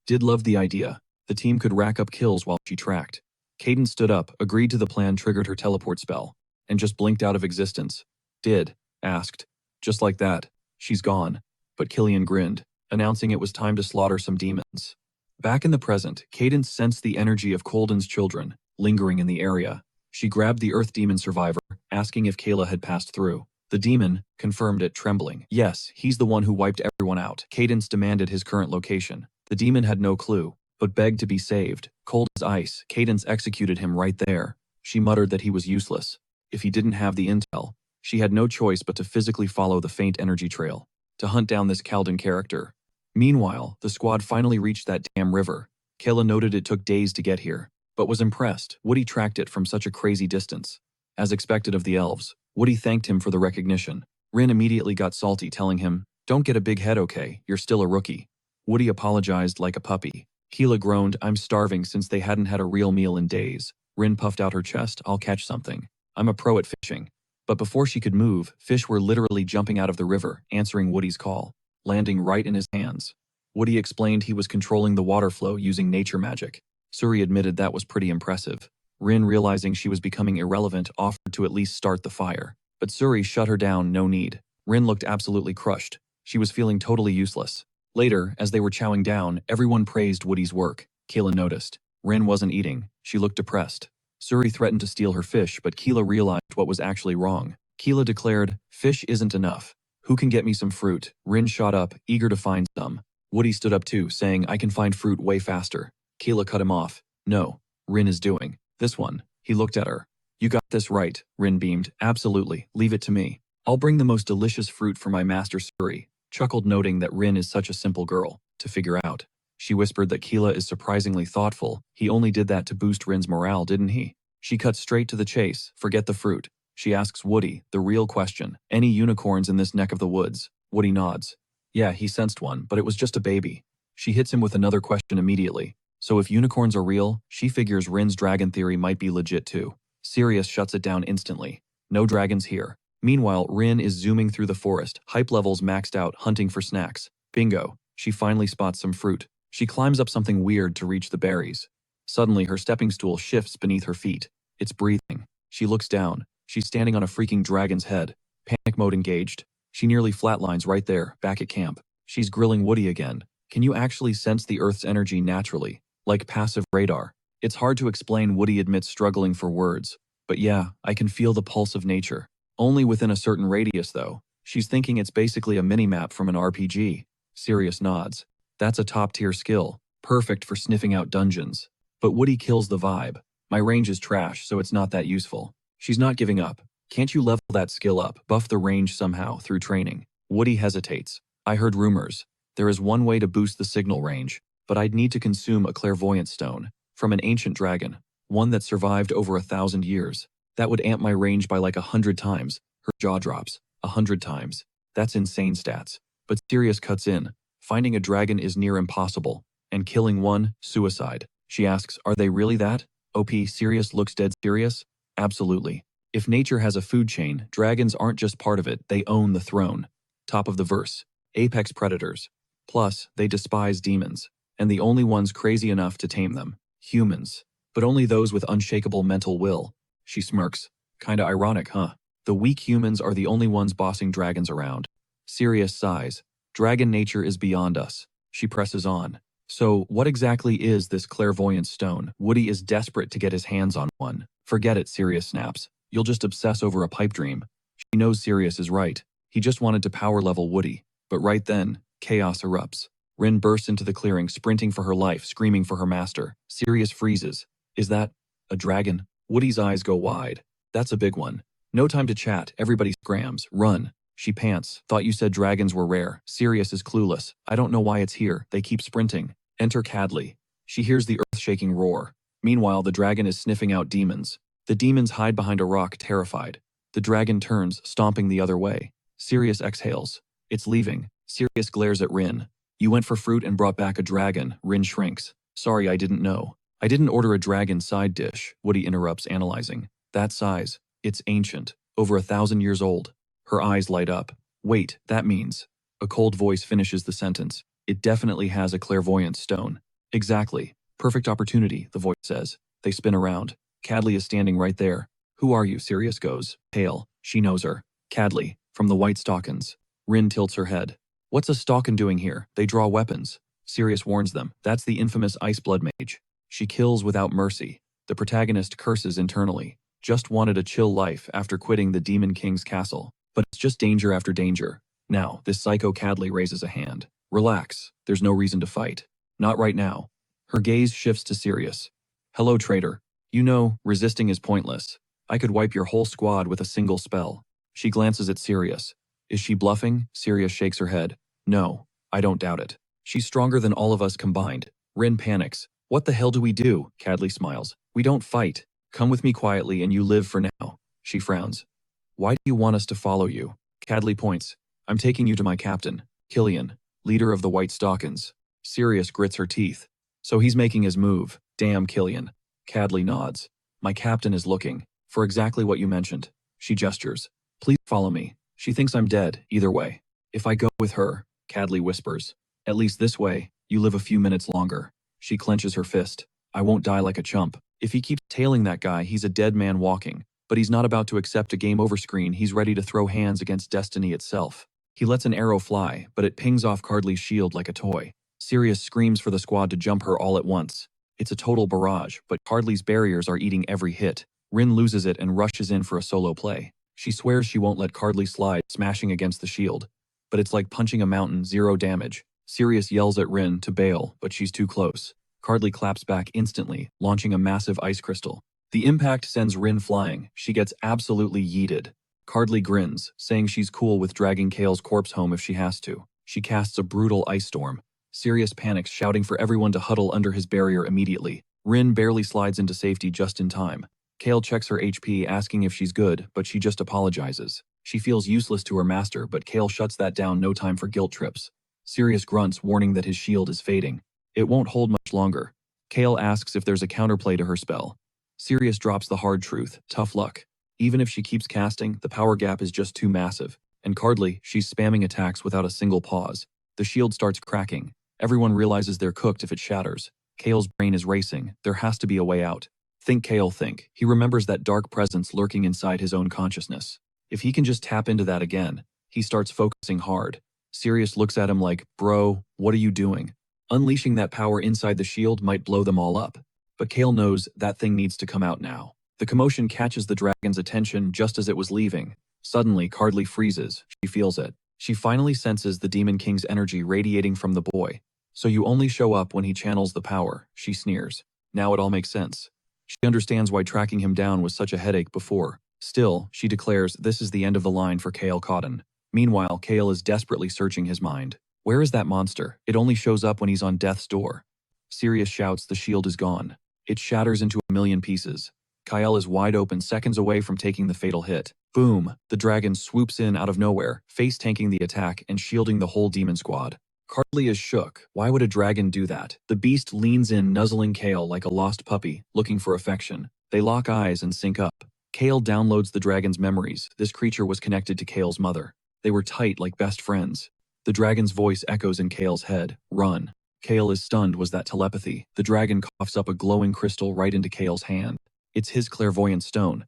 Did love the idea. The team could rack up kills while she tracked. Cadence stood up, agreed to the plan, triggered her teleport spell, and just blinked out of existence. Did asked. Just like that, she's gone. But Killian grinned, announcing it was time to slaughter some demons. Back in the present, Cadence sensed the energy of Colden's children, lingering in the area. She grabbed the Earth Demon survivor, asking if Kayla had passed through. The demon confirmed it, trembling. Yes, he's the one who wiped everyone out. Cadence demanded his current location. The demon had no clue, but begged to be saved. Cold as ice, Cadence executed him right there. She muttered that he was useless. If he didn't have the intel, she had no choice but to physically follow the faint energy trail, to hunt down this Kalden character. Meanwhile, the squad finally reached that damn river. Kayla noted it took days to get here, but was impressed. Woody tracked it from such a crazy distance. As expected of the elves, Woody thanked him for the recognition. Rin immediately got salty, telling him, Don't get a big head, okay? You're still a rookie. Woody apologized like a puppy. Keela groaned, I'm starving since they hadn't had a real meal in days. Rin puffed out her chest, I'll catch something. I'm a pro at fishing. But before she could move, fish were literally jumping out of the river, answering Woody's call, landing right in his hands. Woody explained he was controlling the water flow using nature magic. Suri admitted that was pretty impressive. Rin, realizing she was becoming irrelevant, offered to at least start the fire. But Suri shut her down, no need. Rin looked absolutely crushed. She was feeling totally useless. Later, as they were chowing down, everyone praised Woody's work. Kayla noticed. Rin wasn't eating. She looked depressed. Suri threatened to steal her fish, but Keela realized what was actually wrong. Keela declared, "Fish isn't enough. Who can get me some fruit?" Rin shot up, eager to find some. Woody stood up too, saying, "I can find fruit way faster." Keela cut him off. "No, Rin is doing this one." He looked at her. "You got this right," Rin beamed. "Absolutely, leave it to me. I'll bring the most delicious fruit for my master Suri." Chuckled, noting that Rin is such a simple girl to figure out. She whispered that Keela is surprisingly thoughtful. He only did that to boost Rin's morale, didn't he? She cuts straight to the chase. Forget the fruit. She asks Woody the real question. "Any unicorns in this neck of the woods?" Woody nods. Yeah, he sensed one, but it was just a baby. She hits him with another question immediately. So if unicorns are real, she figures Rin's dragon theory might be legit too. Sirius shuts it down instantly. No dragons here. Meanwhile, Rin is zooming through the forest, hype levels maxed out, hunting for snacks. Bingo. She finally spots some fruit. She climbs up something weird to reach the berries. Suddenly, her stepping stool shifts beneath her feet. It's breathing. She looks down. She's standing on a freaking dragon's head. Panic mode engaged. She nearly flatlines right there, back at camp. She's grilling Woody again. "Can you actually sense the Earth's energy naturally? Like passive radar?" It's hard to explain, Woody admits, struggling for words. "But yeah, I can feel the pulse of nature. Only within a certain radius, though." She's thinking it's basically a mini-map from an RPG. Sirius nods. "That's a top-tier skill. Perfect for sniffing out dungeons." But Woody kills the vibe. "My range is trash, so it's not that useful." She's not giving up. "Can't you level that skill up, buff the range somehow through training?" Woody hesitates. "I heard rumors. There is one way to boost the signal range, but I'd need to consume a clairvoyant stone from an ancient dragon, one that survived over 1,000 years. That would amp my range by like 100 times. Her jaw drops. 100 times. That's insane stats. But Sirius cuts in. "Finding a dragon is near impossible, and killing one, suicide." She asks, "Are they really that?" OP. Sirius looks dead serious. "Absolutely. If nature has a food chain, dragons aren't just part of it, they own the throne." Top of the verse. Apex predators. Plus, they despise demons, and the only ones crazy enough to tame them. Humans. But only those with unshakable mental will. She smirks. "Kinda ironic, huh? The weak humans are the only ones bossing dragons around." Sirius sighs. "Dragon nature is beyond us." She presses on. "So, what exactly is this clairvoyant stone?" Woody is desperate to get his hands on one. "Forget it," Sirius snaps. "You'll just obsess over a pipe dream." She knows Sirius is right. He just wanted to power level Woody. But right then, chaos erupts. Rin bursts into the clearing, sprinting for her life, screaming for her master. Sirius freezes. "Is that a dragon?" Woody's eyes go wide. "That's a big one." No time to chat, everybody scrams. "Run." She pants. "Thought you said dragons were rare." Sirius is clueless. "I don't know why it's here. They keep sprinting." Enter Cadley. She hears the earth-shaking roar. Meanwhile, the dragon is sniffing out demons. The demons hide behind a rock, terrified. The dragon turns, stomping the other way. Sirius exhales. It's leaving. Sirius glares at Rin. "You went for fruit and brought back a dragon." Rin shrinks. "Sorry, I didn't know." "I didn't order a dragon side dish," Woody interrupts, analyzing. "That size. It's ancient. Over 1,000 years old." Her eyes light up. "Wait, that means..." A cold voice finishes the sentence. "It definitely has a clairvoyant stone." "Exactly. Perfect opportunity," the voice says. They spin around. Cadley is standing right there. "Who are you?" Sirius goes. Pale. She knows her. "Cadley, from the White Stockens." Rin tilts her head. "What's a Stockin doing here? They draw weapons." Sirius warns them. "That's the infamous Iceblood mage. She kills without mercy." The protagonist curses internally. Just wanted a chill life after quitting the Demon King's castle. But it's just danger after danger. Now, this psycho Cadley raises a hand. "Relax. There's no reason to fight. Not right now." Her gaze shifts to Sirius. "Hello, traitor. You know, resisting is pointless. I could wipe your whole squad with a single spell." She glances at Sirius. Is she bluffing? Sirius shakes her head. "No, I don't doubt it. She's stronger than all of us combined." Rin panics. "What the hell do we do?" Cadley smiles. "We don't fight. Come with me quietly and you live for now." She frowns. "Why do you want us to follow you?" Cadley points. "I'm taking you to my captain, Killian, leader of the White Stockens." Sirius grits her teeth. "So he's making his move. Damn Killian." Cadley nods. "My captain is looking for exactly what you mentioned." She gestures. "Please follow me." She thinks I'm dead, either way. "If I go with her," Cadley whispers. "At least this way, you live a few minutes longer." She clenches her fist. "I won't die like a chump. If he keeps tailing that guy, he's a dead man walking. But he's not about to accept a game over screen. He's ready to throw hands against destiny itself." He lets an arrow fly, but it pings off Cadley's shield like a toy. Sirius screams for the squad to jump her all at once. It's a total barrage, but Cardley's barriers are eating every hit. Rin loses it and rushes in for a solo play. She swears she won't let Cardley slide, smashing against the shield. But it's like punching a mountain, 0 damage. Sirius yells at Rin to bail, but she's too close. Cardley claps back instantly, launching a massive ice crystal. The impact sends Rin flying. She gets absolutely yeeted. Cardley grins, saying she's cool with dragging Kale's corpse home if she has to. She casts a brutal ice storm. Sirius panics, shouting for everyone to huddle under his barrier immediately. Rin barely slides into safety just in time. Kale checks her HP, asking if she's good, but she just apologizes. She feels useless to her master, but Kale shuts that down. No time for guilt trips. Sirius grunts, warning that his shield is fading. It won't hold much longer. Kale asks if there's a counterplay to her spell. Sirius drops the hard truth, tough luck. Even if she keeps casting, the power gap is just too massive. And Cardley, she's spamming attacks without a single pause. The shield starts cracking. Everyone realizes they're cooked if it shatters. Kale's brain is racing. There has to be a way out. Think, Kale, think. He remembers that dark presence lurking inside his own consciousness. If he can just tap into that again, he starts focusing hard. Sirius looks at him like, bro, what are you doing? Unleashing that power inside the shield might blow them all up. But Kale knows that thing needs to come out now. The commotion catches the dragon's attention just as it was leaving. Suddenly, Cardley freezes. She feels it. She finally senses the Demon King's energy radiating from the boy. So you only show up when he channels the power, she sneers. Now it all makes sense. She understands why tracking him down was such a headache before. Still, she declares this is the end of the line for Kale Cotton. Meanwhile, Kale is desperately searching his mind. Where is that monster? It only shows up when he's on death's door. Sirius shouts the shield is gone. It shatters into a million pieces. Kyle is wide open, seconds away from taking the fatal hit. Boom! The dragon swoops in out of nowhere, face-tanking the attack and shielding the whole demon squad. Cardley is shook. Why would a dragon do that? The beast leans in, nuzzling Kale like a lost puppy, looking for affection. They lock eyes and sync up. Kale downloads the dragon's memories. This creature was connected to Kale's mother. They were tight like best friends. The dragon's voice echoes in Kale's head. Run. Kale is stunned. Was that telepathy? The dragon coughs up a glowing crystal right into Kale's hand. It's his clairvoyant stone.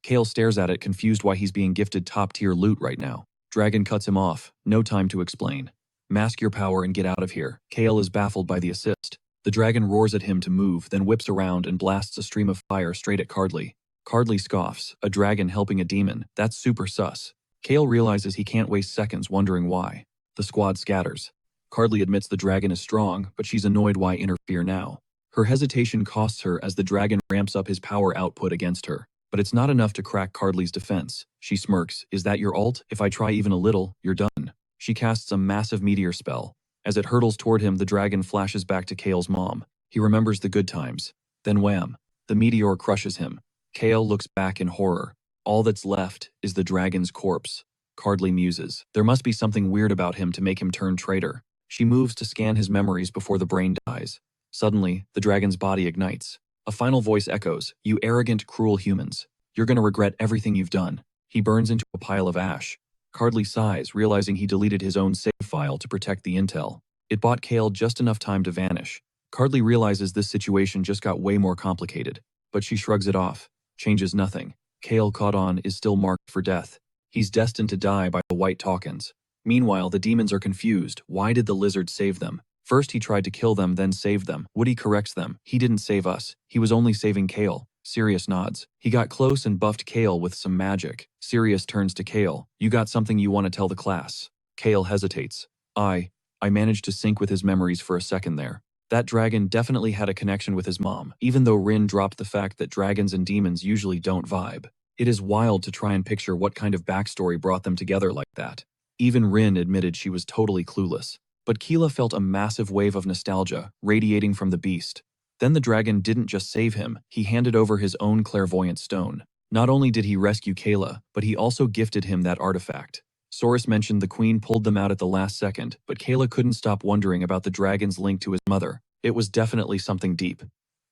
Kale stares at it, confused why he's being gifted top-tier loot right now. Dragon cuts him off. No time to explain. Mask your power and get out of here. Kale is baffled by the assist. The dragon roars at him to move, then whips around and blasts a stream of fire straight at Cardley. Cardley scoffs. A dragon helping a demon. That's super sus. Kale realizes he can't waste seconds wondering why. The squad scatters. Cardley admits the dragon is strong, but she's annoyed why interfere now. Her hesitation costs her as the dragon ramps up his power output against her. But it's not enough to crack Cardley's defense. She smirks. Is that your ult? If I try even a little, you're done. She casts a massive meteor spell. As it hurtles toward him, the dragon flashes back to Kale's mom. He remembers the good times. Then wham! The meteor crushes him. Kale looks back in horror. All that's left is the dragon's corpse. Cardley muses. There must be something weird about him to make him turn traitor. She moves to scan his memories before the brain dies. Suddenly, the dragon's body ignites. A final voice echoes, "You arrogant, cruel humans. You're gonna regret everything you've done." He burns into a pile of ash. Cardley sighs, realizing he deleted his own save file to protect the intel. It bought Kale just enough time to vanish. Cardley realizes this situation just got way more complicated, but she shrugs it off. Changes nothing. Kale caught on is still marked for death. He's destined to die by the White Talkins. Meanwhile, the demons are confused. Why did the lizard save them? First he tried to kill them, then saved them. Woody corrects them. He didn't save us. He was only saving Kale. Sirius nods. He got close and buffed Kale with some magic. Sirius turns to Kale. You got something you want to tell the class? Kale hesitates. I managed to sync with his memories for a second there. That dragon definitely had a connection with his mom, even though Rin dropped the fact that dragons and demons usually don't vibe. It is wild to try and picture what kind of backstory brought them together like that. Even Rin admitted she was totally clueless. But Keela felt a massive wave of nostalgia radiating from the beast. Then the dragon didn't just save him, he handed over his own clairvoyant stone. Not only did he rescue Kayla, but he also gifted him that artifact. Soros mentioned the queen pulled them out at the last second, but Kayla couldn't stop wondering about the dragon's link to his mother. It was definitely something deep.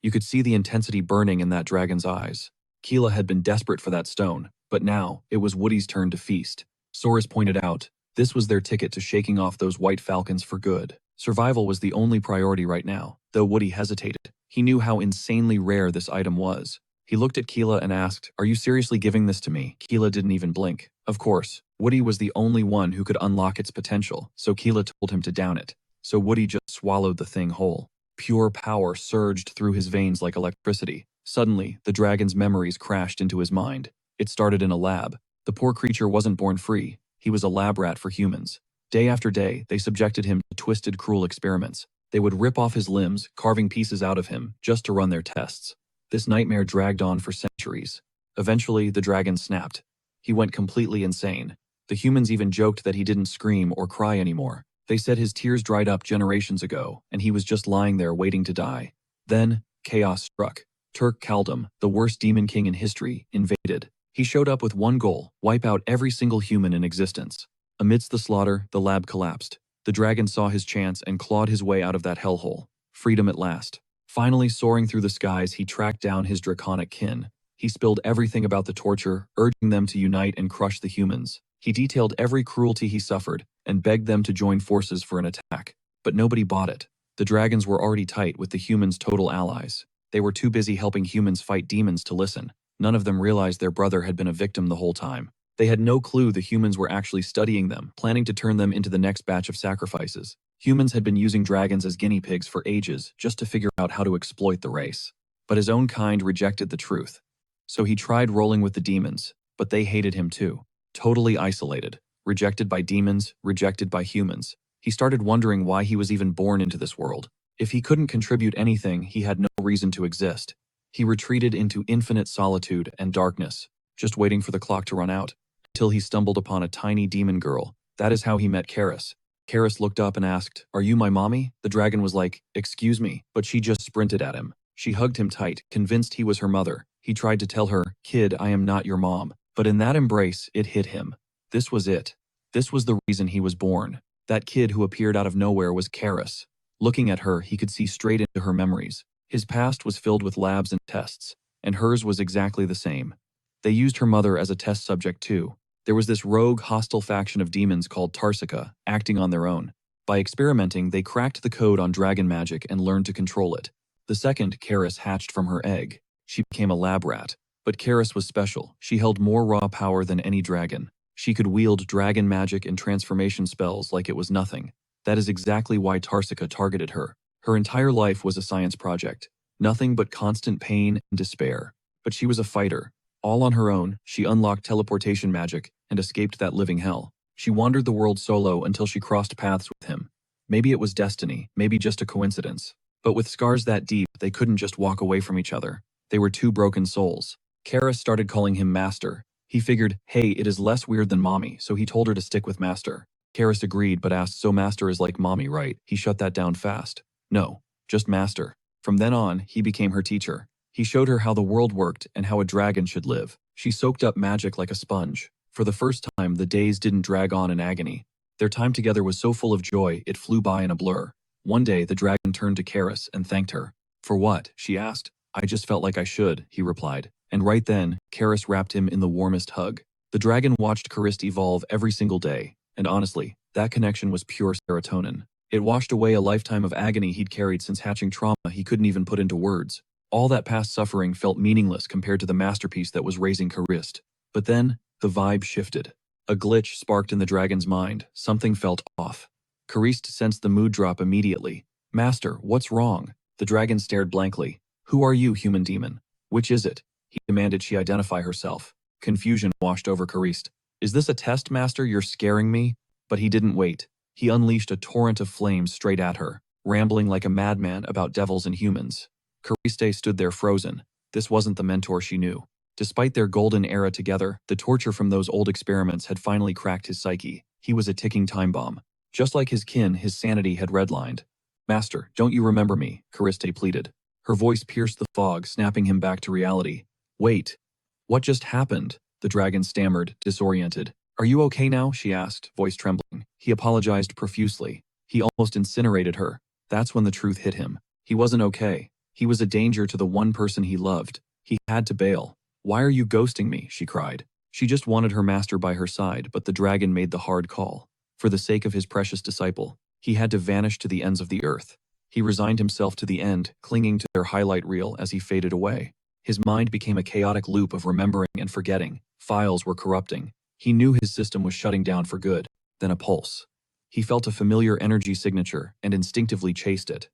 You could see the intensity burning in that dragon's eyes. Keela had been desperate for that stone, but now it was Woody's turn to feast. Soros pointed out, this was their ticket to shaking off those white falcons for good. Survival was the only priority right now, though Woody hesitated. He knew how insanely rare this item was. He looked at Keela and asked, "Are you seriously giving this to me?" Keela didn't even blink. Of course, Woody was the only one who could unlock its potential, so Keela told him to down it. So Woody just swallowed the thing whole. Pure power surged through his veins like electricity. Suddenly, the dragon's memories crashed into his mind. It started in a lab. The poor creature wasn't born free. He was a lab rat for humans. Day after day, they subjected him to twisted, cruel experiments. They would rip off his limbs, carving pieces out of him, just to run their tests. This nightmare dragged on for centuries. Eventually, the dragon snapped. He went completely insane. The humans even joked that he didn't scream or cry anymore. They said his tears dried up generations ago, and he was just lying there waiting to die. Then, chaos struck. Turk Kaldum, the worst demon king in history, invaded. He showed up with one goal: wipe out every single human in existence. Amidst the slaughter, the lab collapsed. The dragon saw his chance and clawed his way out of that hellhole. Freedom at last. Finally soaring through the skies, he tracked down his draconic kin. He spilled everything about the torture, urging them to unite and crush the humans. He detailed every cruelty he suffered and begged them to join forces for an attack. But nobody bought it. The dragons were already tight with the humans' total allies. They were too busy helping humans fight demons to listen. None of them realized their brother had been a victim the whole time. They had no clue the humans were actually studying them, planning to turn them into the next batch of sacrifices. Humans had been using dragons as guinea pigs for ages just to figure out how to exploit the race. But his own kind rejected the truth. So he tried rolling with the demons, but they hated him too. Totally isolated, rejected by demons, rejected by humans. He started wondering why he was even born into this world. If he couldn't contribute anything, he had no reason to exist. He retreated into infinite solitude and darkness, just waiting for the clock to run out, until he stumbled upon a tiny demon girl. That is how he met Karis. Karis looked up and asked, "Are you my mommy?" The dragon was like, "Excuse me," but she just sprinted at him. She hugged him tight, convinced he was her mother. He tried to tell her, "Kid, I am not your mom." But in that embrace, it hit him. This was it. This was the reason he was born. That kid who appeared out of nowhere was Karis. Looking at her, he could see straight into her memories. His past was filled with labs and tests, and hers was exactly the same. They used her mother as a test subject too. There was this rogue, hostile faction of demons called Tarsica, acting on their own. By experimenting, they cracked the code on dragon magic and learned to control it. The second, Karis, hatched from her egg. She became a lab rat. But Karis was special. She held more raw power than any dragon. She could wield dragon magic and transformation spells like it was nothing. That is exactly why Tarsica targeted her. Her entire life was a science project. Nothing but constant pain and despair. But she was a fighter. All on her own, she unlocked teleportation magic and escaped that living hell. She wandered the world solo until she crossed paths with him. Maybe it was destiny, maybe just a coincidence. But with scars that deep, they couldn't just walk away from each other. They were two broken souls. Karis started calling him Master. He figured, hey, it is less weird than Mommy, so he told her to stick with Master. Karis agreed but asked, so Master is like Mommy, right? He shut that down fast. No, just Master. From then on, he became her teacher. He showed her how the world worked and how a dragon should live. She soaked up magic like a sponge. For the first time, the days didn't drag on in agony. Their time together was so full of joy, it flew by in a blur. One day, the dragon turned to Karis and thanked her. For what? She asked. I just felt like I should, he replied. And right then, Karis wrapped him in the warmest hug. The dragon watched Karis evolve every single day, and honestly, that connection was pure serotonin. It washed away a lifetime of agony he'd carried since hatching trauma he couldn't even put into words. All that past suffering felt meaningless compared to the masterpiece that was raising Karis. But then, the vibe shifted. A glitch sparked in the dragon's mind. Something felt off. Karis sensed the mood drop immediately. Master, what's wrong? The dragon stared blankly. Who are you, human demon? Which is it? He demanded she identify herself. Confusion washed over Karis. Is this a test, Master? You're scaring me? But he didn't wait. He unleashed a torrent of flames straight at her, rambling like a madman about devils and humans. Karis stood there frozen. This wasn't the mentor she knew. Despite their golden era together, the torture from those old experiments had finally cracked his psyche. He was a ticking time bomb. Just like his kin, his sanity had redlined. Master, don't you remember me? Karis pleaded. Her voice pierced the fog, snapping him back to reality. Wait. What just happened? The dragon stammered, disoriented. Are you okay now? She asked, voice trembling. He apologized profusely. He almost incinerated her. That's when the truth hit him. He wasn't okay. He was a danger to the one person he loved. He had to bail. Why are you ghosting me? She cried. She just wanted her master by her side, but the dragon made the hard call. For the sake of his precious disciple, he had to vanish to the ends of the earth. He resigned himself to the end, clinging to their highlight reel as he faded away. His mind became a chaotic loop of remembering and forgetting. Files were corrupting. He knew his system was shutting down for good. Then a pulse. He felt a familiar energy signature and instinctively chased it.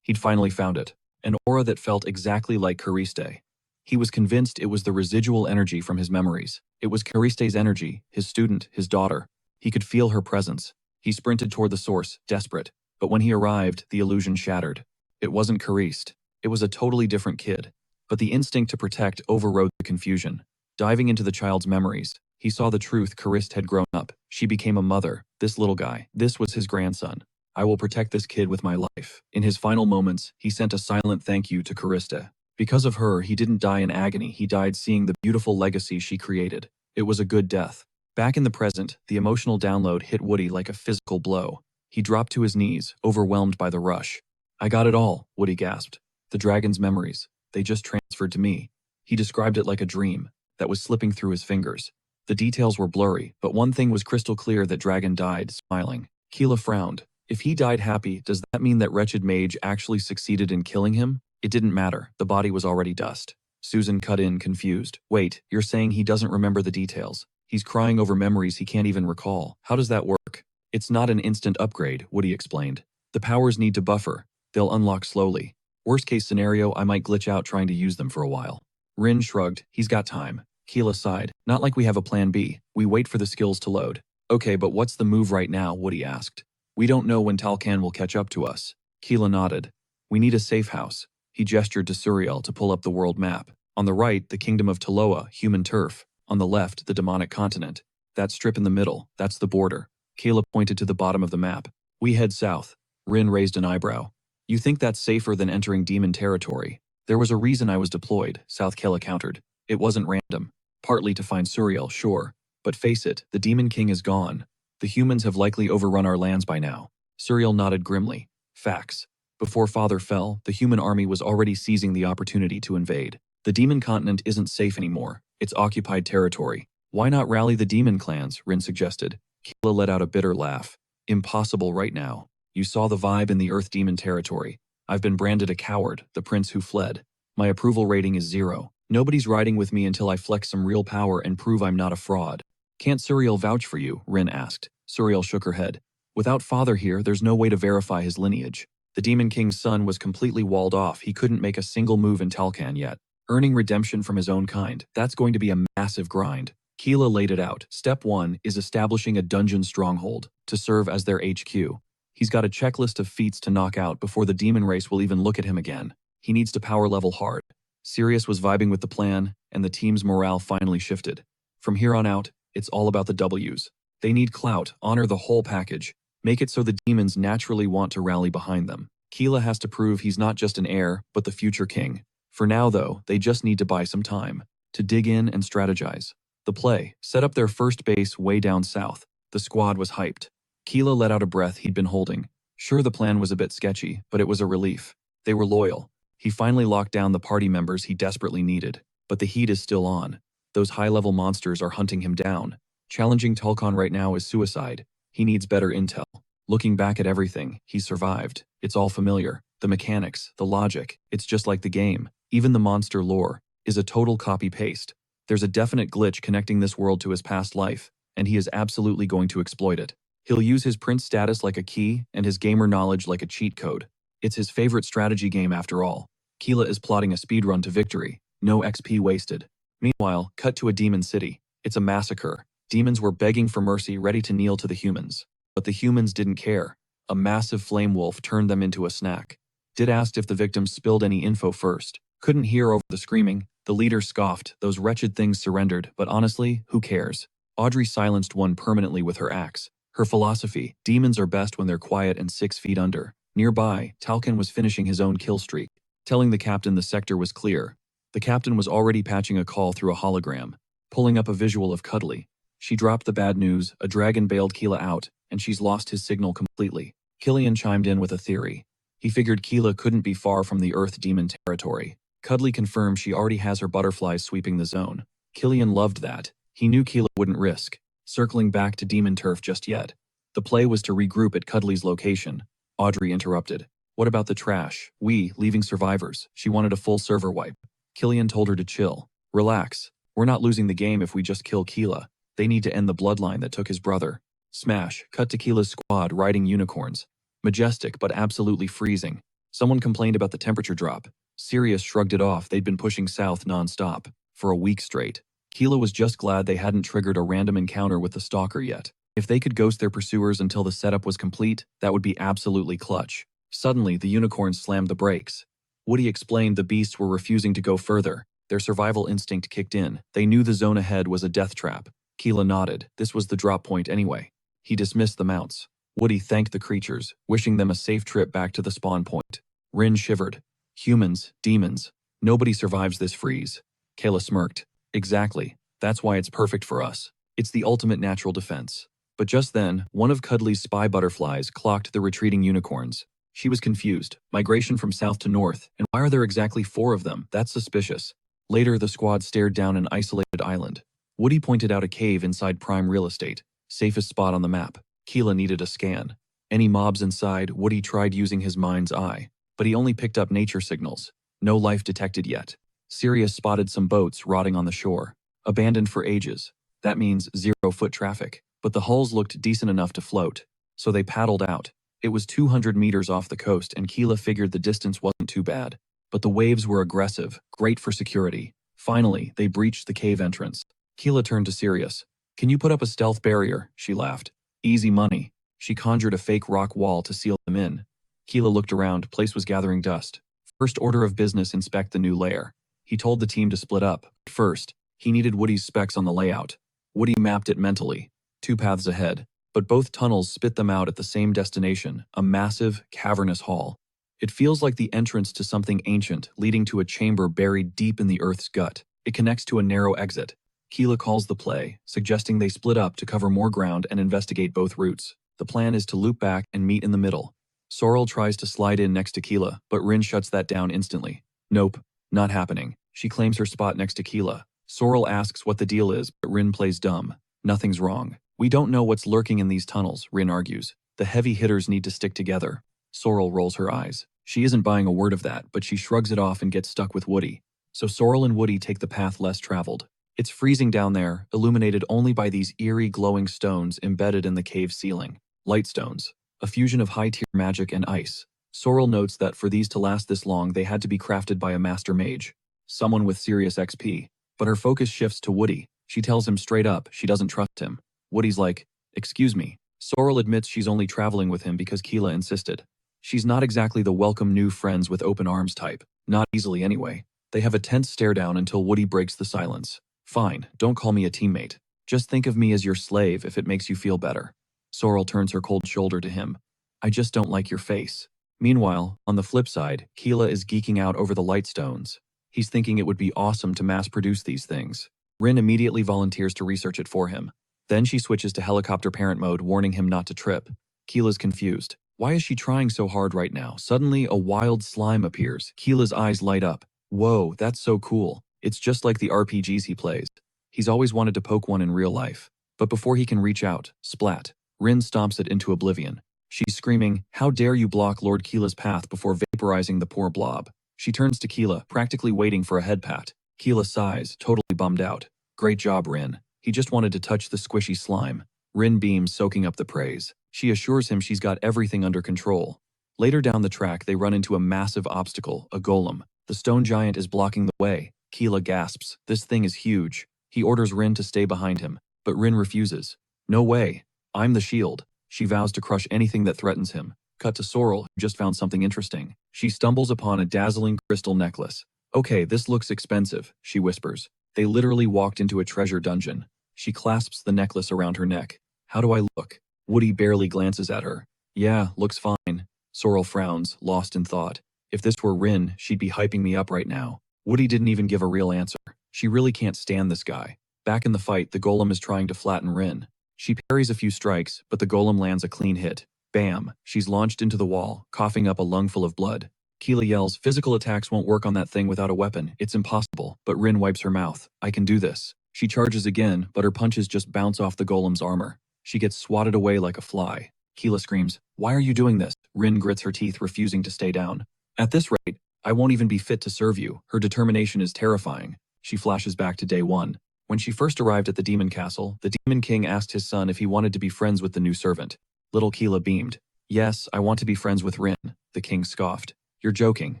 He'd finally found it. An aura that felt exactly like Cariste. He was convinced it was the residual energy from his memories. It was Cariste's energy, his student, his daughter. He could feel her presence. He sprinted toward the source, desperate. But when he arrived, the illusion shattered. It wasn't Cariste. It was a totally different kid. But the instinct to protect overrode the confusion. Diving into the child's memories, he saw the truth. Cariste had grown up. She became a mother. This little guy, this was his grandson. I will protect this kid with my life. In his final moments, he sent a silent thank you to Cariste. Because of her, he didn't die in agony. He died seeing the beautiful legacy she created. It was a good death. Back in the present, the emotional download hit Woody like a physical blow. He dropped to his knees, overwhelmed by the rush. I got it all, Woody gasped. The dragon's memories. They just transferred to me. He described it like a dream that was slipping through his fingers. The details were blurry, but one thing was crystal clear: that dragon died, smiling. Keela frowned. If he died happy, does that mean that wretched mage actually succeeded in killing him? It didn't matter. The body was already dust. Susan cut in, confused. Wait, you're saying he doesn't remember the details? He's crying over memories he can't even recall. How does that work? It's not an instant upgrade, Woody explained. The powers need to buffer. They'll unlock slowly. Worst case scenario, I might glitch out trying to use them for a while. Rin shrugged. He's got time. Keela sighed. Not like we have a plan B. We wait for the skills to load. Okay, but what's the move right now? Woody asked. We don't know when Talcan will catch up to us. Keela nodded. We need a safe house. He gestured to Suriel to pull up the world map. On the right, the kingdom of Taloa, human turf. On the left, the demonic continent. That strip in the middle, that's the border. Keela pointed to the bottom of the map. We head south. Rin raised an eyebrow. You think that's safer than entering demon territory? There was a reason I was deployed, South Keela countered. It wasn't random. Partly to find Suriel, sure. But face it, the Demon King is gone. The humans have likely overrun our lands by now. Suriel nodded grimly. Facts. Before Father fell, the human army was already seizing the opportunity to invade. The demon continent isn't safe anymore. It's occupied territory. Why not rally the demon clans? Rin suggested. Keela let out a bitter laugh. Impossible right now. You saw the vibe in the Earth demon territory. I've been branded a coward, the prince who fled. My approval rating is 0. Nobody's riding with me until I flex some real power and prove I'm not a fraud. Can't Suriel vouch for you? Rin asked. Suriel shook her head. Without Father here, there's no way to verify his lineage. The Demon King's son was completely walled off. He couldn't make a single move in Talcan yet. Earning redemption from his own kind, that's going to be a massive grind. Keela laid it out. Step 1 is establishing a dungeon stronghold to serve as their HQ. He's got a checklist of feats to knock out before the demon race will even look at him again. He needs to power level hard. Sirius was vibing with the plan, and the team's morale finally shifted. From here on out, it's all about the W's. They need clout, honor the whole package. Make it so the demons naturally want to rally behind them. Keela has to prove he's not just an heir, but the future king. For now, though, they just need to buy some time to dig in and strategize. The play set up their first base way down south. The squad was hyped. Keela let out a breath he'd been holding. Sure, the plan was a bit sketchy, but it was a relief. They were loyal. He finally locked down the party members he desperately needed. But the heat is still on. Those high-level monsters are hunting him down. Challenging Tulkon right now is suicide. He needs better intel. Looking back at everything, he survived. It's all familiar. The mechanics, the logic, it's just like the game. Even the monster lore is a total copy-paste. There's a definite glitch connecting this world to his past life, and he is absolutely going to exploit it. He'll use his prince status like a key and his gamer knowledge like a cheat code. It's his favorite strategy game after all. Keela is plotting a speedrun to victory. No XP wasted. Meanwhile, cut to a demon city. It's a massacre. Demons were begging for mercy, ready to kneel to the humans. But the humans didn't care. A massive flame wolf turned them into a snack. Did asked if the victims spilled any info first. Couldn't hear over the screaming. The leader scoffed. Those wretched things surrendered, but honestly, who cares? Audrey silenced one permanently with her axe. Her philosophy, demons are best when they're quiet and 6 feet under. Nearby, Talcan was finishing his own kill streak, telling the captain the sector was clear. The captain was already patching a call through a hologram, pulling up a visual of Cuddly. She dropped the bad news: a dragon bailed Keela out, and she's lost his signal completely. Killian chimed in with a theory. He figured Keela couldn't be far from the Earth demon territory. Cuddly confirmed she already has her butterflies sweeping the zone. Killian loved that. He knew Keela wouldn't risk circling back to demon turf just yet. The play was to regroup at Cuddly's location. Audrey interrupted. What about the trash? We, leaving survivors. She wanted a full server wipe. Killian told her to chill. Relax. We're not losing the game if we just kill Keela. They need to end the bloodline that took his brother. Smash. Cut to Keela's squad riding unicorns. Majestic but absolutely freezing. Someone complained about the temperature drop. Sirius shrugged it off. They'd been pushing south non-stop for a week straight. Keela was just glad they hadn't triggered a random encounter with the stalker yet. If they could ghost their pursuers until the setup was complete, that would be absolutely clutch. Suddenly, the unicorns slammed the brakes. Woody explained the beasts were refusing to go further. Their survival instinct kicked in. They knew the zone ahead was a death trap. Keela nodded. This was the drop point anyway. He dismissed the mounts. Woody thanked the creatures, wishing them a safe trip back to the spawn point. Rin shivered. Humans, demons. Nobody survives this freeze. Kayla smirked. Exactly. That's why it's perfect for us. It's the ultimate natural defense. But just then, one of Cuddly's spy butterflies clocked the retreating unicorns. She was confused. Migration from south to north, and why are there exactly 4 of them? That's suspicious. Later, the squad stared down an isolated island. Woody pointed out a cave inside prime real estate. Safest spot on the map. Keela needed a scan. Any mobs inside? Woody tried using his mind's eye, but he only picked up nature signals. No life detected yet. Sirius spotted some boats rotting on the shore. Abandoned for ages. That means 0 foot traffic. But the hulls looked decent enough to float. So they paddled out. It was 200 meters off the coast, and Keela figured the distance wasn't too bad. But the waves were aggressive, great for security. Finally, they breached the cave entrance. Keela turned to Sirius. Can you put up a stealth barrier? She laughed. Easy money. She conjured a fake rock wall to seal them in. Keela looked around. Place was gathering dust. First order of business, inspect the new lair. He told the team to split up. First, he needed Woody's specs on the layout. Woody mapped it mentally. 2 paths ahead. But both tunnels spit them out at the same destination, a massive, cavernous hall. It feels like the entrance to something ancient, leading to a chamber buried deep in the Earth's gut. It connects to a narrow exit. Keela calls the play, suggesting they split up to cover more ground and investigate both routes. The plan is to loop back and meet in the middle. Sorrel tries to slide in next to Keela, but Rin shuts that down instantly. Nope, not happening. She claims her spot next to Keela. Sorrel asks what the deal is, but Rin plays dumb. Nothing's wrong. We don't know what's lurking in these tunnels, Rin argues. The heavy hitters need to stick together. Sorrel rolls her eyes. She isn't buying a word of that, but she shrugs it off and gets stuck with Woody. So Sorrel and Woody take the path less traveled. It's freezing down there, illuminated only by these eerie glowing stones embedded in the cave ceiling. Light stones. A fusion of high-tier magic and ice. Sorrel notes that for these to last this long, they had to be crafted by a master mage. Someone with serious XP. But her focus shifts to Woody. She tells him straight up she doesn't trust him. Woody's like, excuse me. Sorrel admits she's only traveling with him because Keela insisted. She's not exactly the welcome new friends with open arms type. Not easily anyway. They have a tense stare down until Woody breaks the silence. Fine, don't call me a teammate. Just think of me as your slave if it makes you feel better. Sorrel turns her cold shoulder to him. I just don't like your face. Meanwhile, on the flip side, Keela is geeking out over the light stones. He's thinking it would be awesome to mass produce these things. Rin immediately volunteers to research it for him. Then she switches to helicopter parent mode, warning him not to trip. Keela's confused. Why is she trying so hard right now? Suddenly, a wild slime appears. Keela's eyes light up. Whoa, that's so cool. It's just like the RPGs he plays. He's always wanted to poke one in real life. But before he can reach out, splat. Rin stomps it into oblivion. She's screaming, how dare you block Lord Keela's path before vaporizing the poor blob. She turns to Keela, practically waiting for a head pat. Keela sighs, totally bummed out. Great job, Rin. He just wanted to touch the squishy slime. Rin beams, soaking up the praise. She assures him she's got everything under control. Later down the track, they run into a massive obstacle, a golem. The stone giant is blocking the way. Keela gasps. This thing is huge. He orders Rin to stay behind him, but Rin refuses. No way. I'm the shield. She vows to crush anything that threatens him. Cut to Sorrel, who just found something interesting. She stumbles upon a dazzling crystal necklace. Okay, this looks expensive, she whispers. They literally walked into a treasure dungeon. She clasps the necklace around her neck. How do I look? Woody barely glances at her. Yeah, looks fine. Sorrel frowns, lost in thought. If this were Rin, she'd be hyping me up right now. Woody didn't even give a real answer. She really can't stand this guy. Back in the fight, the golem is trying to flatten Rin. She parries a few strikes, but the golem lands a clean hit. Bam! She's launched into the wall, coughing up a lungful of blood. Keela yells, physical attacks won't work on that thing without a weapon. It's impossible. But Rin wipes her mouth. I can do this. She charges again, but her punches just bounce off the golem's armor. She gets swatted away like a fly. Keela screams, why are you doing this? Rin grits her teeth, refusing to stay down. At this rate, I won't even be fit to serve you. Her determination is terrifying. She flashes back to day 1. When she first arrived at the demon castle, the demon king asked his son if he wanted to be friends with the new servant. Little Keela beamed. Yes, I want to be friends with Rin, the king scoffed. You're joking.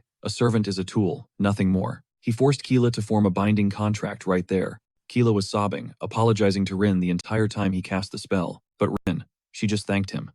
A servant is a tool, nothing more. He forced Keela to form a binding contract right there. Keela was sobbing, apologizing to Rin the entire time he cast the spell. But Rin, she just thanked him.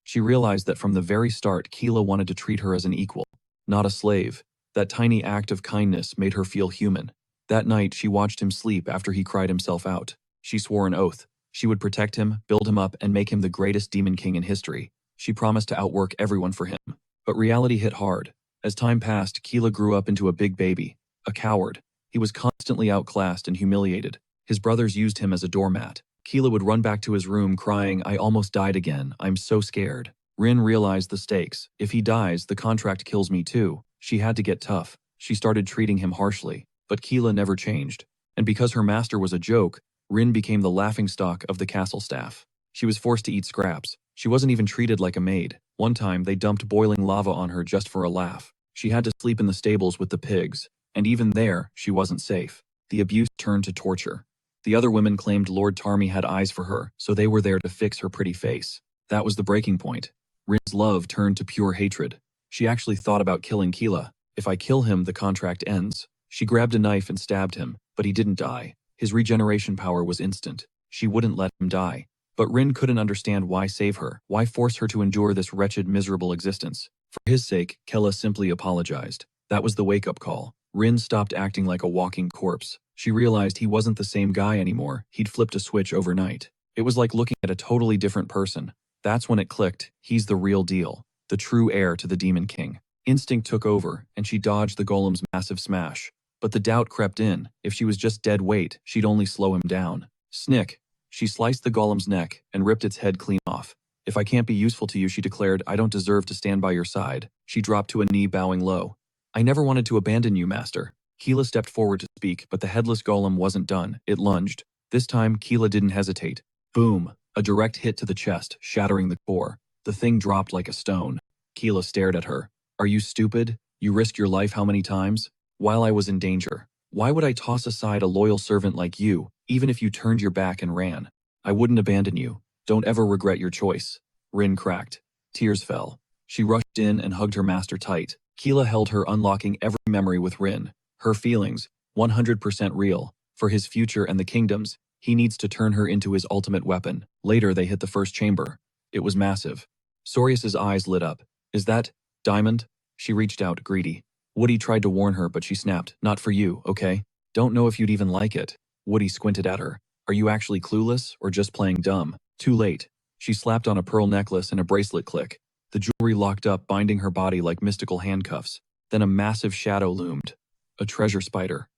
She realized that from the very start Keela wanted to treat her as an equal, not a slave. That tiny act of kindness made her feel human. That night she watched him sleep after he cried himself out. She swore an oath. She would protect him, build him up, and make him the greatest demon king in history. She promised to outwork everyone for him. But reality hit hard. As time passed, Keela grew up into a big baby, a coward. He was constantly outclassed and humiliated. His brothers used him as a doormat. Keela would run back to his room crying, "I almost died again, I'm so scared." Rin realized the stakes. If he dies, the contract kills me too. She had to get tough. She started treating him harshly. But Keela never changed. And because her master was a joke, Rin became the laughingstock of the castle staff. She was forced to eat scraps. She wasn't even treated like a maid. One time, they dumped boiling lava on her just for a laugh. She had to sleep in the stables with the pigs. And even there, she wasn't safe. The abuse turned to torture. The other women claimed Lord Tarmy had eyes for her, so they were there to fix her pretty face. That was the breaking point. Rin's love turned to pure hatred. She actually thought about killing Keela. If I kill him, the contract ends. She grabbed a knife and stabbed him, but he didn't die. His regeneration power was instant. She wouldn't let him die. But Rin couldn't understand why save her, why force her to endure this wretched, miserable existence. For his sake, Keela simply apologized. That was the wake-up call. Rin stopped acting like a walking corpse. She realized he wasn't the same guy anymore. He'd flipped a switch overnight. It was like looking at a totally different person. That's when it clicked. He's the real deal. The true heir to the Demon King. Instinct took over, and she dodged the golem's massive smash. But the doubt crept in. If she was just dead weight, she'd only slow him down. Snick. She sliced the golem's neck and ripped its head clean off. "If I can't be useful to you," she declared, "I don't deserve to stand by your side." She dropped to a knee, bowing low. "I never wanted to abandon you, master." Keela stepped forward to speak, but the headless golem wasn't done. It lunged. This time, Keela didn't hesitate. Boom! A direct hit to the chest, shattering the core. The thing dropped like a stone. Keela stared at her. "Are you stupid? You risked your life how many times? While I was in danger. Why would I toss aside a loyal servant like you, even if you turned your back and ran? I wouldn't abandon you. Don't ever regret your choice." Rin cracked. Tears fell. She rushed in and hugged her master tight. Keela held her, unlocking every memory with Rin. Her feelings, 100% real. For his future and the kingdom's, he needs to turn her into his ultimate weapon. Later, they hit the first chamber. It was massive. Sorius's eyes lit up. "Is that Diamond?" She reached out, greedy. Woody tried to warn her, but she snapped, "Not for you, okay? Don't know if you'd even like it." Woody squinted at her. "Are you actually clueless, or just playing dumb?" Too late. She slapped on a pearl necklace and a bracelet click. The jewelry locked up, binding her body like mystical handcuffs. Then a massive shadow loomed. A treasure spider.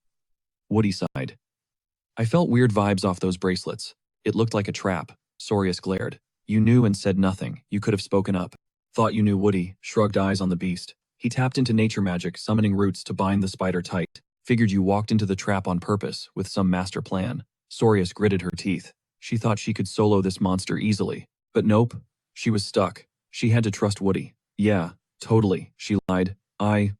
Woody sighed. "I felt weird vibes off those bracelets. It looked like a trap." Sorius glared. "You knew and said nothing. You could have spoken up." "Thought you knew." Woody shrugged eyes on the beast. He tapped into nature magic, summoning roots to bind the spider tight. "Figured you walked into the trap on purpose, with some master plan." Sorius gritted her teeth. She thought she could solo this monster easily. But nope. She was stuck. She had to trust Woody. "Yeah, totally," she lied. I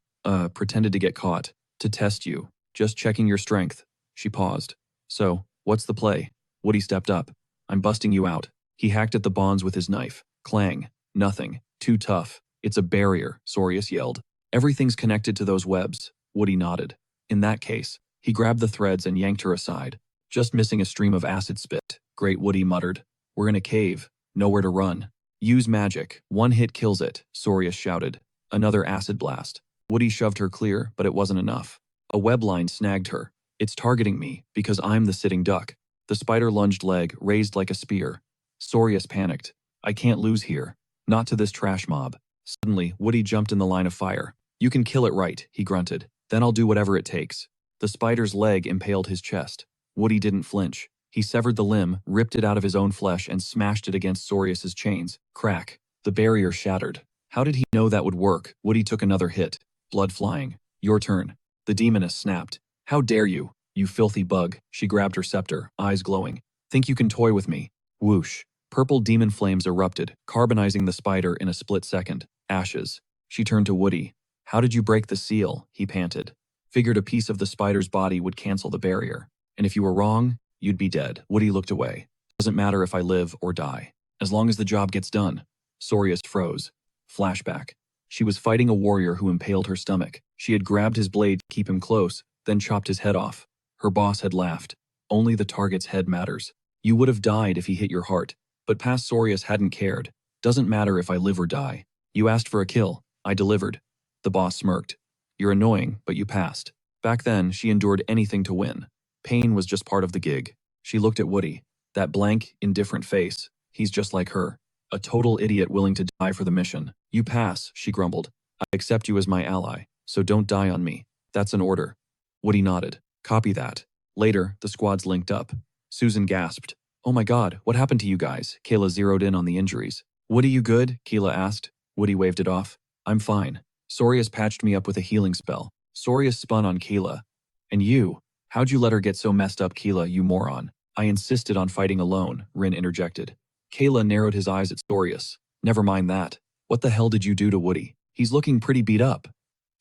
pretended to get caught. To test you. Just checking your strength." She paused. "So, what's the play?" Woody stepped up. "I'm busting you out." He hacked at the bonds with his knife. Clang. Nothing. Too tough. "It's a barrier," Sorius yelled. "Everything's connected to those webs." Woody nodded. "In that case." He grabbed the threads and yanked her aside. "Just missing a stream of acid spit." "Great," Woody muttered. "We're in a cave. Nowhere to run." "Use magic. One hit kills it," Sorius shouted. Another acid blast. Woody shoved her clear, but it wasn't enough. A web line snagged her. "It's targeting me, because I'm the sitting duck." The spider lunged leg, raised like a spear. Sorius panicked. "I can't lose here. Not to this trash mob." Suddenly, Woody jumped in the line of fire. "You can kill it right," he grunted. "Then I'll do whatever it takes." The spider's leg impaled his chest. Woody didn't flinch. He severed the limb, ripped it out of his own flesh, and smashed it against Sorius's chains. Crack. The barrier shattered. How did he know that would work? Woody took another hit. Blood flying. "Your turn." The demoness snapped. "How dare you, you filthy bug." She grabbed her scepter, eyes glowing. "Think you can toy with me?" Whoosh. Purple demon flames erupted, carbonizing the spider in a split second. Ashes. She turned to Woody. "How did you break the seal?" he panted. "Figured a piece of the spider's body would cancel the barrier. And if you were wrong, you'd be dead." Woody looked away. "Doesn't matter if I live or die. As long as the job gets done." Sorius froze. Flashback. She was fighting a warrior who impaled her stomach. She had grabbed his blade to keep him close, then chopped his head off. Her boss had laughed. Only the target's head matters. You would have died if he hit your heart, but past Sorius hadn't cared. Doesn't matter if I live or die. You asked for a kill. I delivered. The boss smirked. You're annoying, but you passed. Back then, she endured anything to win. Pain was just part of the gig. She looked at Woody. That blank, indifferent face. He's just like her. A total idiot willing to die for the mission. You pass, she grumbled. I accept you as my ally, so don't die on me. That's an order. Woody nodded. Copy that. Later, the squads linked up. Susan gasped. Oh my god, what happened to you guys? Kayla zeroed in on the injuries. Woody, you good? Keela asked. Woody waved it off. I'm fine. Sorius patched me up with a healing spell. Sorius spun on Keela. And you? How'd you let her get so messed up, Keela, you moron? I insisted on fighting alone, Rin interjected. Kayla narrowed his eyes at Sorius. Never mind that. What the hell did you do to Woody? He's looking pretty beat up.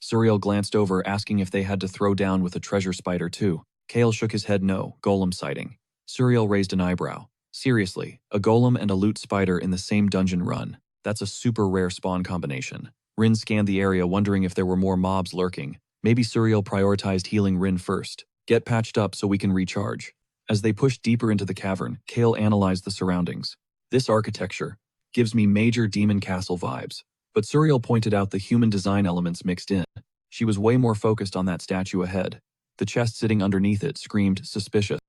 Suriel glanced over, asking if they had to throw down with a treasure spider too. Kale shook his head no, golem sighting. Suriel raised an eyebrow. Seriously, a golem and a loot spider in the same dungeon run. That's a super rare spawn combination. Rin scanned the area, wondering if there were more mobs lurking. Maybe Suriel prioritized healing Rin first. Get patched up so we can recharge. As they pushed deeper into the cavern, Kale analyzed the surroundings. This architecture gives me major demon castle vibes. But Suriel pointed out the human design elements mixed in. She was way more focused on that statue ahead. The chest sitting underneath it screamed suspicious.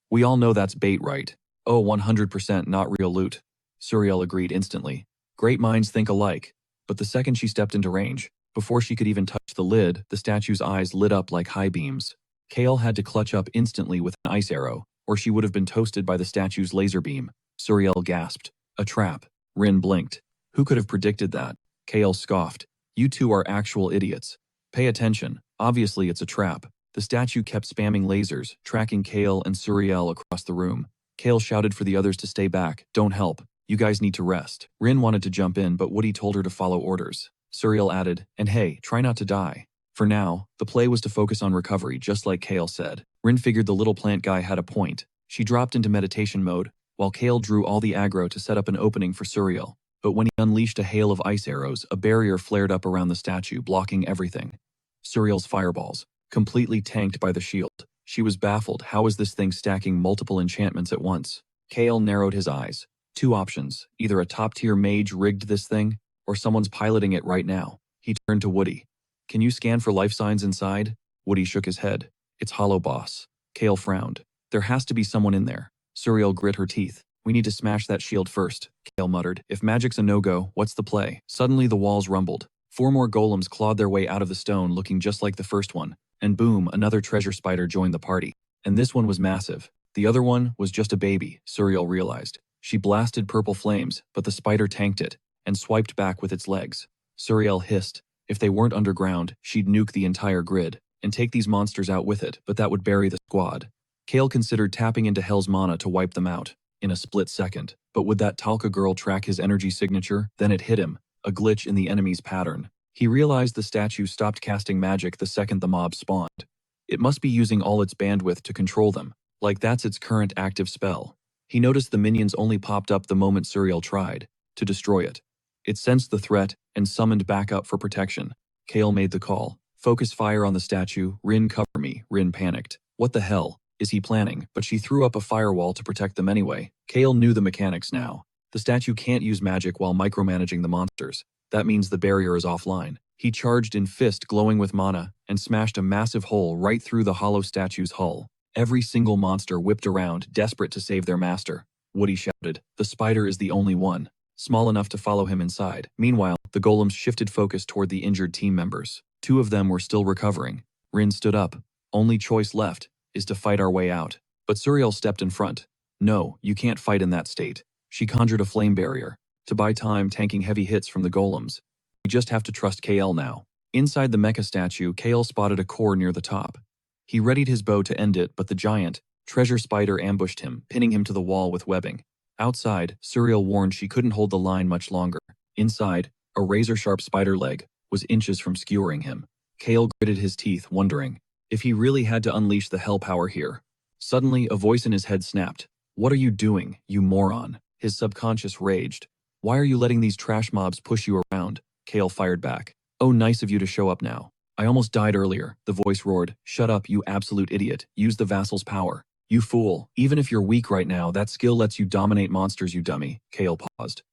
We all know that's bait, right? Oh, 100% not real loot. Suriel agreed instantly. Great minds think alike. But the second she stepped into range, before she could even touch the lid, the statue's eyes lit up like high beams. Kale had to clutch up instantly with an ice arrow, or she would have been toasted by the statue's laser beam. Suriel gasped. A trap. Rin blinked. Who could have predicted that? Kale scoffed. You two are actual idiots. Pay attention. Obviously it's a trap. The statue kept spamming lasers, tracking Kale and Suriel across the room. Kale shouted for the others to stay back. Don't help. You guys need to rest. Rin wanted to jump in, but Woody told her to follow orders. Suriel added, and hey, try not to die. For now, the play was to focus on recovery, just like Kale said. Rin figured the little plant guy had a point. She dropped into meditation mode, while Kale drew all the aggro to set up an opening for Suriel. But when he unleashed a hail of ice arrows, a barrier flared up around the statue, blocking everything. Suriel's fireballs, completely tanked by the shield. She was baffled. How was this thing stacking multiple enchantments at once? Kale narrowed his eyes. Two options. Either a top-tier mage rigged this thing, or someone's piloting it right now. He turned to Woody. Can you scan for life signs inside? Woody shook his head. It's hollow, boss. Kale frowned. There has to be someone in there. Suriel grit her teeth. We need to smash that shield first, Kale muttered. If magic's a no-go, what's the play? Suddenly the walls rumbled. 4 more golems clawed their way out of the stone looking just like the first one. And boom, another treasure spider joined the party. And this one was massive. The other one was just a baby, Suriel realized. She blasted purple flames, but the spider tanked it, and swiped back with its legs. Suriel hissed. If they weren't underground, she'd nuke the entire grid, and take these monsters out with it, but that would bury the squad. Kale considered tapping into Hell's mana to wipe them out. In a split second. But would that Talca girl track his energy signature? Then it hit him, a glitch in the enemy's pattern. He realized the statue stopped casting magic the second the mob spawned. It must be using all its bandwidth to control them, like that's its current active spell. He noticed the minions only popped up the moment Suriel tried to destroy it. It sensed the threat and summoned backup for protection. Kale made the call. Focus fire on the statue. Rin, cover me. Rin panicked. What the hell is he planning? But she threw up a firewall to protect them anyway. Kale knew the mechanics now. The statue can't use magic while micromanaging the monsters. That means the barrier is offline. He charged in fist glowing with mana and smashed a massive hole right through the hollow statue's hull. Every single monster whipped around, desperate to save their master. Woody shouted. The spider is the only one, small enough to follow him inside. Meanwhile, the golems shifted focus toward the injured team members. 2 of them were still recovering. Rin stood up. Only choice left is to fight our way out. But Suriel stepped in front. No, you can't fight in that state. She conjured a flame barrier to buy time, tanking heavy hits from the golems. We just have to trust KL now. Inside the mecha statue, KL spotted a core near the top. He readied his bow to end it, but the giant treasure spider ambushed him, pinning him to the wall with webbing. Outside, Suriel warned she couldn't hold the line much longer. Inside, a razor-sharp spider leg was inches from skewering him. Kale gritted his teeth, wondering if he really had to unleash the hell power here. Suddenly, a voice in his head snapped. What are you doing, you moron? His subconscious raged. Why are you letting these trash mobs push you around? Kale fired back. Oh, nice of you to show up now. I almost died earlier, the voice roared. Shut up, you absolute idiot. Use the vassal's power. You fool. Even if you're weak right now, that skill lets you dominate monsters, you dummy. Kale paused.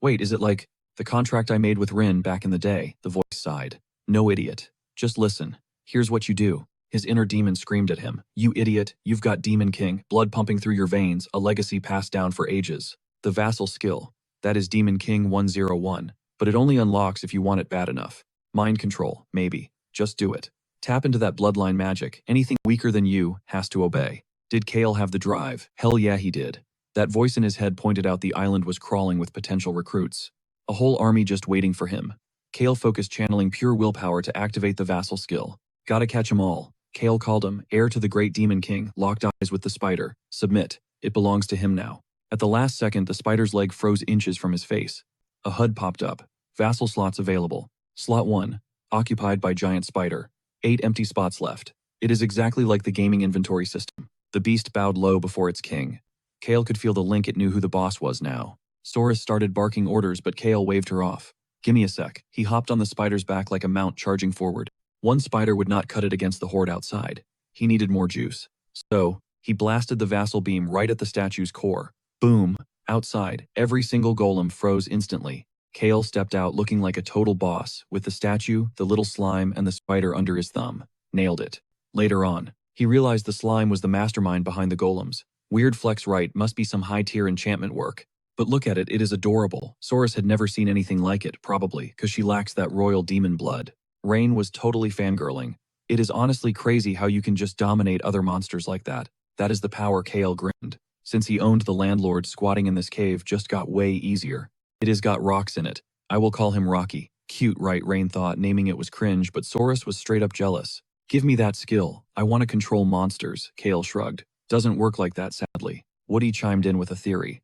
Wait, is it like the contract I made with Rin back in the day? The voice sighed. No, idiot. Just listen. Here's what you do. His inner demon screamed at him. You idiot, you've got Demon King, blood pumping through your veins, a legacy passed down for ages. The vassal skill. That is Demon King 101. But it only unlocks if you want it bad enough. Mind control, maybe. Just do it. Tap into that bloodline magic. Anything weaker than you has to obey. Did Kale have the drive? Hell yeah, he did. That voice in his head pointed out the island was crawling with potential recruits. A whole army just waiting for him. Kale focused channeling pure willpower to activate the vassal skill. Gotta catch 'em all. Kale called him, heir to the great Demon King, locked eyes with the spider. Submit. It belongs to him now. At the last second, the spider's leg froze inches from his face. A HUD popped up. Vassal slots available. Slot 1. Occupied by giant spider. 8 empty spots left. It is exactly like the gaming inventory system. The beast bowed low before its king. Kale could feel the link. It knew who the boss was now. Soras started barking orders, but Kale waved her off. Gimme a sec. He hopped on the spider's back like a mount charging forward. One spider would not cut it against the horde outside. He needed more juice. So, he blasted the vassal beam right at the statue's core. Boom. Outside, every single golem froze instantly. Kale stepped out looking like a total boss, with the statue, the little slime, and the spider under his thumb. Nailed it. Later on, he realized the slime was the mastermind behind the golems. Weird flex right, must be some high-tier enchantment work. But look at it, it is adorable. Soras had never seen anything like it, probably, because she lacks that royal demon blood. Rain was totally fangirling. It is honestly crazy how you can just dominate other monsters like that. That is the power. Kale grinned. Since he owned the landlord, squatting in this cave just got way easier. It has got rocks in it. I will call him Rocky. Cute, right? Rain thought. Naming it was cringe, but Soras was straight up jealous. Give me that skill. I want to control monsters. Kale shrugged. Doesn't work like that, sadly. Woody chimed in with a theory.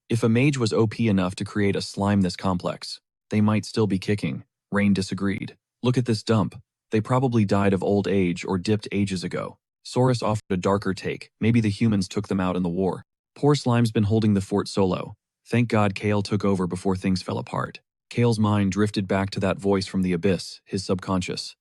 If a mage was OP enough to create a slime this complex, they might still be kicking. Rain disagreed. Look at this dump. They probably died of old age or dipped ages ago. Soras offered a darker take. Maybe the humans took them out in the war. Poor Slime's been holding the fort solo. Thank God Kale took over before things fell apart. Kale's mind drifted back to that voice from the abyss, his subconscious.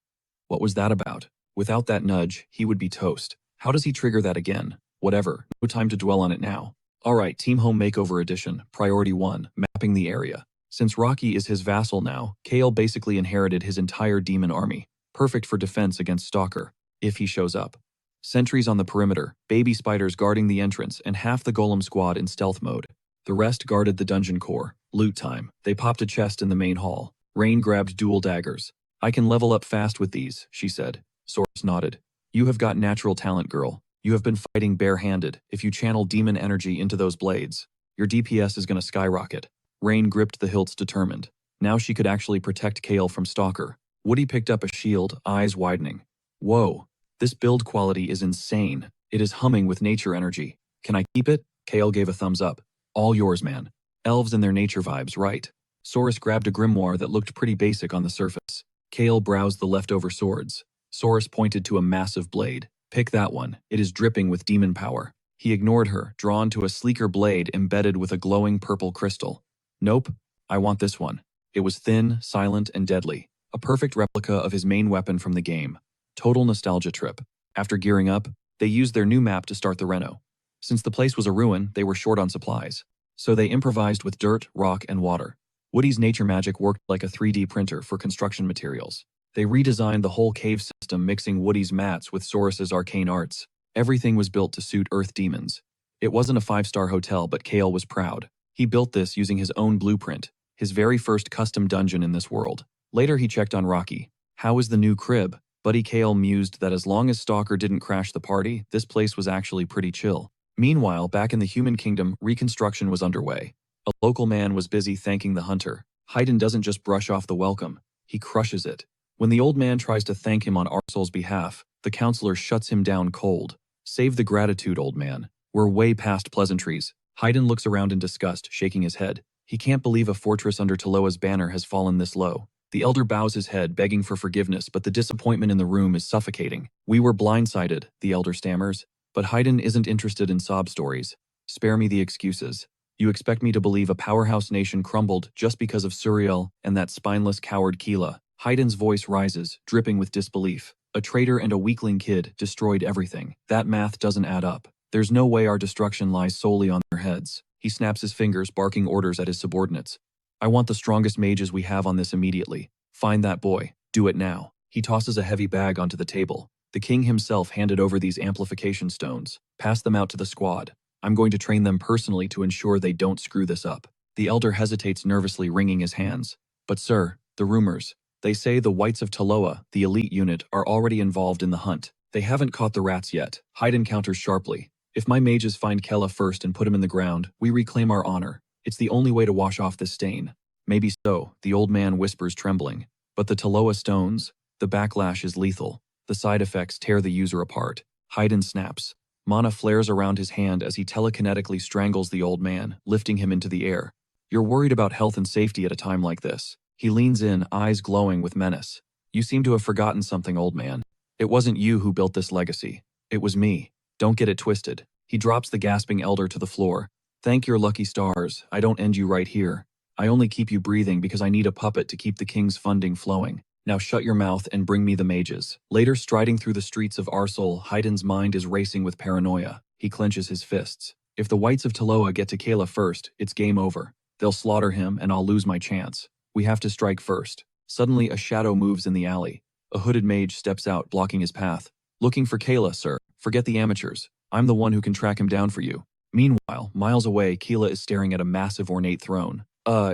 What was that about? Without that nudge, he would be toast. How does he trigger that again? Whatever, no time to dwell on it now. Alright, Team Home Makeover Edition, Priority 1, mapping the area. Since Rocky is his vassal now, Kale basically inherited his entire demon army. Perfect for defense against Stalker, if he shows up. Sentries on the perimeter, baby spiders guarding the entrance, and half the golem squad in stealth mode. The rest guarded the dungeon core. Loot time. They popped a chest in the main hall. Rain grabbed dual daggers. I can level up fast with these, she said. Soras nodded. You have got natural talent, girl. You have been fighting bare-handed. If you channel demon energy into those blades, your DPS is going to skyrocket. Rain gripped the hilts determined. Now she could actually protect Kale from Stalker. Woody picked up a shield, eyes widening. Whoa. This build quality is insane. It is humming with nature energy. Can I keep it? Kale gave a thumbs up. All yours, man. Elves and their nature vibes, right? Soras grabbed a grimoire that looked pretty basic on the surface. Kale browsed the leftover swords. Soras pointed to a massive blade. Pick that one. It is dripping with demon power. He ignored her, drawn to a sleeker blade embedded with a glowing purple crystal. Nope. I want this one. It was thin, silent, and deadly. A perfect replica of his main weapon from the game. Total nostalgia trip. After gearing up, they used their new map to start the reno. Since the place was a ruin, they were short on supplies. So they improvised with dirt, rock, and water. Woody's nature magic worked like a 3D printer for construction materials. They redesigned the whole cave system, mixing Woody's mats with Soras's arcane arts. Everything was built to suit Earth demons. It wasn't a 5-star hotel, but Kale was proud. He built this using his own blueprint, his very first custom dungeon in this world. Later he checked on Rocky. How is the new crib? Buddy Kale mused that as long as Stalker didn't crash the party, this place was actually pretty chill. Meanwhile, back in the human kingdom, reconstruction was underway. A local man was busy thanking the hunter. Haydn doesn't just brush off the welcome, he crushes it. When the old man tries to thank him on Arsol's behalf, the counselor shuts him down cold. Save the gratitude, old man. We're way past pleasantries. Haydn looks around in disgust, shaking his head. He can't believe a fortress under Taloa's banner has fallen this low. The elder bows his head, begging for forgiveness, but the disappointment in the room is suffocating. We were blindsided, the elder stammers. But Haydn isn't interested in sob stories. Spare me the excuses. You expect me to believe a powerhouse nation crumbled just because of Suriel and that spineless coward Keela? Haydn's voice rises, dripping with disbelief. A traitor and a weakling kid destroyed everything. That math doesn't add up. There's no way our destruction lies solely on their heads. He snaps his fingers, barking orders at his subordinates. I want the strongest mages we have on this immediately. Find that boy. Do it now. He tosses a heavy bag onto the table. The king himself handed over these amplification stones. Pass them out to the squad. I'm going to train them personally to ensure they don't screw this up. The elder hesitates nervously, wringing his hands. But sir, the rumors. They say the Whites of Taloa, the elite unit, are already involved in the hunt. They haven't caught the rats yet. Haydn counters sharply. If my mages find Kella first and put him in the ground, we reclaim our honor. It's the only way to wash off this stain. Maybe so, the old man whispers, trembling. But the Taloa stones? The backlash is lethal. The side effects tear the user apart. Haydn snaps. Mana flares around his hand as he telekinetically strangles the old man, lifting him into the air. You're worried about health and safety at a time like this. He leans in, eyes glowing with menace. You seem to have forgotten something, old man. It wasn't you who built this legacy. It was me. Don't get it twisted. He drops the gasping elder to the floor. Thank your lucky stars, I don't end you right here. I only keep you breathing because I need a puppet to keep the king's funding flowing. Now shut your mouth and bring me the mages. Later, striding through the streets of Arsol, Haydn's mind is racing with paranoia. He clenches his fists. If the Whites of Taloa get to Kayla first, it's game over. They'll slaughter him and I'll lose my chance. We have to strike first. Suddenly, a shadow moves in the alley. A hooded mage steps out, blocking his path. Looking for Kayla, sir. Forget the amateurs. I'm the one who can track him down for you. Meanwhile, miles away, Keela is staring at a massive ornate throne.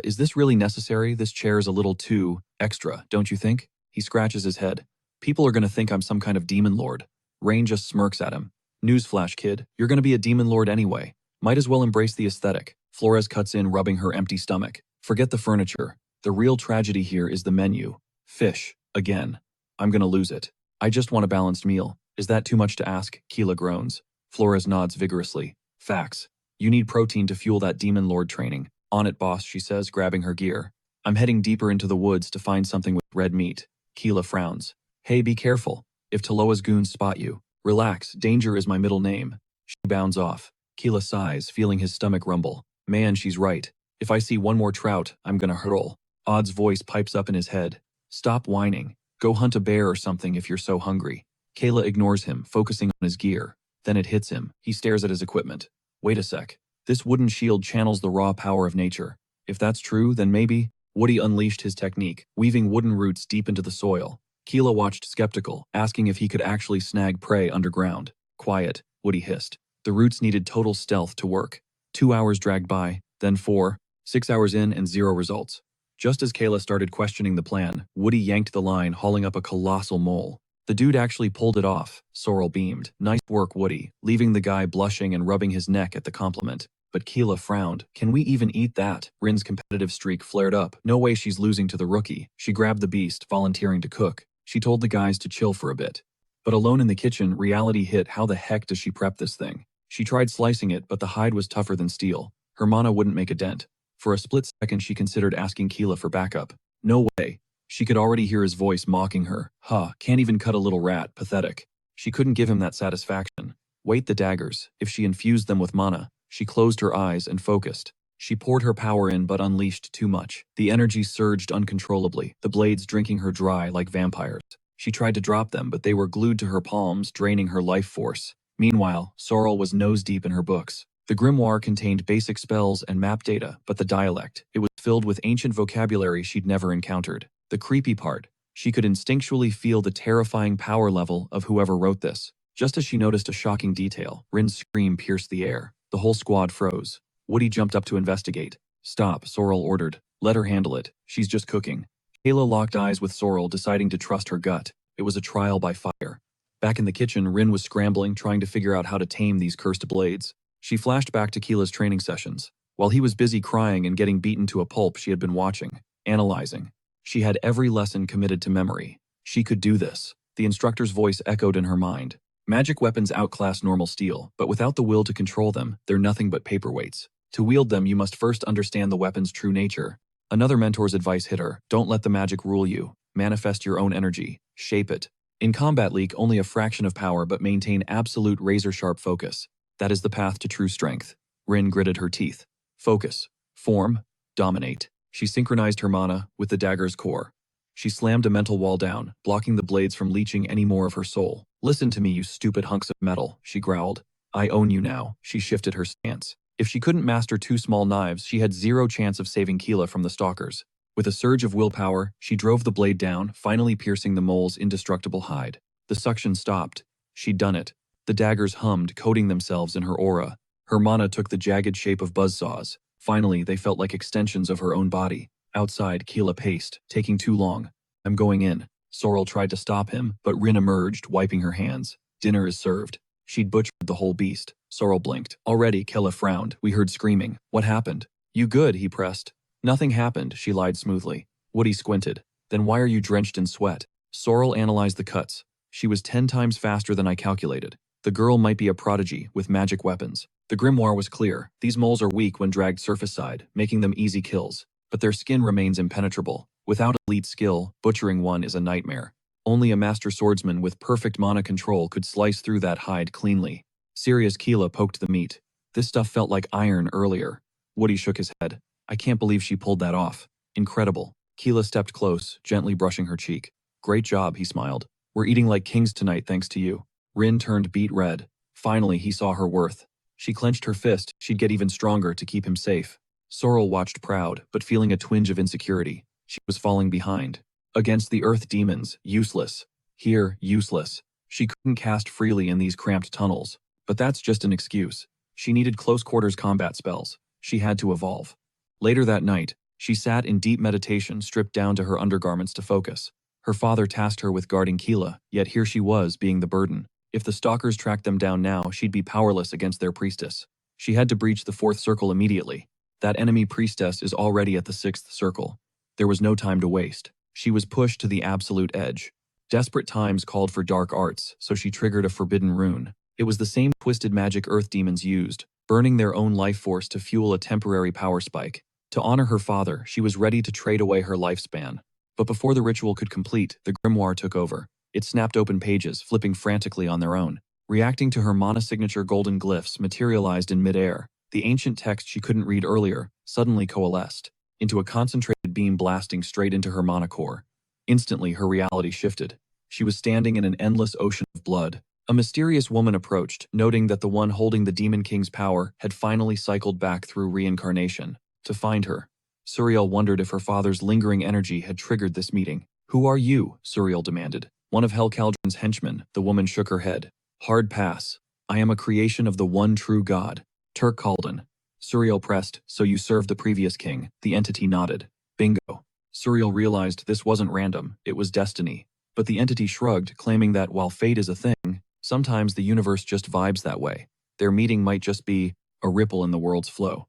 Is this really necessary? This chair is a little too extra, don't you think? He scratches his head. People are gonna think I'm some kind of demon lord. Rain just smirks at him. Newsflash, kid. You're gonna be a demon lord anyway. Might as well embrace the aesthetic. Flores cuts in, rubbing her empty stomach. Forget the furniture. The real tragedy here is the menu. Fish. Again. I'm gonna lose it. I just want a balanced meal. Is that too much to ask? Keela groans. Flores nods vigorously. Facts. You need protein to fuel that demon lord training. On it, boss, she says, grabbing her gear. I'm heading deeper into the woods to find something with red meat. Keela frowns. Hey, be careful. If Taloa's goons spot you. Relax, danger is my middle name. She bounds off. Keela sighs, feeling his stomach rumble. Man, she's right. If I see one more trout, I'm gonna hurl. Odd's voice pipes up in his head. Stop whining. Go hunt a bear or something if you're so hungry. Kayla ignores him, focusing on his gear. Then it hits him. He stares at his equipment. Wait a sec. This wooden shield channels the raw power of nature. If that's true, then maybe... Woody unleashed his technique, weaving wooden roots deep into the soil. Keela watched skeptical, asking if he could actually snag prey underground. Quiet, Woody hissed. The roots needed total stealth to work. 2 hours dragged by, then 4, 6 hours in and 0 results. Just as Kayla started questioning the plan, Woody yanked the line, hauling up a colossal mole. The dude actually pulled it off, Sorrel beamed. Nice work, Woody, leaving the guy blushing and rubbing his neck at the compliment. But Keela frowned. Can we even eat that? Rin's competitive streak flared up. No way she's losing to the rookie. She grabbed the beast, volunteering to cook. She told the guys to chill for a bit. But alone in the kitchen, reality hit. How the heck does she prep this thing? She tried slicing it, but the hide was tougher than steel. Her mana wouldn't make a dent. For a split second, she considered asking Keela for backup. No way. She could already hear his voice mocking her. Can't even cut a little rat. Pathetic. She couldn't give him that satisfaction. Wait, the daggers. If she infused them with mana. She closed her eyes and focused. She poured her power in but unleashed too much. The energy surged uncontrollably, the blades drinking her dry like vampires. She tried to drop them, but they were glued to her palms, draining her life force. Meanwhile, Sorrel was nose-deep in her books. The grimoire contained basic spells and map data, but the dialect, it was filled with ancient vocabulary she'd never encountered. The creepy part, she could instinctually feel the terrifying power level of whoever wrote this. Just as she noticed a shocking detail, Rin's scream pierced the air. The whole squad froze. Woody jumped up to investigate. Stop, Sorrel ordered. Let her handle it. She's just cooking. Kayla locked eyes with Sorrel, deciding to trust her gut. It was a trial by fire. Back in the kitchen, Rin was scrambling, trying to figure out how to tame these cursed blades. She flashed back to Keela's training sessions. While he was busy crying and getting beaten to a pulp, she had been watching, analyzing. She had every lesson committed to memory. She could do this. The instructor's voice echoed in her mind. Magic weapons outclass normal steel, but without the will to control them, they're nothing but paperweights. To wield them, you must first understand the weapon's true nature. Another mentor's advice hit her. Don't let the magic rule you. Manifest your own energy. Shape it. In combat, leak only a fraction of power, but maintain absolute razor-sharp focus. That is the path to true strength. Rin gritted her teeth. Focus. Form. Dominate. She synchronized her mana with the dagger's core. She slammed a mental wall down, blocking the blades from leeching any more of her soul. Listen to me, you stupid hunks of metal, she growled. I own you now. She shifted her stance. If she couldn't master two small knives, she had zero chance of saving Keela from the stalkers. With a surge of willpower, she drove the blade down, finally piercing the mole's indestructible hide. The suction stopped. She'd done it. The daggers hummed, coating themselves in her aura. Her mana took the jagged shape of buzzsaws. Finally, they felt like extensions of her own body. Outside, Keela paced, taking too long. I'm going in. Sorrel tried to stop him, but Rin emerged, wiping her hands. Dinner is served. She'd butchered the whole beast. Sorrel blinked. Already, Keela frowned. We heard screaming. What happened? You good, he pressed. Nothing happened, she lied smoothly. Woody squinted. Then why are you drenched in sweat? Sorrel analyzed the cuts. She was 10 times faster than I calculated. The girl might be a prodigy, with magic weapons. The grimoire was clear. These moles are weak when dragged surface side, making them easy kills. But their skin remains impenetrable. Without elite skill, butchering one is a nightmare. Only a master swordsman with perfect mana control could slice through that hide cleanly. Serious Keela poked the meat. This stuff felt like iron earlier. Woody shook his head. I can't believe she pulled that off. Incredible. Keela stepped close, gently brushing her cheek. Great job, he smiled. We're eating like kings tonight thanks to you. Rin turned beet red. Finally, he saw her worth. She clenched her fist. She'd get even stronger to keep him safe. Sorrel watched proud, but feeling a twinge of insecurity. She was falling behind. Against the earth demons, useless. Here, useless. She couldn't cast freely in these cramped tunnels. But that's just an excuse. She needed close-quarters combat spells. She had to evolve. Later that night, she sat in deep meditation, stripped down to her undergarments to focus. Her father tasked her with guarding Keela, yet here she was, being the burden. If the stalkers tracked them down now, she'd be powerless against their priestess. She had to breach the 4th circle immediately. That enemy priestess is already at the 6th circle. There was no time to waste. She was pushed to the absolute edge. Desperate times called for dark arts, so she triggered a forbidden rune. It was the same twisted magic earth demons used, burning their own life force to fuel a temporary power spike. To honor her father, she was ready to trade away her lifespan. But before the ritual could complete, the grimoire took over. It snapped open pages, flipping frantically on their own. Reacting to her mana signature, golden glyphs materialized in midair. The ancient text she couldn't read earlier suddenly coalesced into a concentrated beam blasting straight into her mana core. Instantly, her reality shifted. She was standing in an endless ocean of blood. A mysterious woman approached, noting that the one holding the Demon King's power had finally cycled back through reincarnation. To find her, Suriel wondered if her father's lingering energy had triggered this meeting. Who are you? Suriel demanded. One of Hel Caldron's henchmen. The woman shook her head. Hard pass. I am a creation of the one true god, Turk Caldon. Suriel pressed, so you served the previous king. The entity nodded. Bingo. Suriel realized this wasn't random, it was destiny. But the entity shrugged, claiming that while fate is a thing, sometimes the universe just vibes that way. Their meeting might just be a ripple in the world's flow.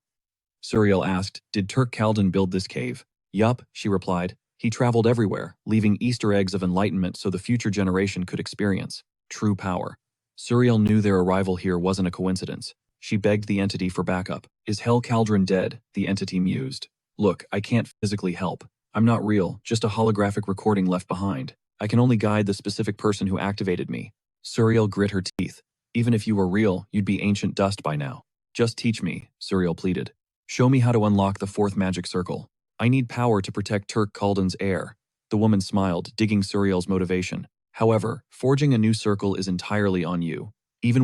Suriel asked, did Turk Caldon build this cave? Yup, she replied. He traveled everywhere, leaving Easter eggs of enlightenment so the future generation could experience true power. Suriel knew their arrival here wasn't a coincidence. She begged the entity for backup. Is Hel Caldron dead? The entity mused. Look, I can't physically help. I'm not real, just a holographic recording left behind. I can only guide the specific person who activated me. Suriel grit her teeth. Even if you were real, you'd be ancient dust by now. Just teach me, Suriel pleaded. Show me how to unlock the 4th magic circle. I need power to protect Turk Caldon's heir. The woman smiled, digging Suriel's motivation. However, forging a new circle is entirely on you.